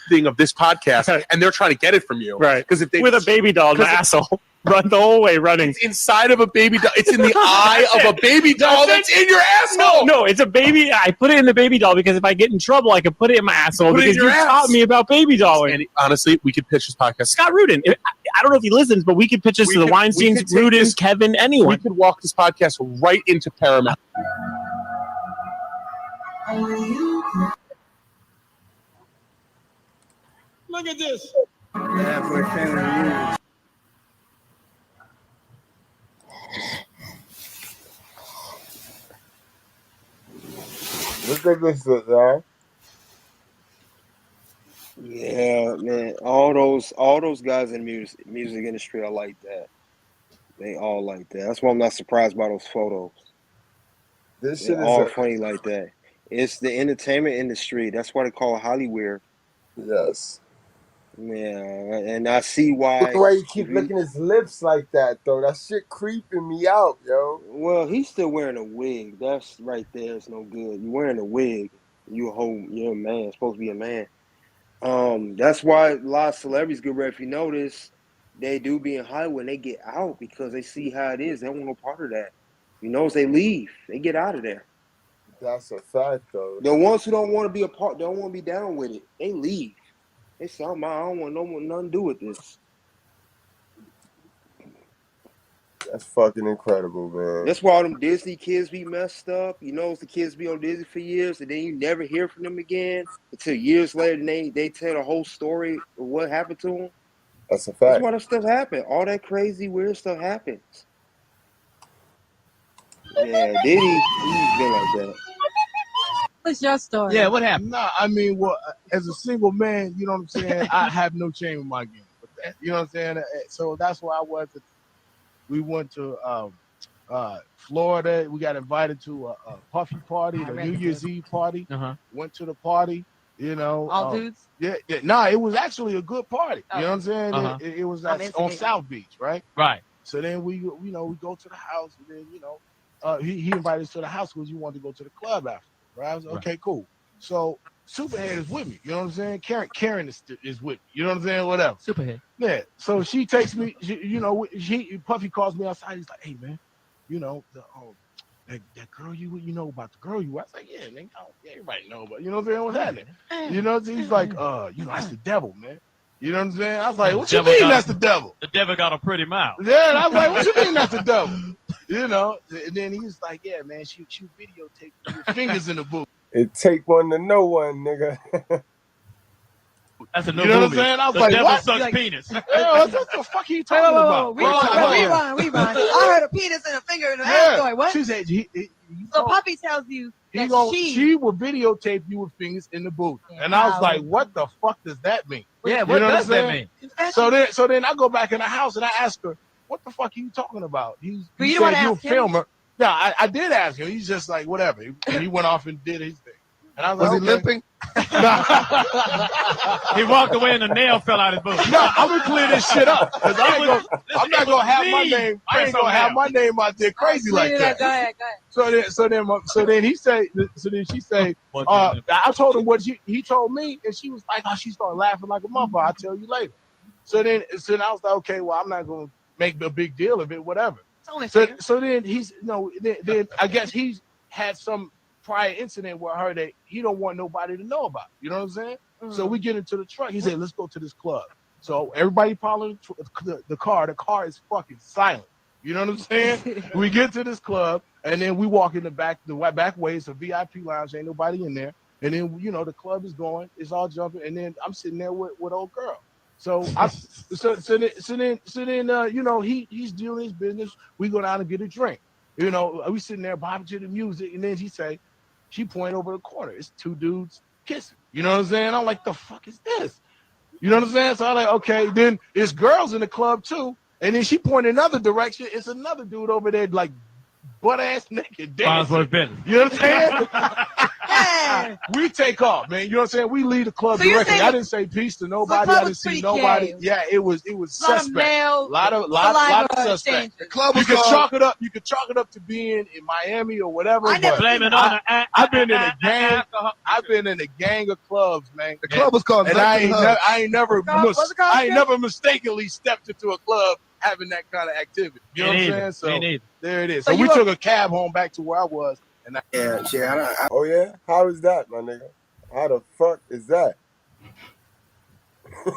Speaker 21: thing of this podcast, and they're trying to get it from you.
Speaker 6: Right.
Speaker 21: Because if they
Speaker 6: With a baby doll in the asshole. Run the whole way running.
Speaker 21: It's inside of a baby doll. It's in the eye of a baby doll that's in your asshole.
Speaker 6: No, it's a baby. I put it in the baby doll because if I get in trouble, I can put it in my asshole
Speaker 21: Put it in
Speaker 6: because
Speaker 21: your
Speaker 6: you
Speaker 21: ass.
Speaker 6: taught me about baby dolling.
Speaker 21: And honestly, we could pitch this podcast.
Speaker 6: Scott Rudin. I don't know if he listens, but we could pitch this to the Weinsteins, Rudins, Kevin, anyone.
Speaker 21: We could walk this podcast right into Paramount.
Speaker 16: Look at this.
Speaker 3: Look at this, man.
Speaker 18: Yeah, man. All those guys in the music industry are like that. They all like that. That's why I'm not surprised by those photos.
Speaker 3: This
Speaker 18: They're
Speaker 3: shit
Speaker 18: all
Speaker 3: is
Speaker 18: funny like that. It's the entertainment industry. That's why they call it Hollywood.
Speaker 3: Yes.
Speaker 18: Yeah, and I see why.
Speaker 3: Look the way you keep licking his lips like that, though. That shit creeping me out, yo.
Speaker 18: Well, he's still wearing a wig. That's right there. It's no good. You're wearing a wig. You're a man. You're supposed to be a man. That's why a lot of celebrities, Goodbread, if you notice, they do be in Hollywood and they get out because they see how it is. They don't want no part of that. They leave. They get out of there.
Speaker 3: That's a fact, though.
Speaker 18: The ones who don't want to be a part, don't want to be down with it, they leave. They say, I don't want nothing to do with this.
Speaker 3: That's fucking incredible, man.
Speaker 18: That's why all them Disney kids be messed up. The kids be on Disney for years, and then you never hear from them again until years later, and they tell the whole story of what happened to them.
Speaker 3: That's a fact.
Speaker 18: That's why that stuff happens. All that crazy, weird stuff happens. Yeah, Diddy, he's been like that.
Speaker 22: What's your story?
Speaker 16: Yeah, what happened?
Speaker 23: Nah, I mean, well, as a single man, you know what I'm saying? I have no shame in my game. You know what I'm saying? So that's why we went to Florida. We got invited to a Puffy party, the New Year's Eve party. Went to the party,
Speaker 22: All dudes?
Speaker 23: Yeah. Nah, it was actually a good party. You know what I'm saying? It was on South Beach, right?
Speaker 16: Right.
Speaker 23: So then we go to the house, and then, he invited us to the house because he wanted to go to the club after. Right? I was okay, cool. So Superhead is with me. You know what I'm saying? Karen is with me. You know what I'm saying? Whatever.
Speaker 6: Superhead.
Speaker 23: Yeah. So she takes me. Puffy calls me outside. He's like, "Hey man, that girl you know about the girl you." I was like, "Yeah, nigga, everybody know, but you know what I'm saying? What's happening?" He's like, that's the devil, man. You know what I'm saying? I was like, "What you mean that's the devil?"
Speaker 16: The devil got a pretty mouth.
Speaker 23: Yeah, and I was like, "What you mean that's the devil?" And then he was like, "Yeah, man, she videotaped your fingers in the booth."
Speaker 3: It take one to know one, nigga.
Speaker 16: That's a new
Speaker 23: You know
Speaker 16: movie.
Speaker 23: what I'm saying? I was
Speaker 16: The
Speaker 23: like,
Speaker 16: devil
Speaker 23: what?
Speaker 16: sucks penis.
Speaker 23: What the fuck are you talking about?
Speaker 22: Rewind. I heard a penis and a finger in the mouth story. What?
Speaker 23: She said,
Speaker 22: So Puppy tells you that
Speaker 23: she will videotape you with fingers in the booth. And I was like, what the fuck does that mean?
Speaker 16: Yeah, what does that mean?
Speaker 23: So then I go back in the house and I ask her, what the fuck are you talking about? He
Speaker 22: you
Speaker 23: said
Speaker 22: wanna
Speaker 23: you a
Speaker 22: ask him?
Speaker 23: filmer. Yeah, I did ask him. He's just like, whatever. He went off and did his thing. And I was
Speaker 4: Was
Speaker 23: like,
Speaker 4: he limping?
Speaker 23: He walked away and a nail fell out his boot. No, I'm gonna clear this shit up because I'm not gonna have my name. I ain't gonna have my name out there crazy like that.
Speaker 22: Go ahead.
Speaker 23: So then he say. So then she say. I told him what he told me, and she was like, "Oh," she started laughing like a motherfucker. I'll tell you later. So then I was like, "Okay, well, I'm not gonna make a big deal of it, whatever." So then he's then I guess he's had some prior incident with her that he don't want nobody to know about. You know what I'm saying? So we get into the truck. He said, "Let's go to this club." So everybody following the car. The car is fucking silent. You know what I'm saying? We get to this club, and then we walk in the back way. It's a VIP lounge. Ain't nobody in there. And then the club is going. It's all jumping. And then I'm sitting there with old girl. So then he's doing his business. We go down and get a drink. We sitting there bobbing to the music, and then she point over the corner. It's two dudes kissing. You know what I'm saying? I'm like, the fuck is this? You know what I'm saying? So I'm like, okay. Then there's girls in the club too, and then she pointed another direction. It's another dude over there, like butt ass naked dancing. You know what I'm saying? We take off, man. You know what I'm saying? We leave the club directly. I didn't say peace to nobody. I didn't see nobody. Gay. Yeah, it was suspect. A lot of suspect. The club was chalk it up. You could chalk it up to being in Miami or whatever. I've been in a gang. I've been in a gang of clubs, man.
Speaker 4: The club was called.
Speaker 23: And I ain't never mistakenly stepped into a club having that kind of activity. You know what I'm saying? So there it is. So we took a cab home back to where I was.
Speaker 3: Oh yeah? How is that, my nigga? How the fuck is that?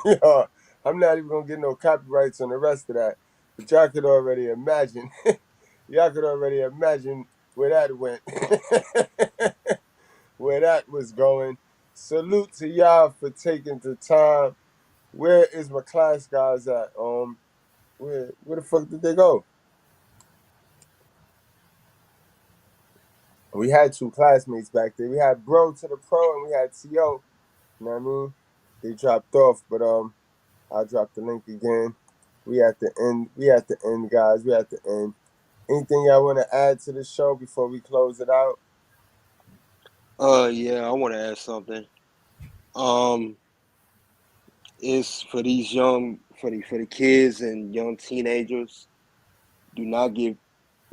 Speaker 3: Yo, I'm not even gonna get no copyrights on the rest of that. But y'all could already imagine. Y'all could already imagine where that went. Where that was going. Salute to y'all for taking the time. Where is my class guys at? Where the fuck did they go? We had two classmates back there. We had Bro to the Pro and we had T.O. You know what I mean? They dropped off, but I'll drop the link again. We at the end, guys. We at the end. Anything y'all want to add to the show before we close it out?
Speaker 18: Yeah, I want to add something. It's for these for the kids and young teenagers. Do not get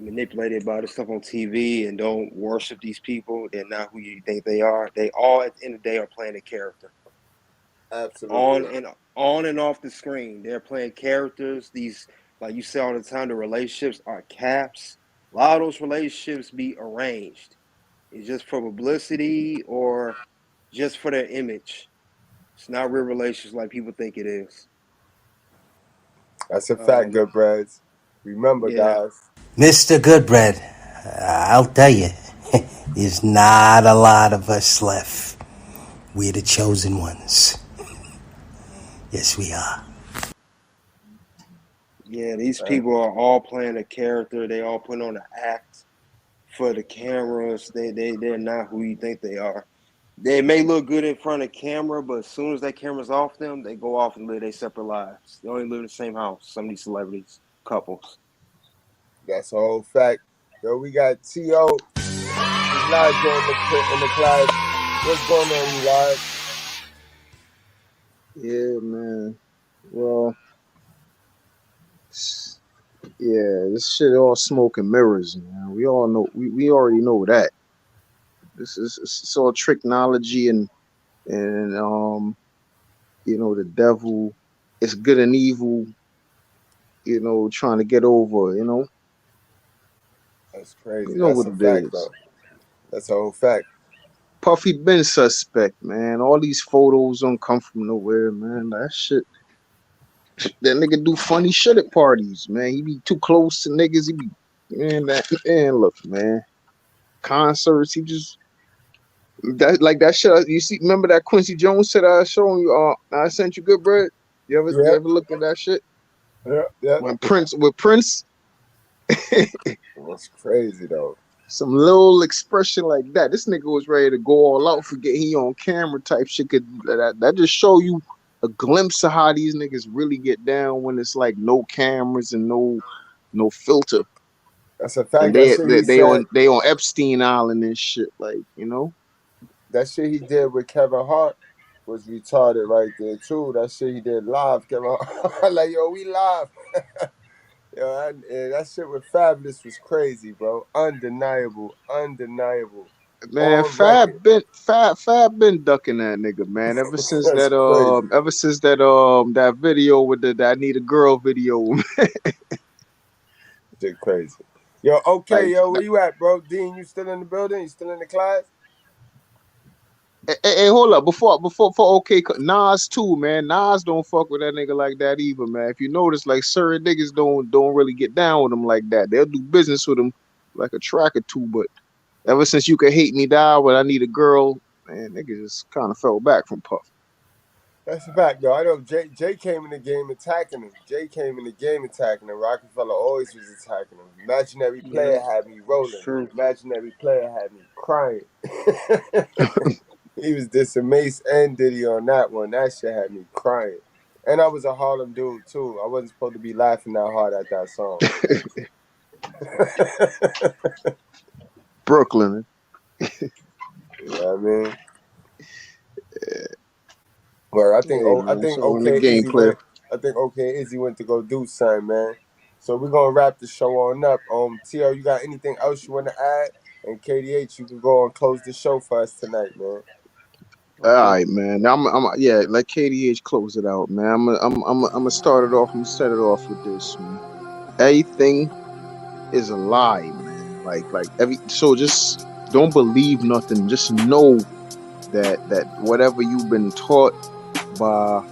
Speaker 18: manipulated by the stuff on TV and don't worship these people. They're not who you think they are. They all at the end of the day are playing a character.
Speaker 3: Absolutely.
Speaker 18: On and off the screen, they're playing characters. These, like you say all the time, the relationships are caps. A lot of those relationships be arranged. It's just for publicity or just for their image. It's not real relationships like people think it is.
Speaker 3: That's a fact, Goodbreads. Remember, guys.
Speaker 1: Mr. Goodbread, I'll tell you, there's not a lot of us left. We're the chosen ones. Yes, we are.
Speaker 18: Yeah, these people are all playing a character. They all put on an act for the cameras. They're not who you think they are. They may look good in front of camera, but as soon as that camera's off them, they go off and live their separate lives. They only live in the same house. Some of these celebrities, couples.
Speaker 3: That's a whole fact. Yo, we got T.O. He's live in the class. What's going on, you live?
Speaker 5: Yeah, man. Well, yeah, this shit all smoke and mirrors, man. We all know. We already know that. It's all technology and the devil. It's good and evil. Trying to get over.
Speaker 3: That's crazy.
Speaker 5: You know
Speaker 3: That's
Speaker 5: what
Speaker 3: a
Speaker 5: it
Speaker 3: fact,
Speaker 5: is.
Speaker 3: though. That's a whole fact.
Speaker 5: Puffy been suspect, man. All these photos don't come from nowhere, man. That shit. That nigga do funny shit at parties, man. He be too close to niggas. He be look, man. Concerts, he just that shit. You see, remember that Quincy Jones shit I showing you? I sent you, Goodbread. You ever look at that shit?
Speaker 3: Yeah.
Speaker 5: When Prince.
Speaker 3: That's crazy though.
Speaker 5: Some little expression like that. This nigga was ready to go all out, forget he on camera type shit. That just show you a glimpse of how these niggas really get down when it's like no cameras and no filter.
Speaker 3: That's a fact.
Speaker 5: And they on Epstein Island and shit, like,
Speaker 3: That shit he did with Kevin Hart was retarded right there too. That shit he did live, Kevin Hart. Like, yo, we live. Yo, and that shit with Fabulous was crazy, bro. Undeniable.
Speaker 5: Man,
Speaker 3: On record.
Speaker 5: Fab been ducking that nigga, man. Ever since
Speaker 3: That's crazy.
Speaker 5: that video with the I Need a Girl video.
Speaker 3: Shit crazy. Yo, okay,
Speaker 5: Like,
Speaker 3: yo, where you at, bro? Dean, you still in the building? You still in the class?
Speaker 5: hey, hold up. Before OK, Nas too, man. Nas don't fuck with that nigga like that either, man. If you notice, like certain niggas don't really get down with him like that. They'll do business with him like a track or two, but ever since You Can Hate Me Die When I Need a Girl, man, niggas just kind of fell back from Puff.
Speaker 3: That's a fact, yo. I know Jay came in the game attacking him. Rockefeller always was attacking him. Imaginary Player had me rolling. Imaginary Player had me crying. He was dissing Mace and Diddy on that one. That shit had me crying. And I was a Harlem dude, too. I wasn't supposed to be laughing that hard at that song.
Speaker 5: Brooklyn.
Speaker 3: You know what I mean? Yeah. Well, I think OK Izzy went to go do something, man. So we're gonna wrap the show on up. TL, you got anything else you want to add? And KDH, you can go and close the show for us tonight, man.
Speaker 5: All right, man. Yeah, let KDH close it out, man. I'm gonna start it off. I'm gonna set it off with this, man. Everything is a lie, man. So just don't believe nothing. Just know that whatever you've been taught by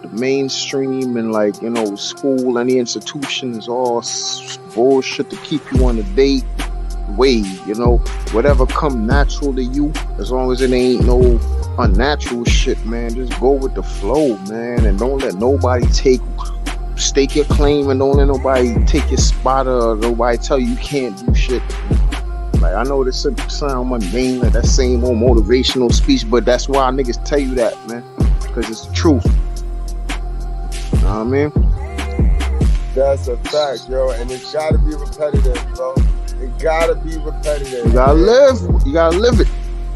Speaker 5: the mainstream and school, any institution is all bullshit to keep you on the date way. Whatever come natural to you, as long as it ain't no unnatural shit, man. Just go with the flow, man, and don't let nobody stake your claim, and don't let nobody take your spot or nobody tell you can't do shit. Like, I know this sound mundane, like that same old motivational speech, but that's why niggas tell you that, man, because it's the truth. You know what I mean?
Speaker 3: That's a fact, yo, and it's gotta be repetitive, bro. It gotta be repetitive.
Speaker 5: You gotta live it. You gotta live it.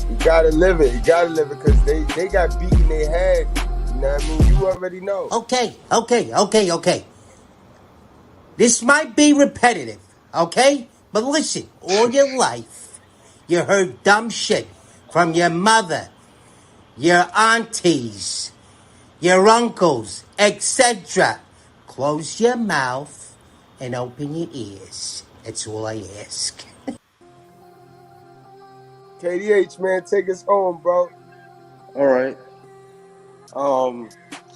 Speaker 3: You gotta live it, because they got beat in their head. You know what I mean? You already know.
Speaker 1: Okay. This might be repetitive, okay? But listen, all your life, you heard dumb shit from your mother, your aunties, your uncles, etc. Close your mouth and open your ears. That's all I ask.
Speaker 3: KDH, man, take us home, bro.
Speaker 18: All right.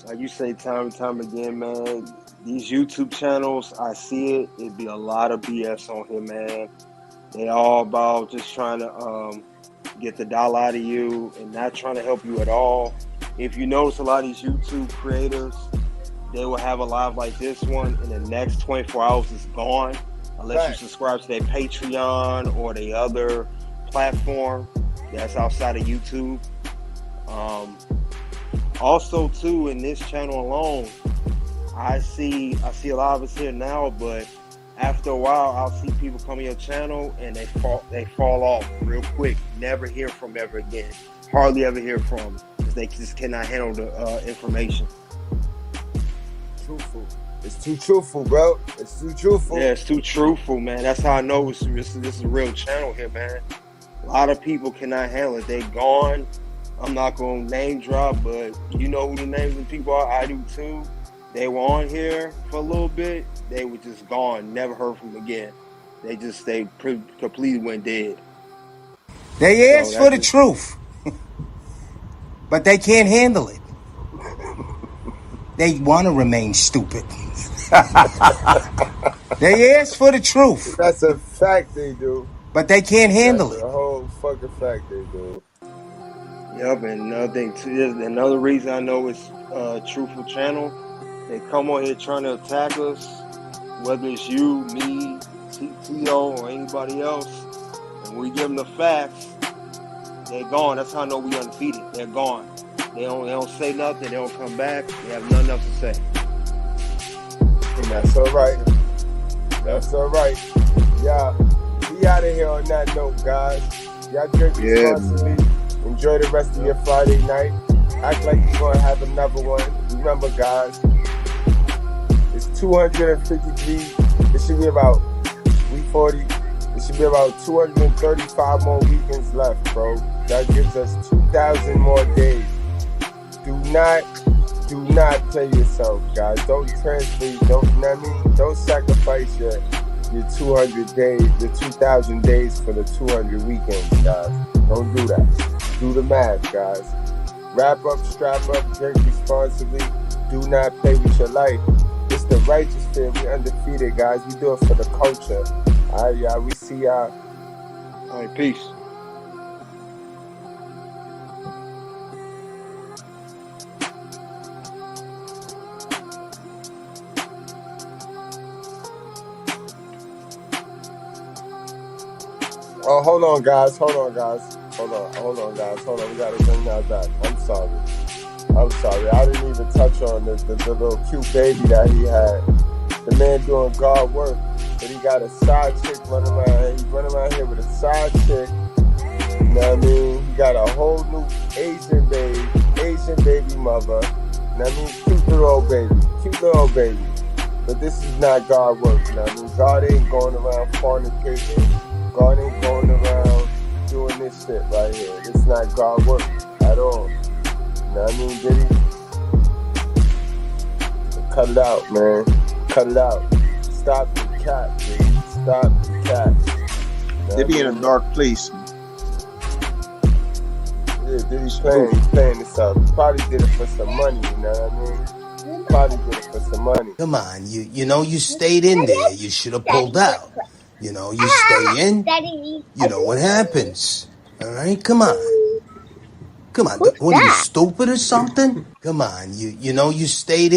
Speaker 18: Like you say time and time again, man, these YouTube channels, I see it. It'd be a lot of BS on here, man. They all about just trying to get the dollar out of you and not trying to help you at all. If you notice, a lot of these YouTube creators, they will have a live like this one, and the next 24 hours is gone, unless you subscribe to their Patreon or the other platform that's outside of YouTube. Also, too, in this channel alone, I see a lot of us here now, but after a while, I'll see people come on your channel and they fall off real quick. Never hear from ever again. Hardly ever hear from them because they just cannot handle the information.
Speaker 3: Truthful. It's too truthful, bro. It's too truthful.
Speaker 18: Yeah, it's too truthful, man. That's how I know this is a real channel here, man. A lot of people cannot handle it. They gone. I'm not going to name drop, but you know who the names of people are. I do too. They were on here for a little bit. They were just gone. Never heard from them again. They completely went dead.
Speaker 1: They asked for the truth, but they can't handle it. They want to remain stupid. They asked for the truth.
Speaker 3: That's a fact they do.
Speaker 1: But they can't handle
Speaker 3: That's
Speaker 1: it.
Speaker 3: a whole fucking fact they do.
Speaker 18: Yep, and another thing too, another reason I know it's a truthful channel. They come on here trying to attack us, whether it's you, me, TTO, or anybody else, and we give them the facts, they're gone. That's how I know we undefeated. They're gone. They don't say nothing. They don't come back. They have nothing else to say.
Speaker 3: And that's all right. That's all right. Yeah, we out of here on that note, guys. Y'all drink responsibly. Enjoy the rest of your Friday night. Act like you're going to have another one. Remember, guys, it's 253. It should be about week 40. It should be about 235 more weekends left, bro. That gives us 2,000 more days. Do not play yourself, guys. Don't transfer. Don't sacrifice your 200 days, your 2,000 days for the 200 weekends, guys. Don't do that. Do the math, guys. Wrap up, strap up, drink responsibly. Do not play with your life. It's the righteous fear. We undefeated, guys. We do it for the culture. All right, y'all. We see y'all.
Speaker 5: All right, peace.
Speaker 3: Oh, hold on, guys. Hold on. We gotta bring that back. I'm sorry. I didn't even touch on the little cute baby that he had. The man doing God work, but he got a side chick running around. He's running around here with a side chick. You know what I mean? He got a whole new Asian baby mother. You know what I mean? Cute little baby. But this is not God work. You know what I mean? God ain't going around fornicating. God ain't going around doing this shit right here. It's not God work at all. You know what I mean, Diddy? Cut it out, man. Cut it out. Stop the cat, Diddy. Stop the cat. You know
Speaker 5: Diddy in a dark place.
Speaker 3: Yeah, Diddy's playing this out. He probably did it for some money, you know what I mean? Probably did it for some money.
Speaker 1: Come on, you stayed in there. You should have pulled out. You stay in. You know what happens. All right, come on. What are you, stupid or something? Come on, you stayed in.